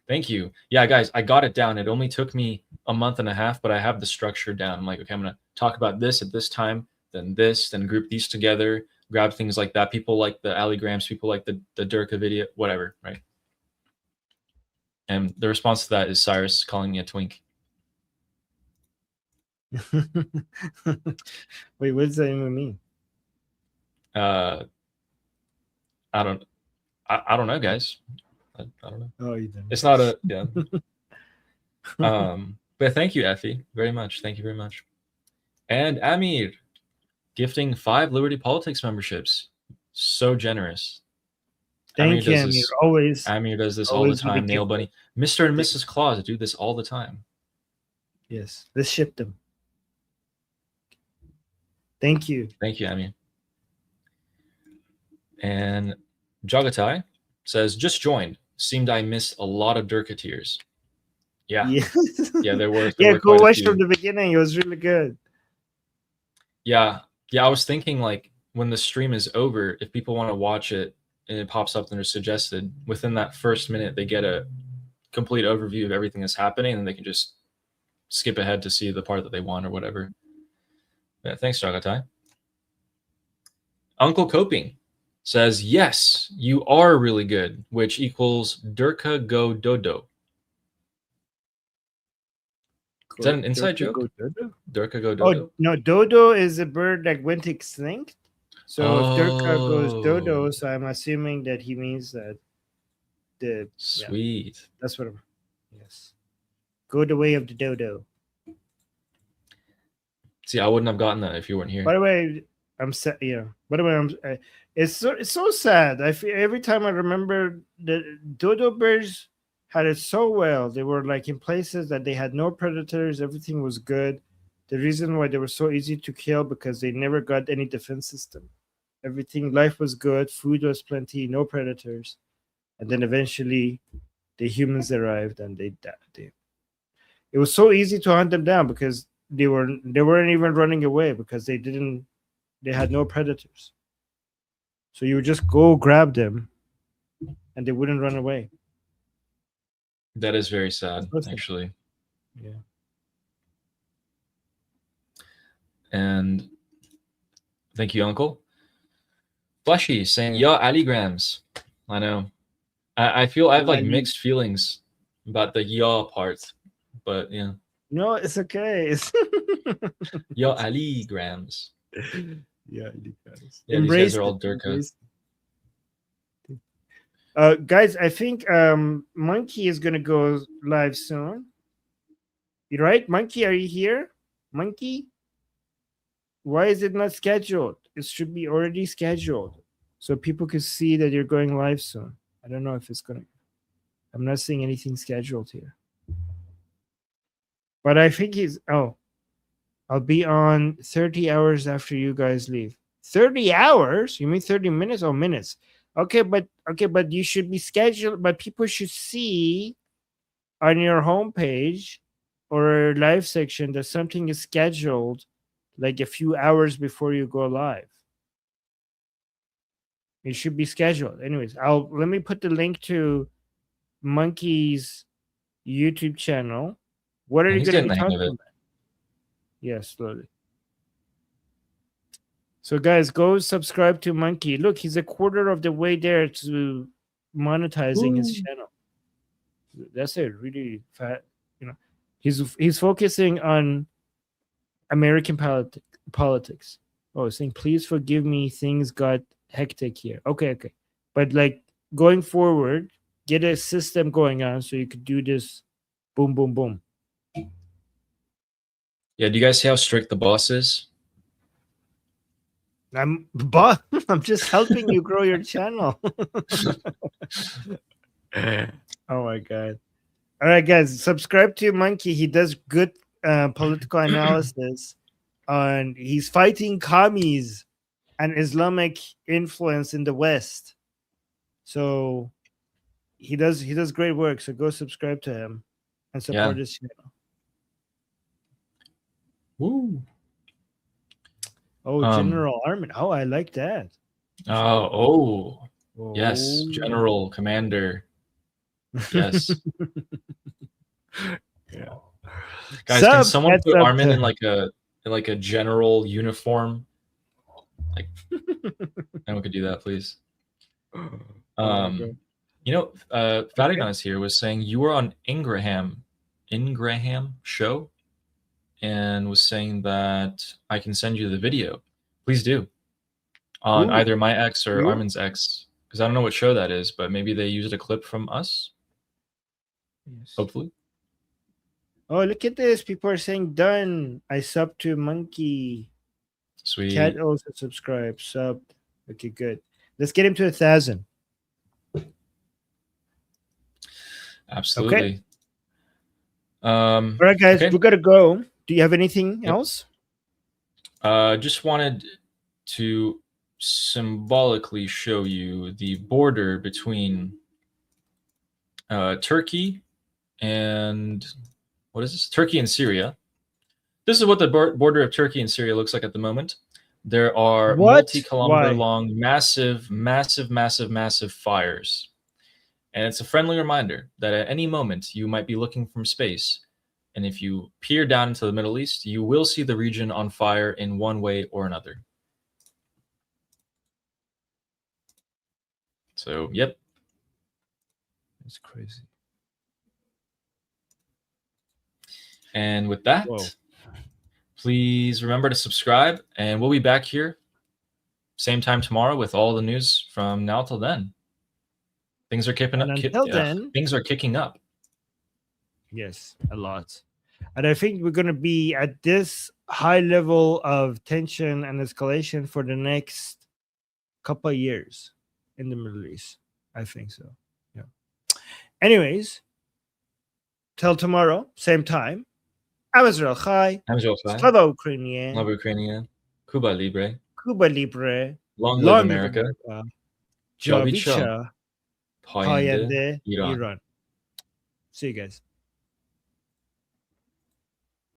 Thank you. Yeah, guys, I got it down. It only took me a month and a half, but I have the structure down. I'm like, okay, I'm going to talk about this at this time, then this, then group these together, grab things like that. People like the Alligrams, people like the Durka video, whatever, right? And the response to that is Cyrus calling me a twink. Wait, what does that even mean? I don't know, guys. I don't know. Oh, you didn't. It's not a yeah. But thank you, Effie, very much. Thank you very much. And Amir gifting 5 Liberty Politics memberships. So generous. Thank you, does Amir. this- Always. Amir does this all the always really time. Nail giver. Bunny, Mr. and Mrs. Claus do this all the time. Yes. Let's ship them. Thank you. Thank you, Amir. And Jagatai says, just joined. Seemed I missed a lot of Durka tears. Yeah. Yeah, there were Yeah, were go quite a watch few. from the beginning. It was really good. Yeah. I was thinking, like, when the stream is over, if people want to watch it and it pops up under suggested, within that first minute, they get a complete overview of everything that's happening, and they can just skip ahead to see the part that they want or whatever. Yeah, thanks, Jagatai. Uncle Coping says, yes, you are really good, which equals Durka Go Dodo. Is that an inside joke? Dodo? Durka Go Dodo. Oh, no. Dodo is a bird that went extinct. So if Durka goes dodo, Oh. so I'm assuming that he means that Sweet. that's what I'm. Yes. Go the way of the dodo. See, I wouldn't have gotten that if you weren't here. By the way, I'm sad. Yeah. By the way, it's so sad. I feel every time I remember the dodo birds had it so well. They were like in places that they had no predators. Everything was good. The reason why they were so easy to kill because they never got any defense system. Life was good. Food was plenty. No predators. And then eventually, the humans arrived and they died. It was so easy to hunt them down because they weren't even running away because they had no predators. So you would just go grab them and they wouldn't run away. That is very sad, Okay. actually. Yeah. And thank you, Uncle. Fleshy saying, "Yeah, Aligrams." I know. I feel I have like Ali. mixed feelings about the "yeah" part, but yeah, No, it's okay. "Yeah, Aligrams." Yeah, you guys. Yeah, these guys are all Durka. Guys, I think Monkey is gonna go live soon. You right? Monkey, are you here? Monkey? Why is it not scheduled? It should be already scheduled. So people can see that you're going live soon. I don't know if it's gonna. I'm not seeing anything scheduled here. But I think I'll be on 30 hours after you guys leave. 30 hours? You mean 30 minutes? Oh, minutes. Okay, but you should be scheduled, but people should see on your homepage or live section that something is scheduled like a few hours before you go live. It should be scheduled. Anyways, let me put the link to Monkey's YouTube channel. What are you He's going to getting be the hang talking of it. about? Yeah, slowly. So guys, go subscribe to Monkey. Look, he's a quarter of the way there to monetizing his channel. That's a really fat, he's focusing on American politics. Oh, saying please forgive me, things got hectic here. Okay. But like going forward, get a system going on so you could do this boom, boom, boom. Yeah, do you guys see how strict the boss is? I'm just helping you grow your channel. Oh my god. All right, guys, subscribe to Monkey. He does good political analysis on he's fighting commies and Islamic influence in the West. So he does great work. So go subscribe to him and support his channel. Woo. Oh, General Armin. Oh, I like that. Oh, yes, General Commander. Yes. Yeah. Guys, can someone put Armin in like a general uniform? Like, and we could do that, please. You know, Farinas here was saying you were on Ingraham show, and was saying that I can send you the video. Please do. On Ooh. either my X or Ooh. Armin's X, because I don't know what show that is, but maybe they used a clip from us. Yes. Hopefully. Oh, look at this. People are saying done. I sub to Monkey. Sweet. Cat also subscribe. Sub. Okay, good. Let's get him to 1,000. Absolutely. All right, guys, okay. we gotta go. Do you have anything else? Just wanted to symbolically show you the border between Turkey and what is this? Turkey and Syria. This is what the border of Turkey and Syria looks like at the moment. There are multi-kilometer long, massive fires. And it's a friendly reminder that at any moment you might be looking from space. And if you peer down into the Middle East, you will see the region on fire in one way or another. So, yep. It's crazy. And with that, please remember to subscribe. And we'll be back here same time tomorrow with all the news from now till then. Things are kicking up. Until then, things are kicking up. Yes, a lot. And I think we're going to be at this high level of tension and escalation for the next couple of years in the Middle East. I think so. Yeah. Anyways, till tomorrow, same time. I'm Israel Chai. Slava Ukrainian. Slava Ukrainian. Cuba Libre. Cuba Libre. Long live America. Javicha. Payende Iran. See you guys.